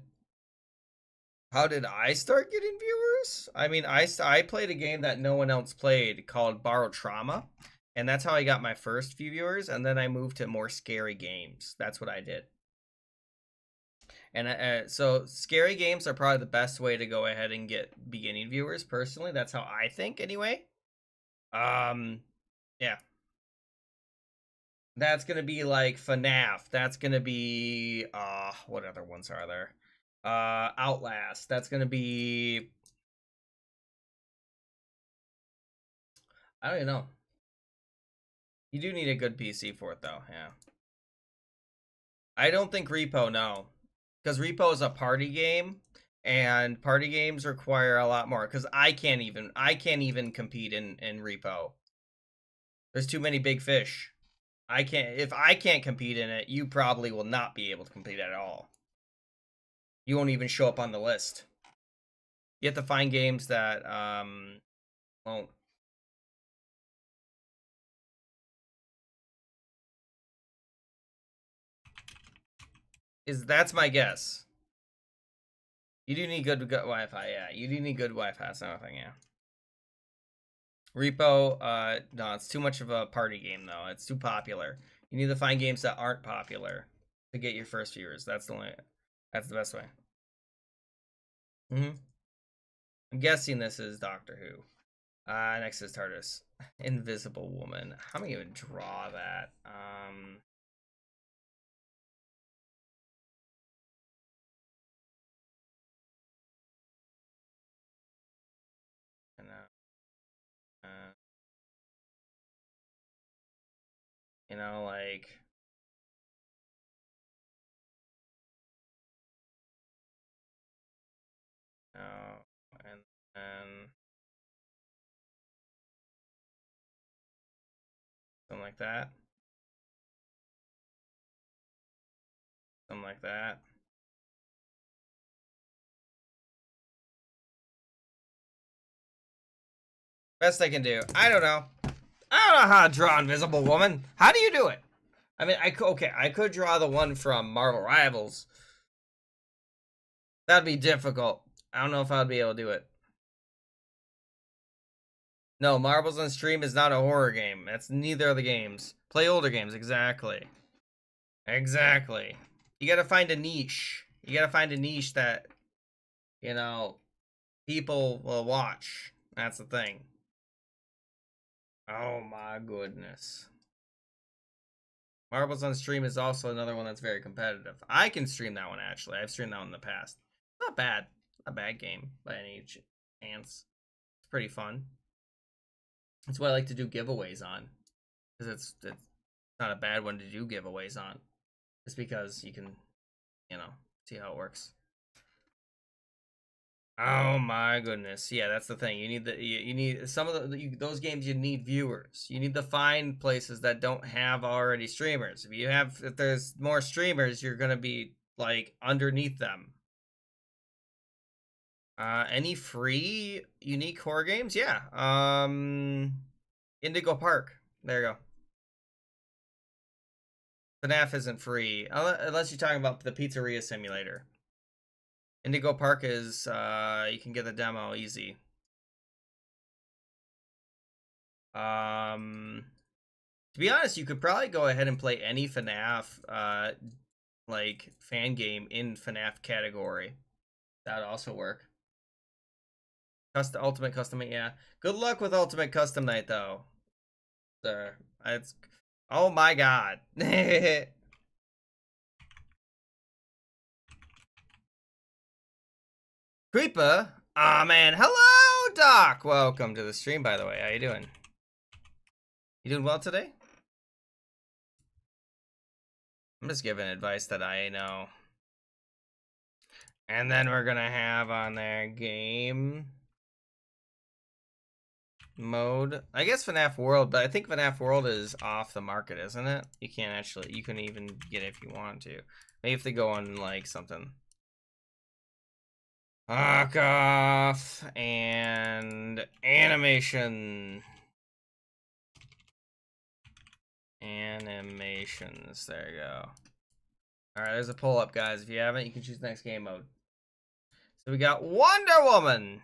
how did I start getting viewers? I mean, I played a game that no one else played called Borrowed Trauma, and that's how I got my first few viewers. And then I moved to more scary games. That's what I did. And so scary games are probably the best way to go ahead and get beginning viewers. Personally, that's how I think. Anyway, yeah, that's gonna be like FNAF. That's gonna be what other ones are there? Outlast. That's gonna be, I don't even know. You do need a good PC for it though, yeah. I don't think Repo, no. Because Repo is a party game, and party games require a lot more. Because I can't even compete in Repo. There's too many big fish. If I can't compete in it, you probably will not be able to compete at all. You won't even show up on the list. You have to find games that won't. That's my guess. You do need good Wi-Fi, yeah. You do need good Wi-Fi, that's another thing, yeah. Repo, no, it's too much of a party game though. It's too popular. You need to find games that aren't popular to get your first viewers. That's the best way. I'm guessing this is Doctor Who. Next is TARDIS. Invisible Woman. How am I gonna draw that? And, you know, like, and then something like that. Something like that. Best I can do. I don't know. I don't know how to draw Invisible Woman. How do you do it? I mean, I could draw the one from Marvel Rivals. That'd be difficult. I don't know if I'd be able to do it. No, Marbles on Stream is not a horror game. That's neither of the games. Play older games, exactly. Exactly. You gotta find a niche. You gotta find a niche that, you know, people will watch. That's the thing. Oh my goodness. Marbles on Stream is also another one that's very competitive. I can stream that one, actually. I've streamed that one in the past. Not bad. Not a bad game by any chance. It's pretty fun. That's what I like to do giveaways on. Because it's not a bad one to do giveaways on. Just because you can, you know, see how it works. Oh my goodness. Yeah, that's the thing. You need you need some of those games, you need viewers. You need to find places that don't have already streamers. If there's more streamers, you're going to be like underneath them. Any free unique horror games? Yeah. Indigo Park. There you go. FNAF isn't free unless you're talking about the Pizzeria Simulator. Indigo Park is you can get the demo easy. To be honest, you could probably go ahead and play any FNAF like fan game in FNAF category. That'd also work. Ultimate Custom Night, yeah. Good luck with Ultimate Custom Night though. Sir. It's oh my god. Creeper? Aw, man. Hello, Doc. Welcome to the stream, by the way. How you doing? You doing well today? I'm just giving advice that I know. And then we're gonna have on there game mode. I guess FNAF World, but I think FNAF World is off the market, isn't it? You can't actually, you can even get it if you want to. Maybe if they go on like something. Knock off and animation. Animations. There you go. All right, there's a pull up, guys. If you haven't, you can choose next game mode. So we got Wonder Woman.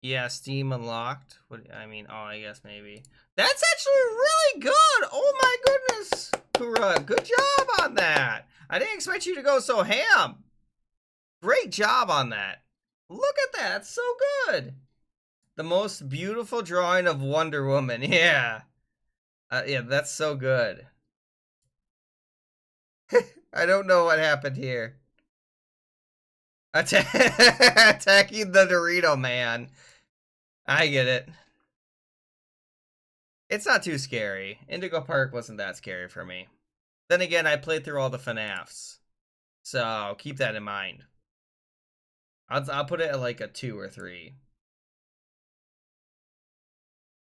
Yeah, Steam unlocked. What I mean, oh, I guess maybe. That's actually really good. Oh my goodness, Kura, good job on that. I didn't expect you to go so ham. Great job on that. Look at that. It's so good. The most beautiful drawing of Wonder Woman. Yeah. Yeah, that's so good. I don't know what happened here. Attacking the Dorito man. I get it. It's not too scary. Indigo Park wasn't that scary for me. Then again, I played through all the FNAFs. So keep that in mind. I'll put it at like a 2 or 3.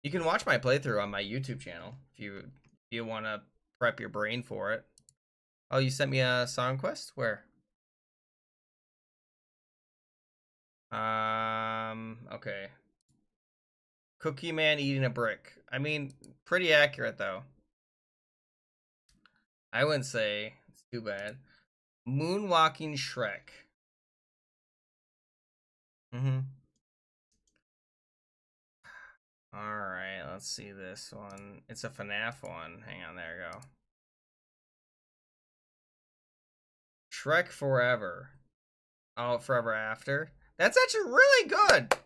You can watch my playthrough on my YouTube channel if you want to prep your brain for it. Oh, you sent me a song quest? Where? Okay. Cookie Man eating a brick. I mean, pretty accurate though. I wouldn't say it's too bad. Moonwalking Shrek. Alright, let's see this one. It's a FNAF one. Hang on, there you go. Shrek Forever. Oh, Forever After. That's actually really good.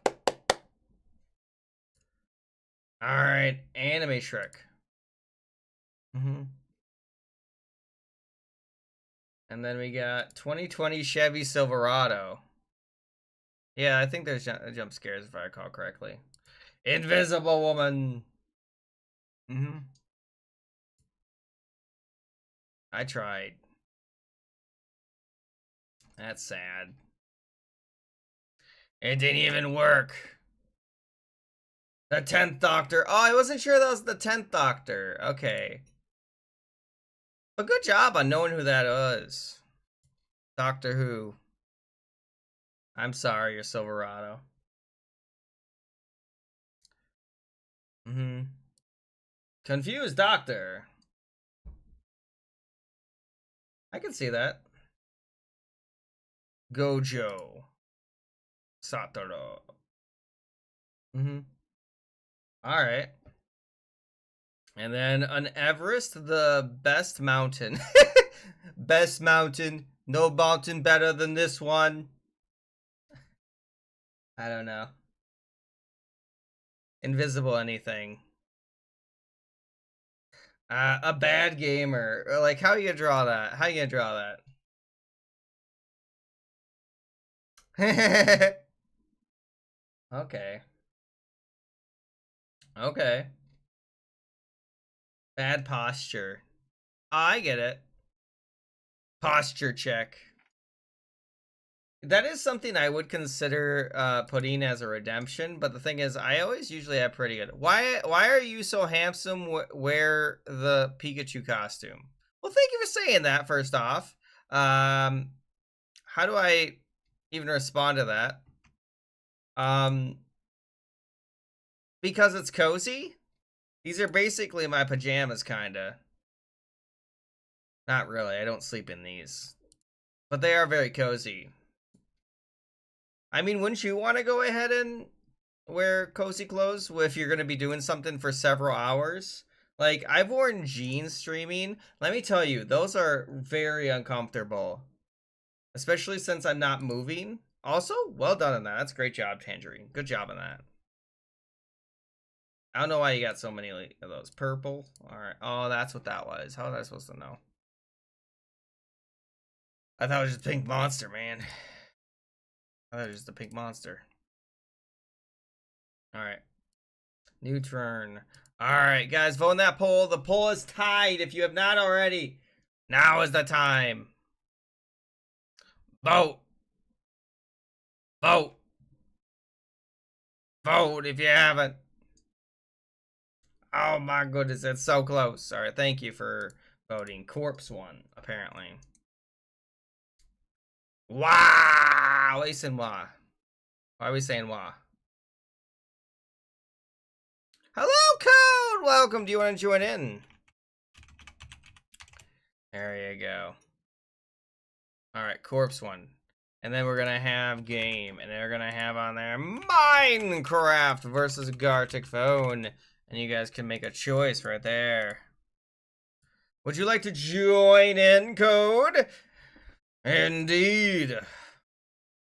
Alright, Anime Shrek. And then we got 2020 Chevy Silverado. Yeah, I think there's jump scares if I recall correctly. Invisible Woman. I tried. That's sad. It didn't even work. The 10th Doctor. Oh, I wasn't sure that was the 10th Doctor. Okay. But good job on knowing who that is. Doctor Who. I'm sorry, you're Silverado. Mm-hmm. Confused Doctor. I can see that. Gojo. Satoru. Mm-hmm. Alright. And then an Everest, the best mountain. Best mountain. No mountain better than this one. I don't know. Invisible anything. A bad gamer. Or like, how are you gonna draw that? How are you gonna draw that? Okay. Okay. Bad posture. I get it. Posture check. That is something I would consider putting as a redemption, but the thing is, I always usually have pretty good. Why are you so handsome? Wear the Pikachu costume. Well, thank you for saying that. First off, how do I even respond to that? Because it's cozy. These are basically my pajamas, kinda. Not really. I don't sleep in these, but they are very cozy. I mean, wouldn't you want to go ahead and wear cozy clothes if you're going to be doing something for several hours? Like, I've worn jeans streaming. Let me tell you, those are very uncomfortable, especially since I'm not moving. Also, well done on that. That's a great job, Tangerine. Good job on that. I don't know why you got so many of those. Purple. All right. Oh, that's what that was. How was I supposed to know? I thought it was just Pink Monster, man. I thought it was just a Pink Monster. All right. New turn. All right, guys, vote in that poll. The poll is tied. If you have not already, now is the time. Vote. Vote. Vote if you haven't. Oh my goodness, it's so close. All right, thank you for voting. Corpse won, apparently. Wow. Why are you saying wah? Why are we saying wah? Hello, Code. Welcome. Do you want to join in? There you go. All right, corpse one. And then we're gonna have game, and they're gonna have on there Minecraft versus Garticphone. And you guys can make a choice right there. Would you like to join in, Code? Indeed.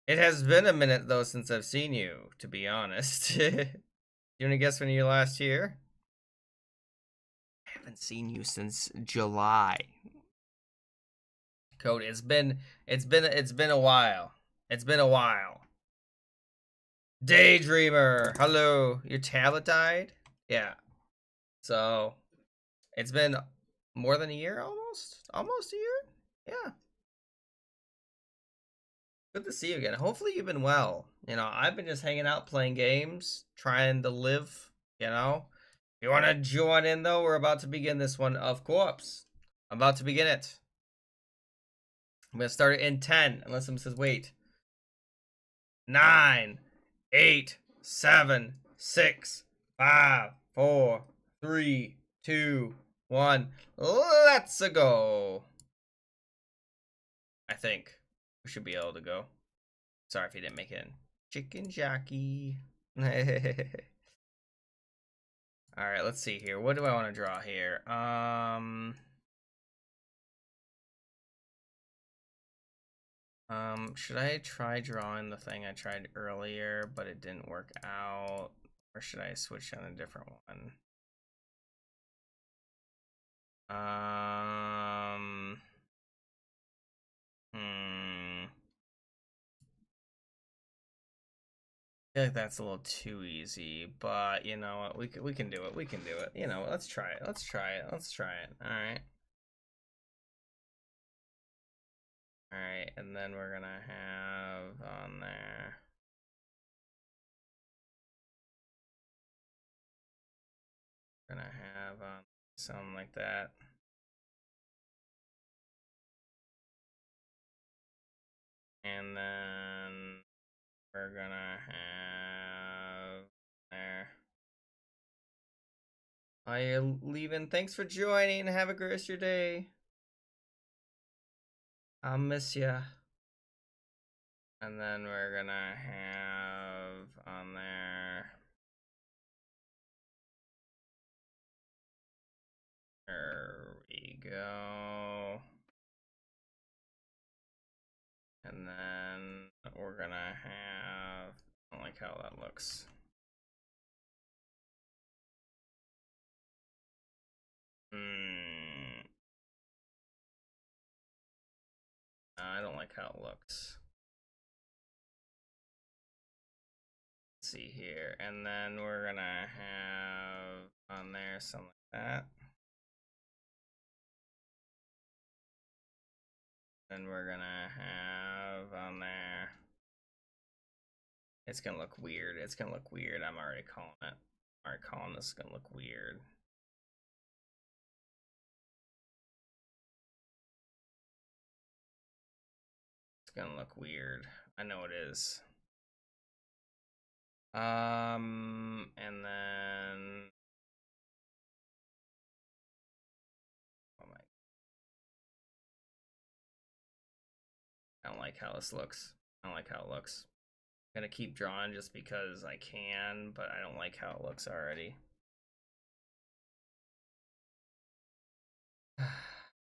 It has been a minute though since I've seen you, to be honest. You wanna guess when you last here? I haven't seen you since July. Code, it's been a while. It's been a while. Daydreamer, hello. Your tablet died? Yeah. So it's been more than a year, almost a year. Yeah. Good to see you again. Hopefully you've been well. You know, I've been just hanging out, playing games, trying to live. You know, if you want to join in though, we're about to begin this one of Corpse. I'm about to begin it. I'm gonna start it in 10, unless someone says wait. 9, 8, 7, 6, 5, 4, 3, 2, 1. Let's go. I think we should be able to go. Sorry if you didn't make it in. Chicken jockey. All right, let's see here. What do I want to draw here? Should I try drawing the thing I tried earlier, but it didn't work out? Or should I switch on a different one? I feel like that's a little too easy, but you know what? We can do it. We can do it. You know, let's try it. Let's try it. Let's try it. All right. All right, and then we're gonna have on there. We're gonna have something like that. And then we're gonna have there. Oh, you're leaving. Thanks for joining. Have a great rest of your day. I'll miss ya. And then we're gonna have on there. There we go. And then we're gonna have, I don't like how that looks. I don't like how it looks. Let's see here. And then we're gonna have on there something like that. Then we're gonna have on there. It's gonna look weird. It's gonna look weird. I'm already calling it. I'm already calling this is gonna look weird. It's gonna look weird. I know it is. And then oh my, I don't like how this looks. I don't like how it looks. I'm gonna keep drawing just because I can, but I don't like how it looks already.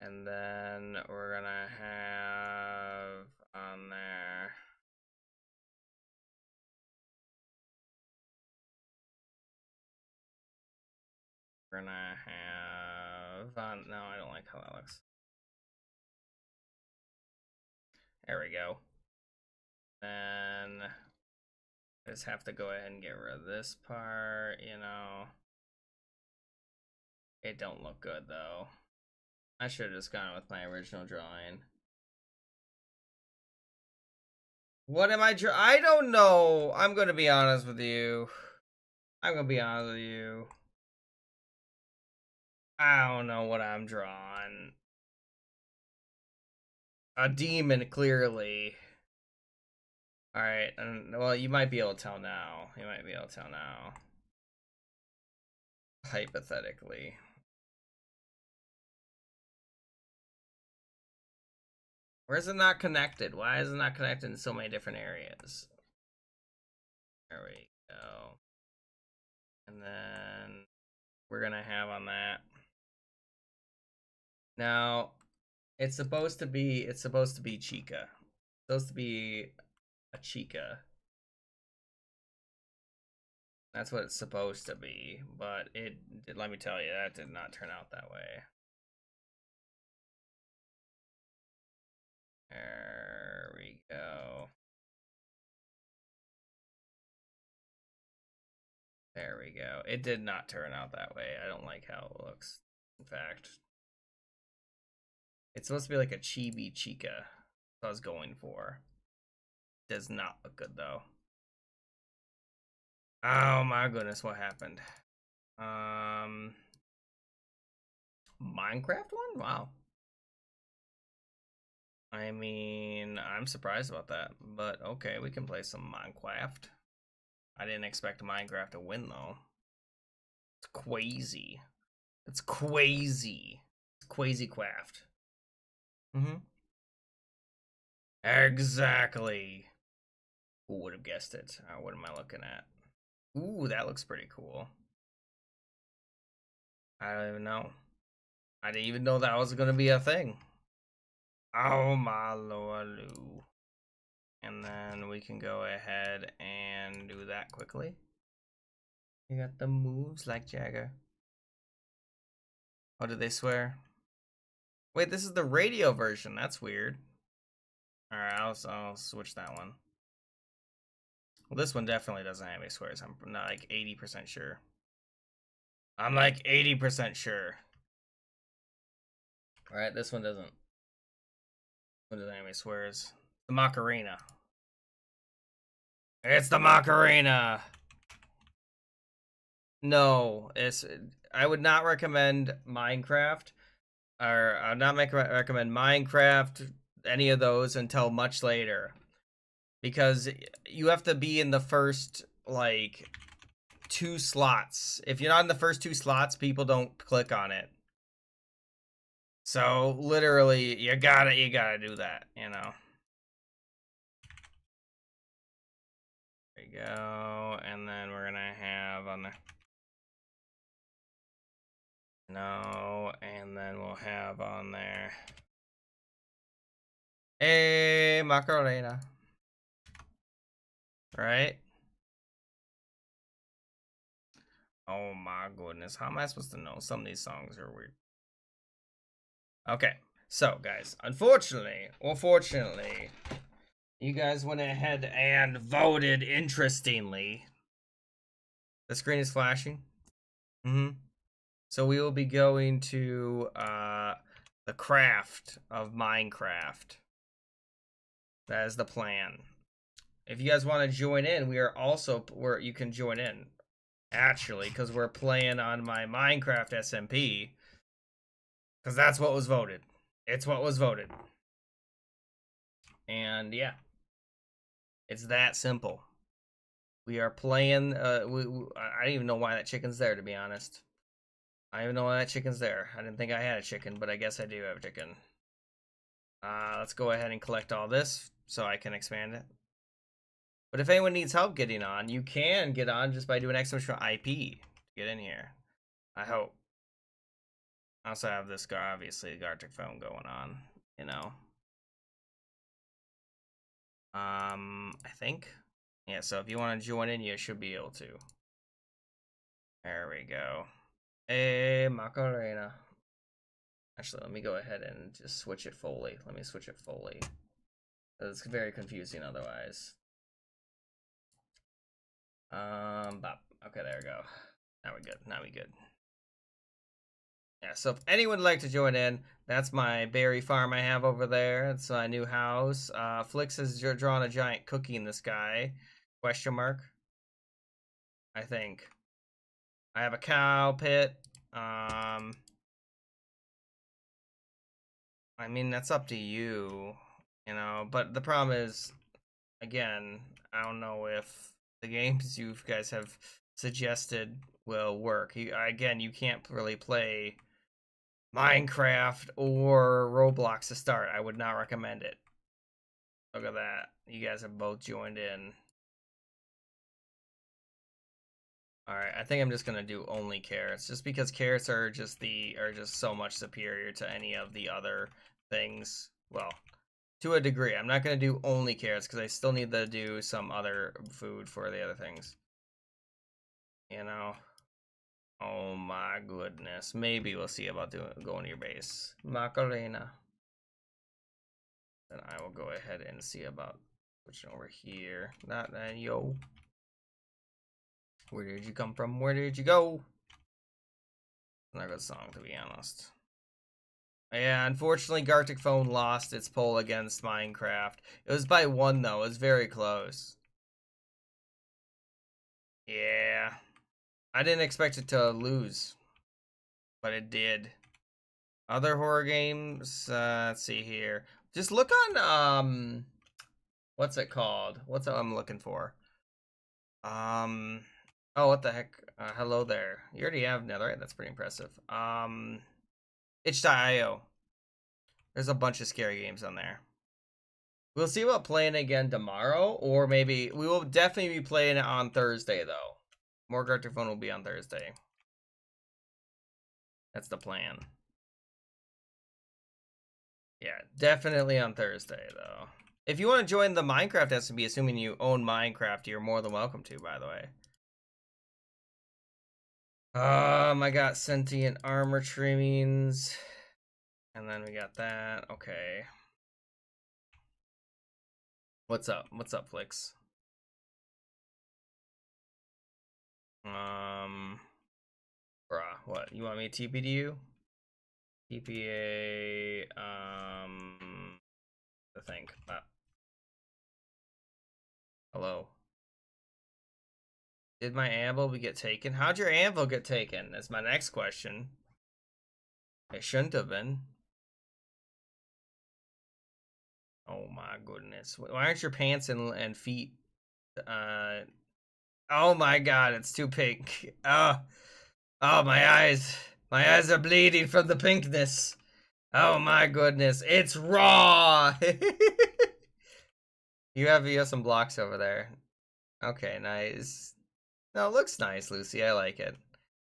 And then we're gonna have on there. We're gonna have on, no, I don't like how that looks. There we go. Then I just have to go ahead and get rid of this part, you know. It don't look good though. I should have just gone with my original drawing. What am I I don't know. I'm gonna be honest with you. I'm gonna be honest with you. I don't know what I'm drawing. A demon, clearly. Alright, well, you might be able to tell now. You might be able to tell now. Hypothetically. Where is it not connected? Why is it not connected in so many different areas? There we go. And then we're gonna have on that. Now, it's supposed to be Chica. It's supposed to be a Chica. That's what it's supposed to be, but let me tell you, that did not turn out that way. There we go. There we go. It did not turn out that way. I don't like how it looks. In fact, it's supposed to be like a chibi Chica. That's what I was going for. Does not look good though. Oh my goodness, what happened? Minecraft one? Wow. I mean, I'm surprised about that, but okay, we can play some Minecraft. I didn't expect Minecraft to win though. It's crazy. It's crazy. It's crazy craft. Exactly. Who would have guessed it? What am I looking at? Ooh, that looks pretty cool. I don't even know. I didn't even know that was gonna be a thing. Oh my lord. And then we can go ahead and do that quickly. You got the moves like Jagger. Oh, did they swear? Wait, this is the radio version. That's weird. Alright, I'll switch that one. Well, this one definitely doesn't have any swears. I'm not like 80% sure. I'm like 80% sure. Alright, this one doesn't. What does anybody swears? The Macarena. It's the Macarena. No, I would not recommend Minecraft, or I would not recommend Minecraft, any of those until much later. Because you have to be in the first, like, 2 slots. If you're not in the first 2 slots, people don't click on it. So, literally, you gotta do that, you know? There you go. And then we're gonna have on the... No, and then we'll have on there... Hey, Macarena. Right? Oh my goodness. How am I supposed to know? Some of these songs are weird. Okay. So, guys, unfortunately, or fortunately, you guys went ahead and voted interestingly. The screen is flashing. So we will be going to the craft of Minecraft. That is the plan. If you guys want to join in, we are also where you can join in. Actually, because we're playing on my Minecraft SMP. Because that's what was voted. It's what was voted. And yeah. It's that simple. We are playing. I don't even know why that chicken's there, to be honest. I don't even know why that chicken's there. I didn't think I had a chicken, but I guess I do have a chicken. Let's go ahead and collect all this so I can expand it. But if anyone needs help getting on, you can get on just by doing exclamation IP to get in here. I hope. I also have this guy, obviously, the Garticphone going on, you know. I think. Yeah, so if you want to join in, you should be able to. There we go. Hey, Macarena. Actually, let me go ahead and just switch it fully. Let me switch it fully. It's very confusing otherwise. Bop. Okay, there we go. Now we're good. Now we good. Yeah, so if anyone would like to join in, that's my berry farm I have over there. It's my new house. Flix has drawn a giant cookie in the sky. Question mark. I think. I have a cow pit. I mean, that's up to you, you know, but the problem is, again, I don't know if the games you guys have suggested will work. Again, you can't really play Minecraft or Roblox to start. I would not recommend it. Look at that. You guys have both joined in. Alright, I think I'm just gonna do only carrots, just because carrots are just so much superior to any of the other things. Well, to a degree. I'm not gonna do only carrots because I still need to do some other food for the other things. You know? Oh my goodness. Maybe we'll see about going to your base. Macarena. Then I will go ahead and see about switching over here. Not that, yo. Where did you come from? Where did you go? Not a good song, to be honest. Yeah, unfortunately, Garticphone lost its poll against Minecraft. It was by 1, though. It was very close. Yeah. I didn't expect it to lose, but it did. Other horror games, let's see here. Just look on, what's it called? What's what I'm looking for? Oh, what the heck? Hello there. You already have Netherite. That's pretty impressive. Itch.io. There's a bunch of scary games on there. We'll see about playing again tomorrow, or maybe we will definitely be playing it on Thursday, though. More Garticphone will be on Thursday. That's the plan. Yeah, definitely on Thursday, though. If you want to join the Minecraft SMP, assuming you own Minecraft, you're more than welcome to, by the way. I got sentient armor trimmings. And then we got that. Okay. What's up? What's up, Flix? Bruh, what? You want me to TP to you? TPA, I think. Hello. Did my anvil get taken? How'd your anvil get taken? That's my next question. It shouldn't have been. Oh my goodness. Why aren't your pants and feet? Oh my god, it's too pink. Oh, my eyes. My eyes are bleeding from the pinkness. Oh my goodness. It's raw. you have some blocks over there. Okay, nice. No, it looks nice, Lucy. I like it.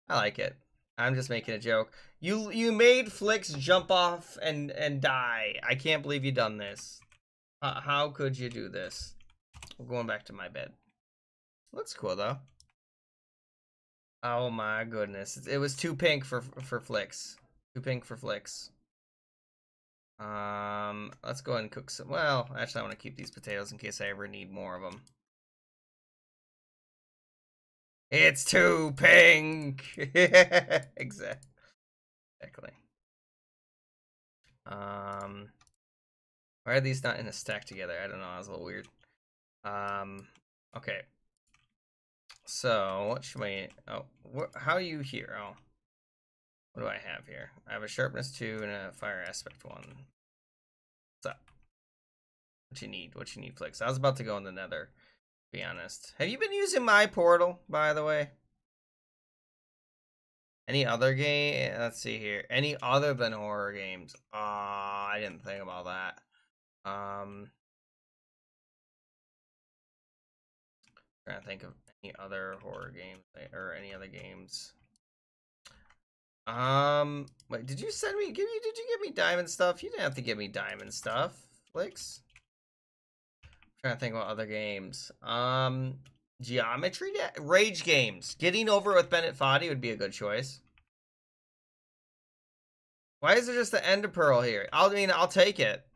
I like it. I'm just making a joke. You made Flicks jump off and die. I can't believe you done this. How could you do this? I'm going back to my bed. Looks cool though. Oh my goodness. It was too pink for Flicks. Too pink for Flicks. Let's go ahead and cook some. Well, actually, I want to keep these potatoes in case I ever need more of them. It's too pink. Exactly. Why are these not in a stack together? I don't know. That was a little weird. Okay. So what should we? Oh, how are you here? Oh, what do I have here? I have a sharpness 2 and a fire aspect 1. What's up? What you need? What you need, Flicks? I was about to go in the Nether. To be honest. Have you been using my portal, by the way? Any other game? Let's see here. Any other than horror games? I didn't think about that. Trying to think of any other horror games or any other games. Wait, did you send me? Did you give me diamond stuff? You didn't have to give me diamond stuff, Flicks. Trying to think about other games. Geometry Rage games. Getting over with Bennett Foddy would be a good choice. Why is there just the Ender Pearl here? I'll take it.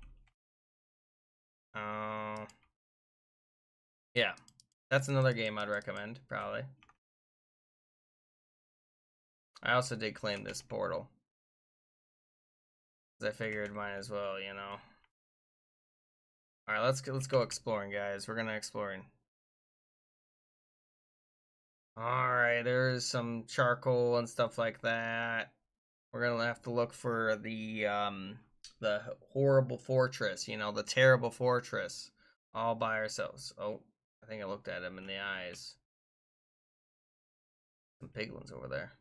Yeah. That's another game I'd recommend, probably. I also did claim this portal. Because I figured might as well, you know. Alright, let's go exploring, guys. We're gonna exploring. Alright, there's some charcoal and stuff like that. We're gonna have to look for the horrible fortress, you know, the terrible fortress. All by ourselves. Oh, I think I looked at him in the eyes. Some piglins over there.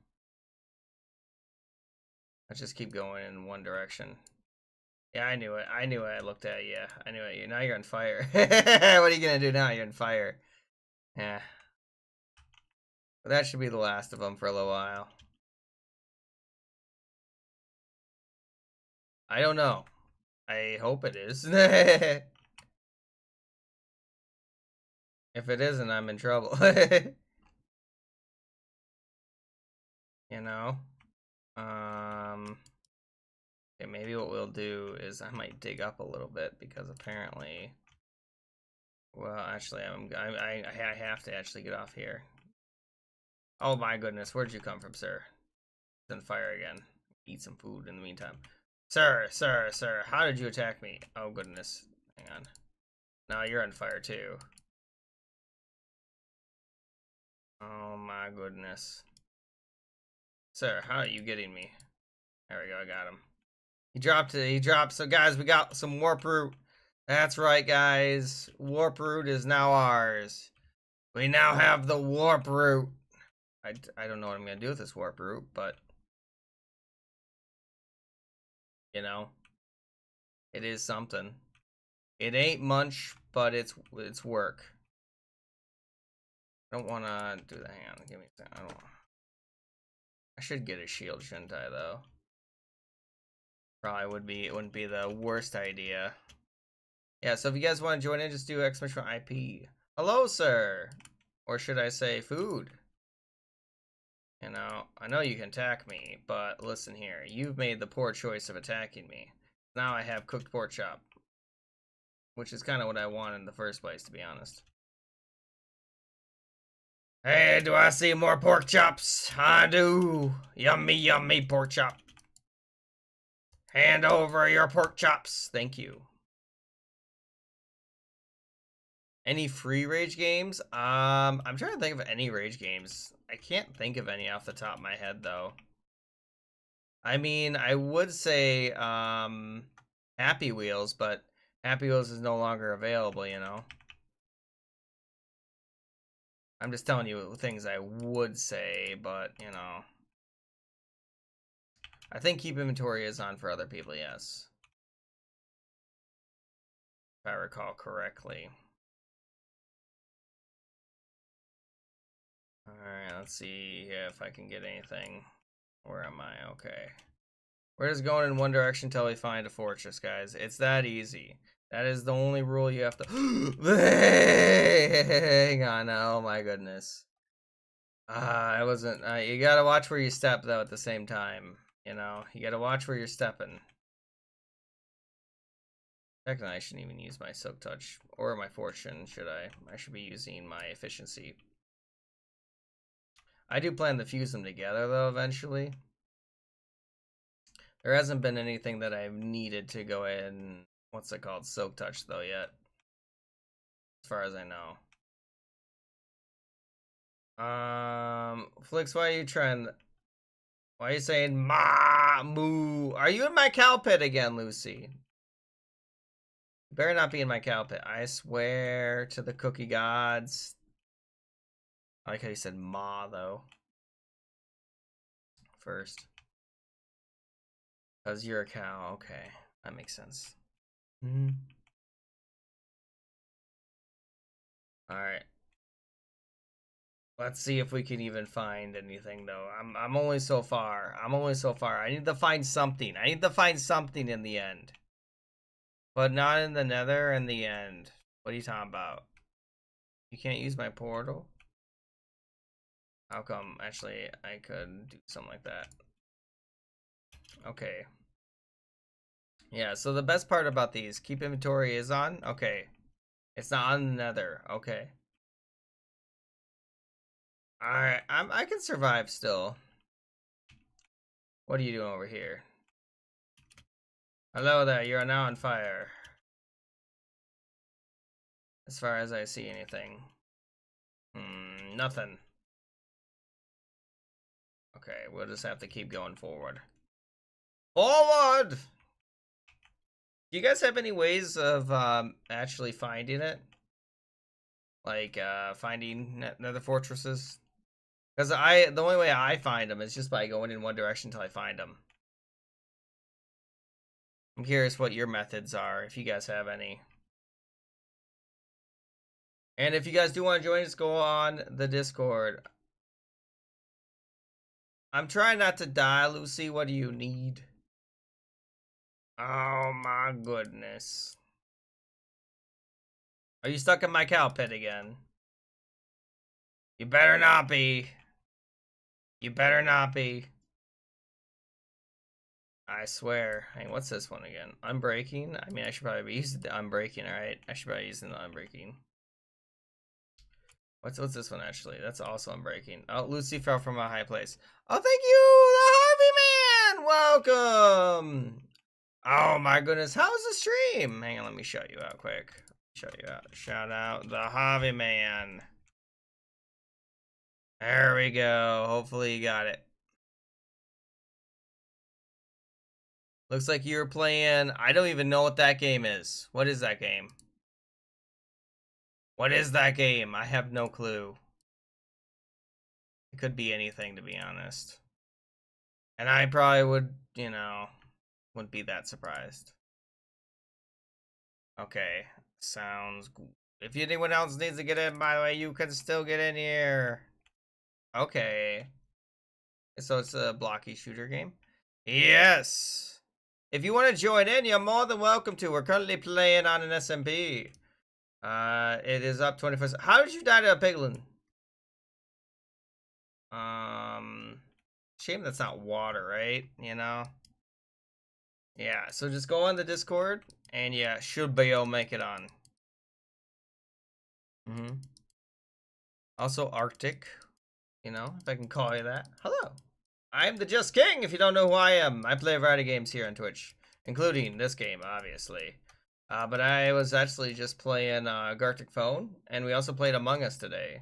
Let's just keep going in one direction. Yeah, I knew it. I knew it. I looked at you. I knew it. Now you're on fire. What are you gonna do now? You're on fire. Yeah. But that should be the last of them for a little while. I don't know. I hope it is. If it isn't, I'm in trouble. You know? Okay, maybe what we'll do is I might dig up a little bit because apparently, well, actually, I have to actually get off here. Oh my goodness, where'd you come from, sir? It's on fire again. Eat some food in the meantime. Sir, how did you attack me? Oh goodness, hang on. Now you're on fire too. Oh my goodness. Sir, how are you getting me? There we go, I got him. He dropped. So guys, we got some warp root. That's right, guys. Warp root is now ours. We now have the warp root. I don't know what I'm gonna do with this warp root, but you know, it is something. It ain't much, but it's work. I don't wanna do that. Hang on, give me that. I should get a shield, shouldn't I, though? Probably would be, it wouldn't be the worst idea. Yeah, so if you guys want to join in, just do exclamation IP. Hello, sir. Or should I say food? You know, I know you can attack me, but listen here. You've made the poor choice of attacking me. Now I have cooked pork chop. Which is kind of what I wanted in the first place, to be honest. Hey, do I see more pork chops? I do. Yummy, yummy pork chop. Hand over your pork chops. Thank you. Any free Rage games? I'm trying to think of any Rage games. I can't think of any off the top of my head, though. I mean, I would say, Happy Wheels, but Happy Wheels is no longer available, you know. I'm just telling you things I would say, but, you know. I think keep inventory is on for other people, yes. If I recall correctly. Alright, let's see if I can get anything. Where am I? Okay. We're just going in one direction until we find a fortress, guys. It's that easy. That is the only rule you have to... Hang on. Oh, my goodness. I wasn't... you gotta watch where you step, though, at the same time. You know? You gotta watch where you're stepping. Technically, I shouldn't even use my Silk Touch. Or my Fortune, should I? I should be using my Efficiency. I do plan to fuse them together, though, eventually. There hasn't been anything that I've needed to go ahead and... What's it called? Silk Touch, though, yet. As far as I know. Flix, why are you trying... Why are you saying ma moo? Are you in my cow pit again, Lucy? You better not be in my cow pit. I swear to the cookie gods. I like how you said ma, though. First. Because you're a cow. Okay. That makes sense. Alright. Let's see if we can even find anything, though. I'm only so far. I'm only so far. I need to find something. I need to find something in the end. But not in the nether in the end. What are you talking about? You can't use my portal? How come? Actually, I could do something like that. Okay. Yeah, so the best part about these, keep inventory is on? Okay. It's not on the nether. Okay. Alright, I can survive still. What are you doing over here? Hello there, you are now on fire. As far as I see anything. Nothing. Okay, we'll just have to keep going forward. Forward! Do you guys have any ways of actually finding it? Like finding nether fortresses? Because the only way I find them is just by going in one direction until I find them. I'm curious what your methods are, if you guys have any. And if you guys do want to join us, go on the Discord. I'm trying not to die, Lucy. What do you need? Oh my goodness. Are you stuck in my cow pit again? You better not be. You better not be. I swear. Hey, what's this one again? Unbreaking? I mean, I should probably be using the unbreaking, alright? I should probably be using the unbreaking. What's this one actually? That's also unbreaking. Oh, Lucy fell from a high place. Oh, thank you, the Harvey Man! Welcome! Oh my goodness, how's the stream? Hang on, let me shout you out quick. Shout you out. Shout out the Harvey Man. There we go. Hopefully you got it. Looks like you're playing... I don't even know what that game is. What is that game? What is that game? I have no clue. It could be anything, to be honest. And I probably would, you know, wouldn't be that surprised. Okay. Sounds good. If anyone else needs to get in, by the way, you can still get in here. Okay. So it's a blocky shooter game? Yes! If you want to join in, you're more than welcome to. We're currently playing on an SMP. It is up 21st. How did you die to a piglin? Shame that's not water, right? You know? Yeah, so just go on the Discord, and yeah, should be able to make it on. Also Arctic, you know, if I can call you that. Hello. I'm the Just King, if you don't know who I am. I play a variety of games here on Twitch, including this game, obviously. But I was actually just playing Garticphone, and we also played Among Us today.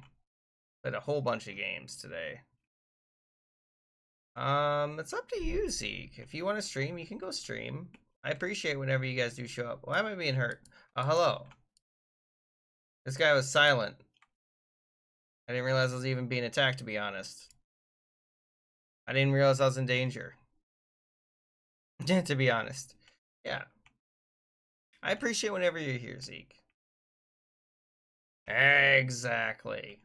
Played a whole bunch of games today. It's up to you, Zeke. If you want to stream, you can go stream. I appreciate whenever you guys do show up. Why am I being hurt? Oh, hello. This guy was silent. I didn't realize I was even being attacked, to be honest. I didn't realize I was in danger. To be honest. Yeah. I appreciate whenever you're here, Zeke. Exactly.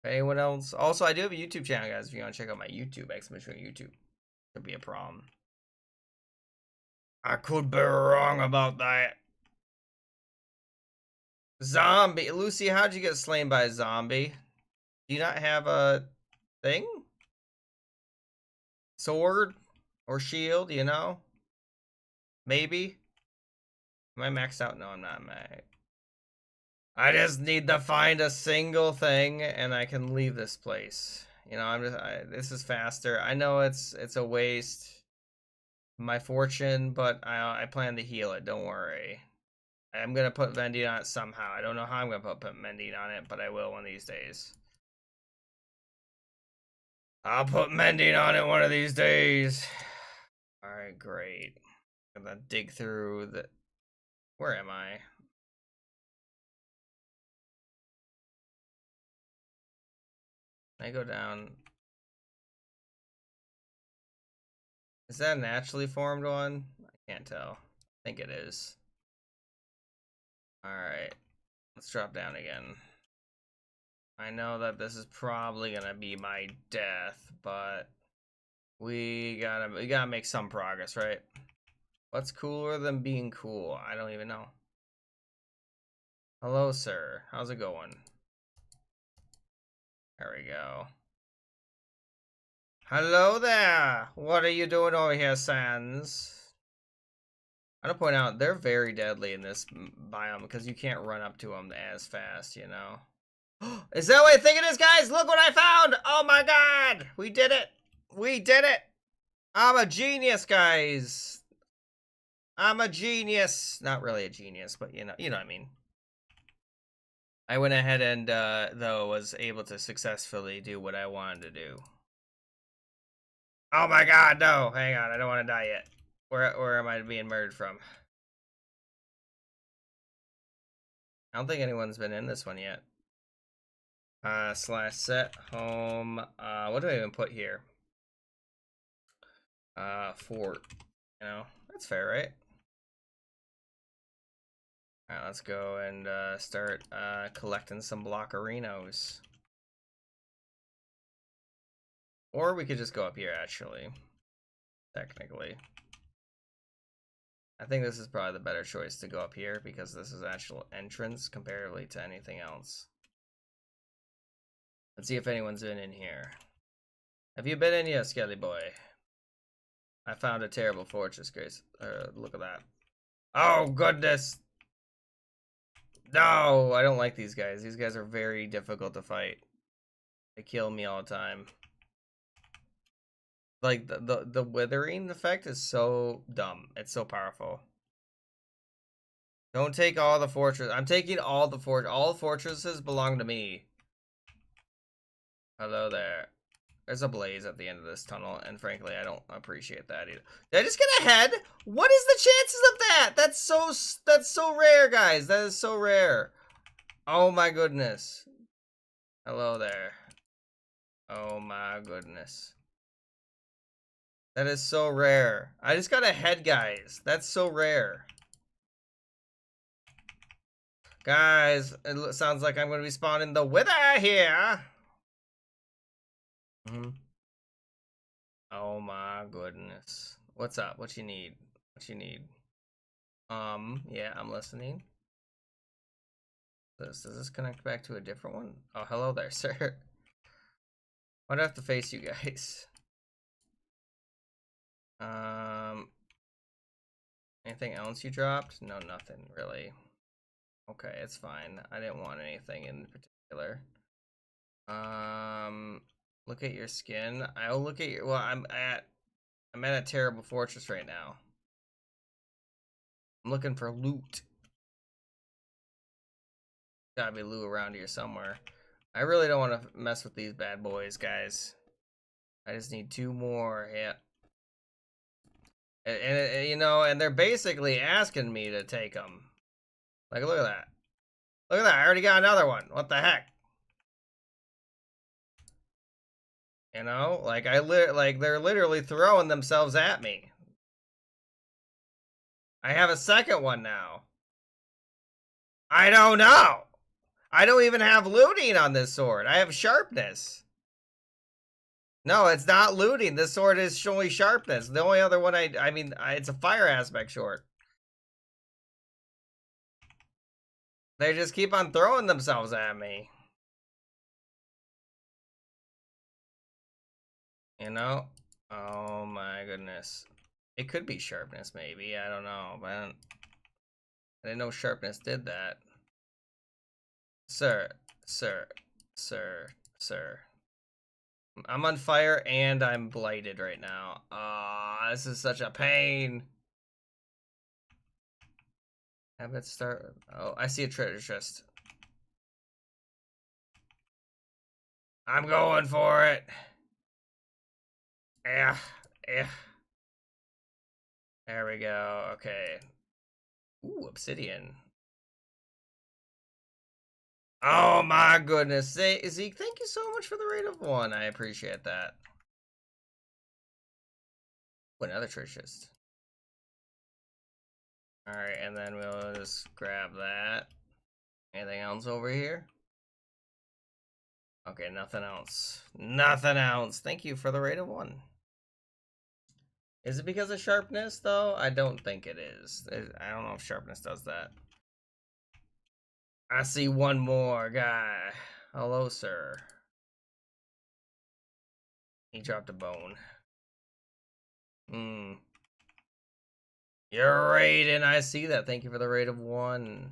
Anyone else? Also, I do have a YouTube channel, guys. If you want to check out my YouTube, exclamation YouTube. Could be a problem. I could be wrong about that. Zombie. Lucy, how'd you get slain by a zombie? Do you not have a thing? Sword? Or shield, you know? Maybe? Am I maxed out? No, I'm not maxed. I just need to find a single thing and I can leave this place. You know, this is faster. I know it's a waste of my fortune, but I plan to heal it, don't worry. I'm gonna put mending on it somehow. I don't know how I'm gonna put mending on it, but I will one of these days. I'll put mending on it one of these days. Alright, great. I'm gonna dig through the... Where am I? I go down. Is that a naturally formed one? I can't tell. I think it is. Alright. Let's drop down again. I know that this is probably gonna be my death, but we gotta make some progress, right? What's cooler than being cool? I don't even know. Hello, sir. How's it going? There we go. Hello there! What are you doing over here, Sans? I want to point out, they're very deadly in this biome because you can't run up to them as fast, you know? Is that what I think it is, guys? Look what I found! Oh my god! We did it! We did it! I'm a genius, guys! I'm a genius! Not really a genius, but you know what I mean. I went ahead and, though, was able to successfully do what I wanted to do. Oh my god, no! Hang on, I don't want to die yet. Where am I being murdered from? I don't think anyone's been in this one yet. Slash set home. What do I even put here? Fort. You know, that's fair, right? Alright, let's go and start collecting some blockerinos. Or we could just go up here, actually. Technically. I think this is probably the better choice to go up here because this is actual entrance comparatively to anything else. Let's see if anyone's been in here. Have you been in here, Skelly boy? I found a terrible fortress, Grace. Look at that. Oh, goodness! No, I don't like these guys. These guys are very difficult to fight. They kill me all the time. Like, the withering effect is so dumb. It's so powerful. Don't take all the fortresses. I'm taking all the all fortresses belong to me. Hello there. There's a blaze at the end of this tunnel, and frankly, I don't appreciate that either. Did I just get a head? What is the chances of that? That's so rare, guys. That is so rare. Oh my goodness. Hello there. Oh my goodness. That is so rare. I just got a head, guys. That's so rare. Guys, it sounds like I'm going to be spawning the wither here. Oh my goodness. What's up? What you need? What you need? Yeah, I'm listening. Does this connect back to a different one? Oh, hello there, sir. Why'd I have to face you guys? Anything else you dropped? No, nothing really. Okay, it's fine. I didn't want anything in particular. Look at your skin. I'll look at your. Well, I'm at a terrible fortress right now. I'm looking for loot. Gotta be loot around here somewhere. I really don't want to mess with these bad boys, guys. I just need 2 more. Yeah. And you know, and they're basically asking me to take them. Like, look at that. Look at that. I already got another one. What the heck? You know, like like they're literally throwing themselves at me. I have a second one now. I don't know. I don't even have looting on this sword. I have sharpness. No, it's not looting. This sword is only sharpness. The only other one I mean, it's a fire aspect sword. They just keep on throwing themselves at me. You know? Oh my goodness. It could be sharpness, maybe. I don't know. But I didn't know sharpness did that. Sir. I'm on fire and I'm blighted right now. Ah, this is such a pain. Have it start. Oh, I see a treasure chest. I'm going for it. Yeah. There we go. Okay. Ooh, obsidian. Oh my goodness. Zeke, thank you so much for the rate of 1. I appreciate that. Ooh, another treasure chest. Alright, and then we'll just grab that. Anything else over here? Okay, nothing else. Nothing else. Thank you for the rate of 1. Is it because of sharpness, though? I don't think it is. I don't know if sharpness does that. I see one more guy. Hello, sir. He dropped a bone. You're raiding. I see that. Thank you for the rate of 1.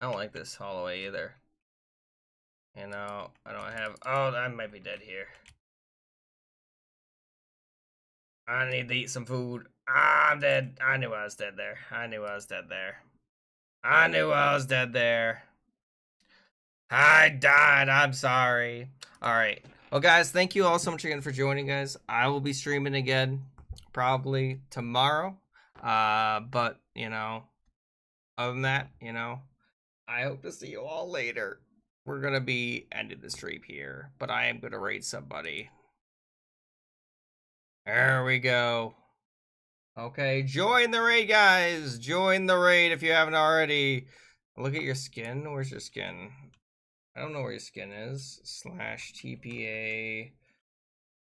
I don't like this holloway either. You know, I don't have... Oh, I might be dead here. I need to eat some food. Ah, I'm dead. I knew I was dead there. I knew I was dead there. I died. I'm sorry. Alright. Well, guys, thank you all so much again for joining, guys. I will be streaming again probably tomorrow. But, you know, other than that, you know, I hope to see you all later. We're going to be ending the stream here, but I am going to raid somebody. There we go. Okay, join the raid, guys. Join the raid if you haven't already. Look at your skin. Where's your skin? I don't know where your skin is. /TPA.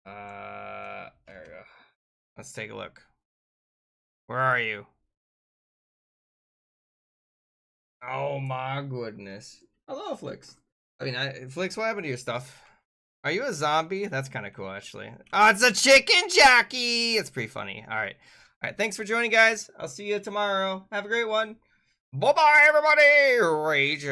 There we go. Let's take a look. Where are you? Oh my goodness. Hello, Flix. I mean, Flix, what happened to your stuff? Are you a zombie? That's kind of cool, actually. Oh, it's a chicken jockey! It's pretty funny. Alright. Alright, thanks for joining, guys. I'll see you tomorrow. Have a great one. Bye-bye, everybody! Rage